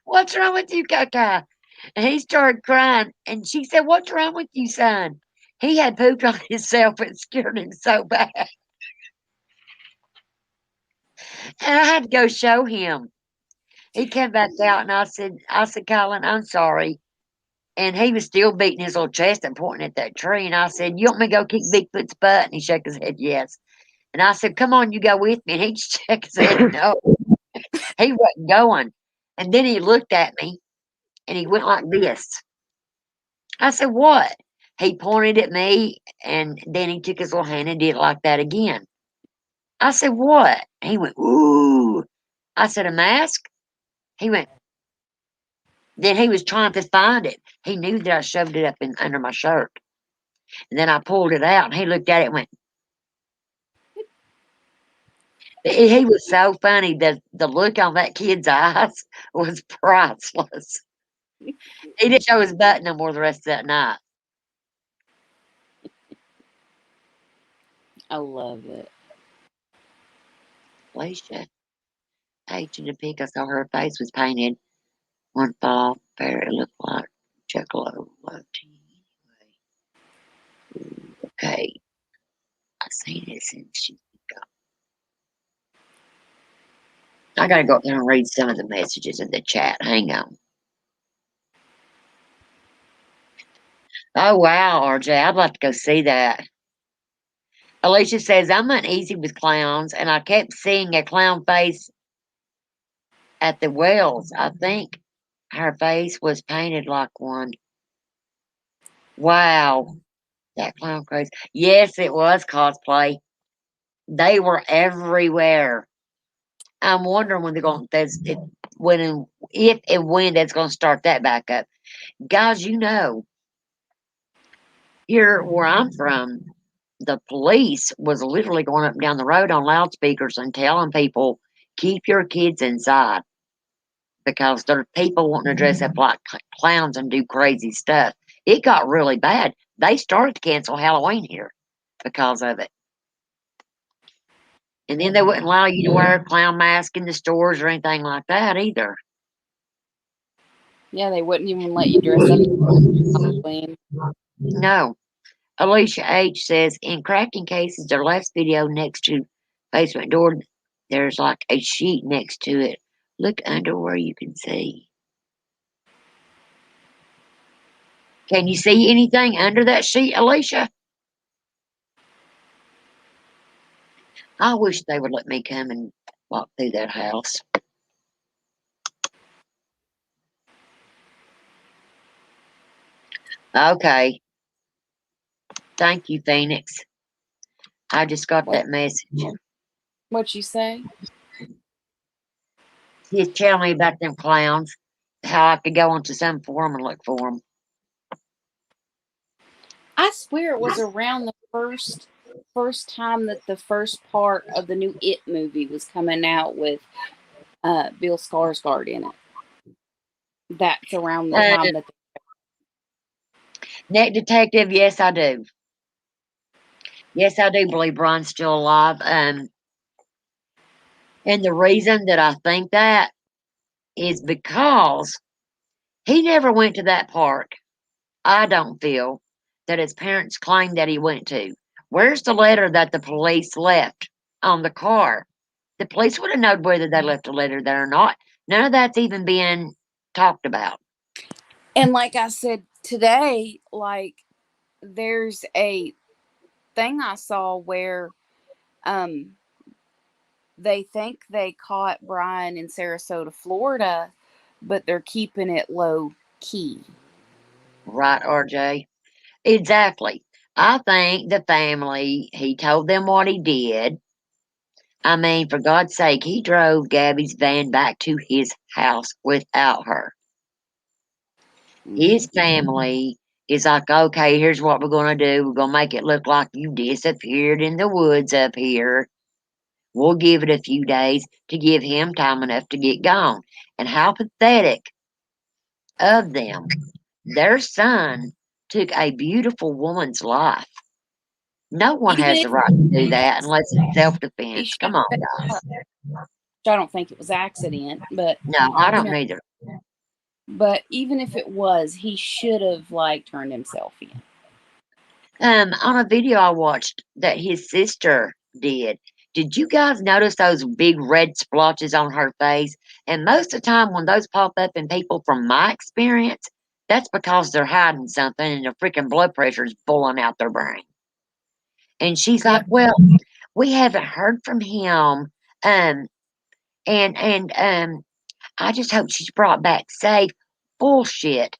what's wrong with you, Kaka? And he started crying. And she said, what's wrong with you, son? He had pooped on himself. It scared him so bad. And I had to go show him. He came back out and I said, Colin, I'm sorry. And he was still beating his little chest and pointing at that tree. And I said, you want me to go kick Bigfoot's butt? And he shook his head, yes. And I said, come on, you go with me. And he shook his head, no. He wasn't going. And then he looked at me and he went like this. I said, what? He pointed at me, and then he took his little hand and did it like that again. I said, what? He went, ooh. I said, a mask? He went, then he was trying to find it. He knew that I shoved it up under my shirt. And then I pulled it out, and he looked at it and went, he was so funny that the look on that kid's eyes was priceless. He didn't show his butt no more the rest of that night. I love it. Alicia, in the pic, I saw her face was painted. One fall, fair, it looked like Juggalo. Anyway. Okay. I've seen it since she got. I gotta go up there and read some of the messages in the chat. Hang on. Oh wow, RJ, I'd like to go see that. Alicia says, I'm uneasy with clowns, and I kept seeing a clown face at the wells. I think her face was painted like one. Wow, that clown craze. Yes, it was cosplay. They were everywhere. I'm wondering when they're going. If and when that's going to start that back up, guys. You know, here where I'm from, the police was literally going up and down the road on loudspeakers and telling people, keep your kids inside because there are people wanting to dress up like clowns and do crazy stuff. It got really bad. They started to cancel Halloween here because of it. And then they wouldn't allow you to wear a clown mask in the stores or anything like that either. Yeah, they wouldn't even let you dress up Halloween. No. Alicia H says, in cracking cases, their last video next to basement door, there's like a sheet next to it. Look under where you can see. Can you see anything under that sheet, Alicia? I wish they would let me come and walk through that house. Okay. Thank you, Phoenix. I just got that message. What'd you say? He's telling me about them clowns, how I could go onto some forum and look for them. I swear it was around the first time that the first part of the new It movie was coming out with Bill Skarsgård in it. That's around the time that. Net Detective, yes, I do. Yes, I do believe Brian's still alive. And the reason that I think that is because he never went to that park. I don't feel that his parents claimed that he went to. Where's the letter that the police left on the car? The police would have known whether they left a letter there or not. None of that's even being talked about. And like I said today, like there's a thing I saw where they think they caught Brian in Sarasota, Florida, but they're keeping it low key. Right, RJ? Exactly. I think the family, he told them what he did. I mean, for God's sake, he drove Gabby's van back to his house without her. His family is like, okay, here's what we're going to do. We're going to make it look like you disappeared in the woods up here. We'll give it a few days to give him time enough to get gone. And how pathetic of them. Their son took a beautiful woman's life. No one Even has if the right to do that unless it's he self-defense. Come on, should've guys. I don't think it was accident, but No, I don't either. But even if it was, he should have like turned himself in. On a video I watched that his sister did you guys notice those big red splotches on her face? And most of the time when those pop up in people, from my experience, that's because they're hiding something and their freaking blood pressure is pulling out their brain. And she's like, well, we haven't heard from him. And I just hope she's brought back safe. Bullshit.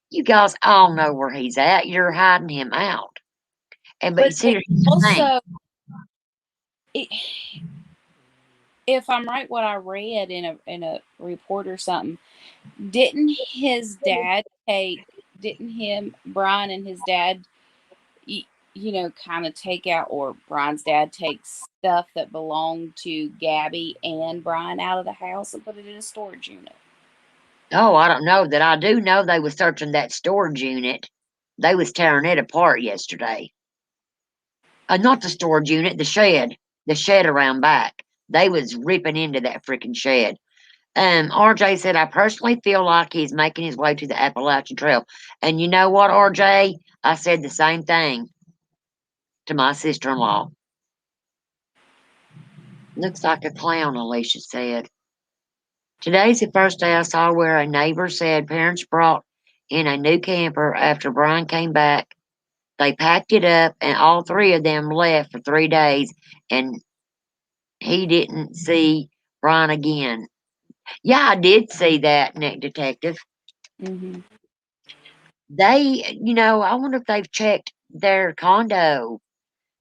You guys all know where he's at. You're hiding him out. But you But see, they here's the thing. also, it, if I'm right, what I read in a report or something, didn't Brian and his dad, you know, kind of take out, or Brian's dad takes stuff that belonged to Gabby and Brian out of the house and put it in a storage unit? Oh, I don't know that. I do know they was searching that storage unit. They was tearing it apart yesterday. Not the storage unit, the shed around back. They was ripping into that freaking shed. RJ said, I personally feel like he's making his way to the Appalachian Trail. And you know what, RJ? I said the same thing to my sister-in-law. Looks like a clown, Alicia said. Today's the first day I saw where a neighbor said parents brought in a new camper after Brian came back. They packed it up and all three of them left for 3 days and he didn't see Brian again. Yeah, I did see that, Nick Detective. Mm-hmm. They, I wonder if they've checked their condo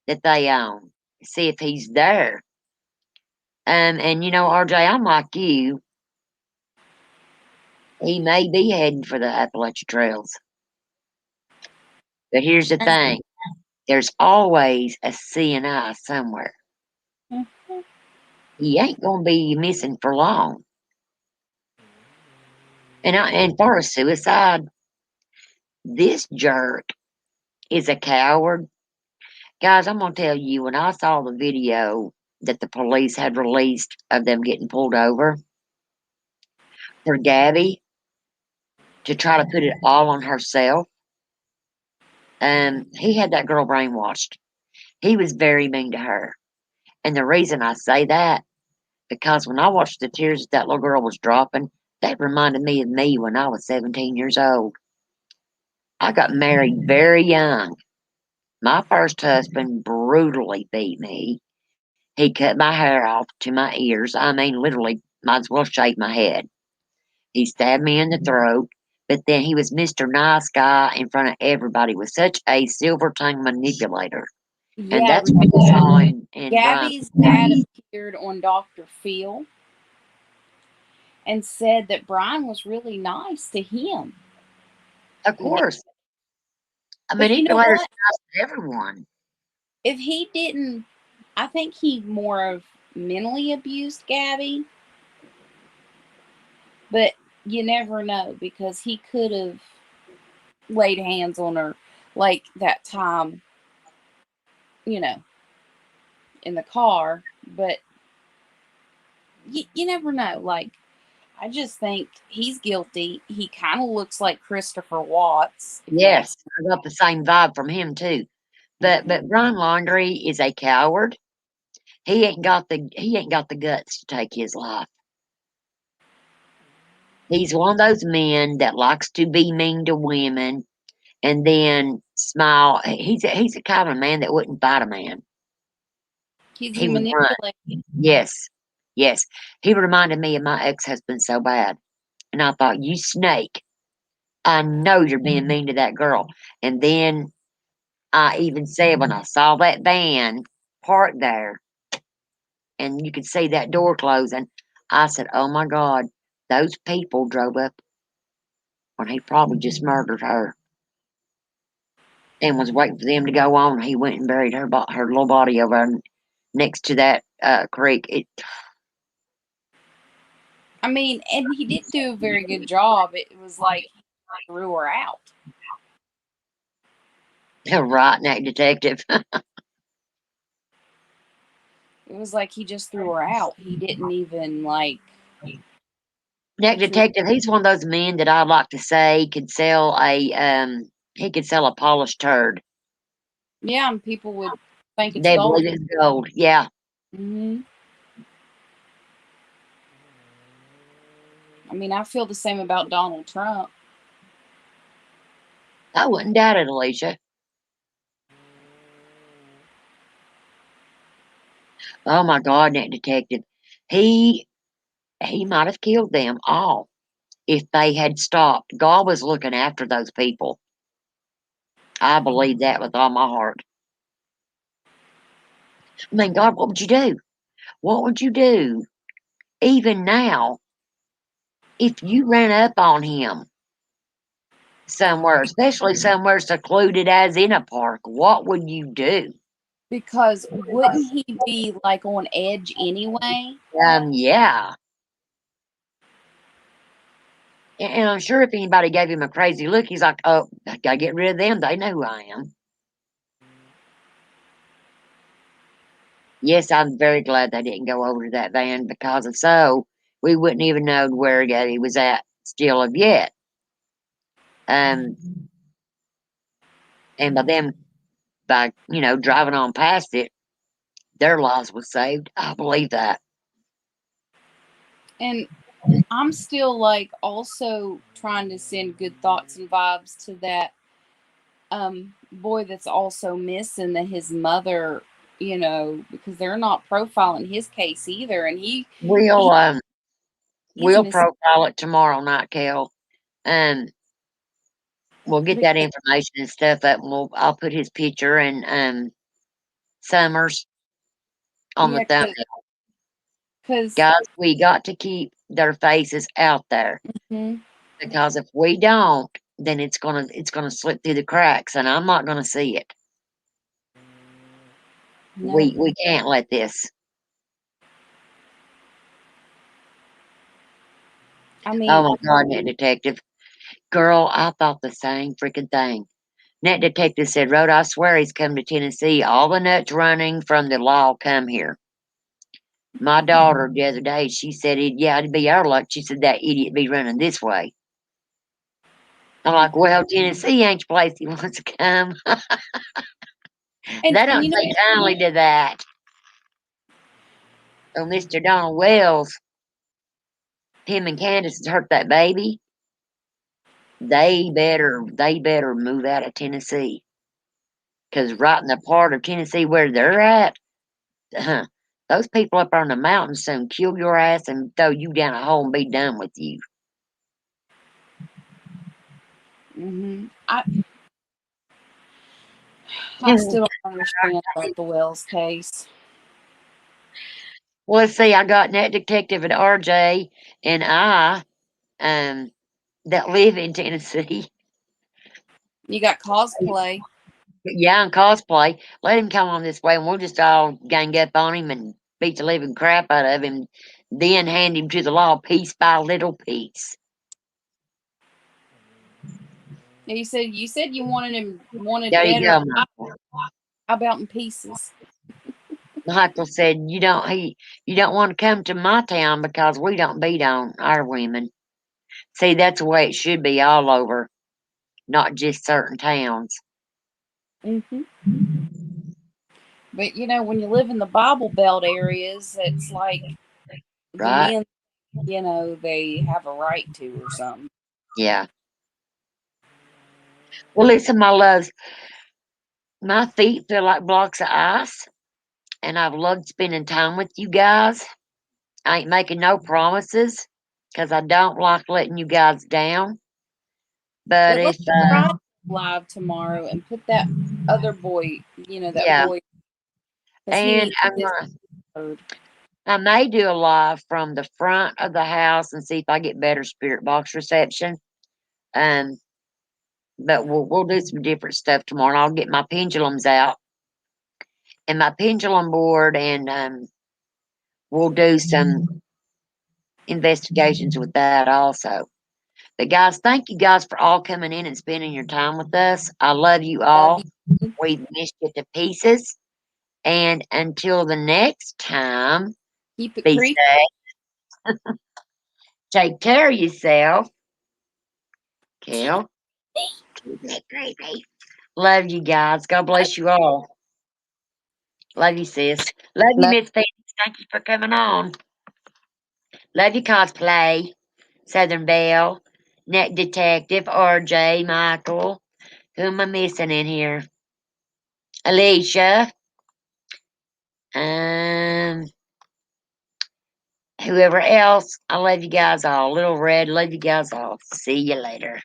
that they own, see if he's there. And RJ, I'm like you. He may be heading for the Appalachian Trails. But here's the thing. There's always a CNI somewhere. Mm-hmm. He ain't gonna be missing for long. And for a suicide, this jerk is a coward. Guys, I'm gonna tell you, when I saw the video that the police had released of them getting pulled over for Gabby to try to put it all on herself, he had that girl brainwashed. He was very mean to her. And the reason I say that, because when I watched the tears that little girl was dropping, that reminded me of me when I was 17 years old. I got married very young. My first husband brutally beat me. He cut my hair off to my ears. I mean, literally, might as well shave my head. He stabbed me in the throat, but then he was Mr. Nice Guy in front of everybody with such a silver tongue manipulator. And Yeah, that's what we saw in Brian. Gabby's dad appeared on Dr. Phil and said that Brian was really nice to him. Of course. I mean, But he you know played what? nice to everyone. If he didn't, I think he more of mentally abused Gabby. But you never know, because he could have laid hands on her like that time, in the car. But you never know. Like, I just think he's guilty. He kind of looks like Christopher Watts. Yes, I got the same vibe from him too. But Brian Laundrie is a coward. He ain't got the guts to take his life. He's one of those men that likes to be mean to women and then smile. He's a kind of man that wouldn't fight a man. He's He a would run. manipulator. Yes, yes. He reminded me of my ex-husband so bad, and I thought, you snake! I know you're being mean to that girl. And then I even said when I saw that van parked there, and you could see that door closing, I said, "Oh my God, those people drove up when he probably just murdered her." And was waiting for them to go on. He went and buried her little body over next to that creek. I mean, and he did do a very good job. It was like he threw her out. Right, Nick Detective. It was like he just threw her out. He didn't even Nick Detective, he's one of those men that I'd like to say could sell a polished turd. Yeah, and people would think it's They gold. believe it's gold. Yeah. I mean, I feel the same about Donald Trump. I wouldn't doubt it, Alicia. Oh my God, Nick Detective. He might have killed them all. if they had stopped. God was looking after those people. I believe that with all my heart. I mean, God, what would you do? What would you do even now if you ran up on him somewhere, especially somewhere secluded as in a park? What would you do? Because wouldn't he be like on edge anyway? Yeah. And I'm sure if anybody gave him a crazy look, he's like, oh, I gotta get rid of them. They know who I am. Yes, I'm very glad they didn't go over to that van, because if so, we wouldn't even know where Gabby was at still of yet. And by them, by, driving on past it, their lives was saved. I believe that. And I'm still like also trying to send good thoughts and vibes to that boy that's also missing, that his mother, because they're not profiling his case either, and We'll missing. profile it tomorrow night, Kel. We'll get that information and stuff up, and I'll put his picture and Summers on the thumbnail. Guys, we got to keep their faces out there, because if we don't, then it's gonna slip through the cracks, and I'm not gonna see it. No. We can't let this. I mean, oh my God, Net Detective, girl, I thought the same freaking thing. Net Detective said, Rhoda, I swear he's come to Tennessee. All the nuts running from the law come here. My daughter the other day, she said, it'd be our luck. She said that idiot be running this way. I'm like, well, Tennessee ain't the place he wants to come. They don't take kindly to that. Oh, Mr. Donald Wells, him and Candace has hurt that baby. They better move out of Tennessee. Because right in the part of Tennessee where they're at, those people up on the mountains soon kill your ass and throw you down a hole and be done with you. I still don't understand about the Wells case. Well, let's see. I got Net Detective and RJ and I that live in Tennessee. You got cosplay. Yeah, and cosplay. Let him come on this way, and we'll just all gang up on him and beat the living crap out of him, then hand him to the law piece by little piece. You said you wanted There you better. go, Michael. How about in pieces? Michael said, you don't want to come to my town because we don't beat on our women. See, that's the way it should be all over, not just certain towns. But when you live in the Bible Belt areas, it's like right? The men, they have a right to or something. Yeah. Well, listen, my loves, my feet feel like blocks of ice, and I've loved spending time with you guys. I ain't making no promises because I don't like letting you guys down. But Let's if try live tomorrow and put that other boy, boy. And I may do a live from the front of the house and see if I get better spirit box reception. But we'll do some different stuff tomorrow. I'll get my pendulums out and my pendulum board, and we'll do some investigations with that also. But guys, thank you guys for all coming in and spending your time with us. I love you all. We've missed you to pieces. And until the next time, keep it be creepy. safe. Take care of yourself. Kel. Keep it creepy. Love you guys. God bless you all. Love you, sis. Love you, Miss Phoenix. Thank you for coming on. Love you, cosplay. Southern Belle. Net Detective. RJ. Michael. Who am I missing in here? Alicia. Who whoever else, I love you guys all. Little Red, love you guys all. See you later.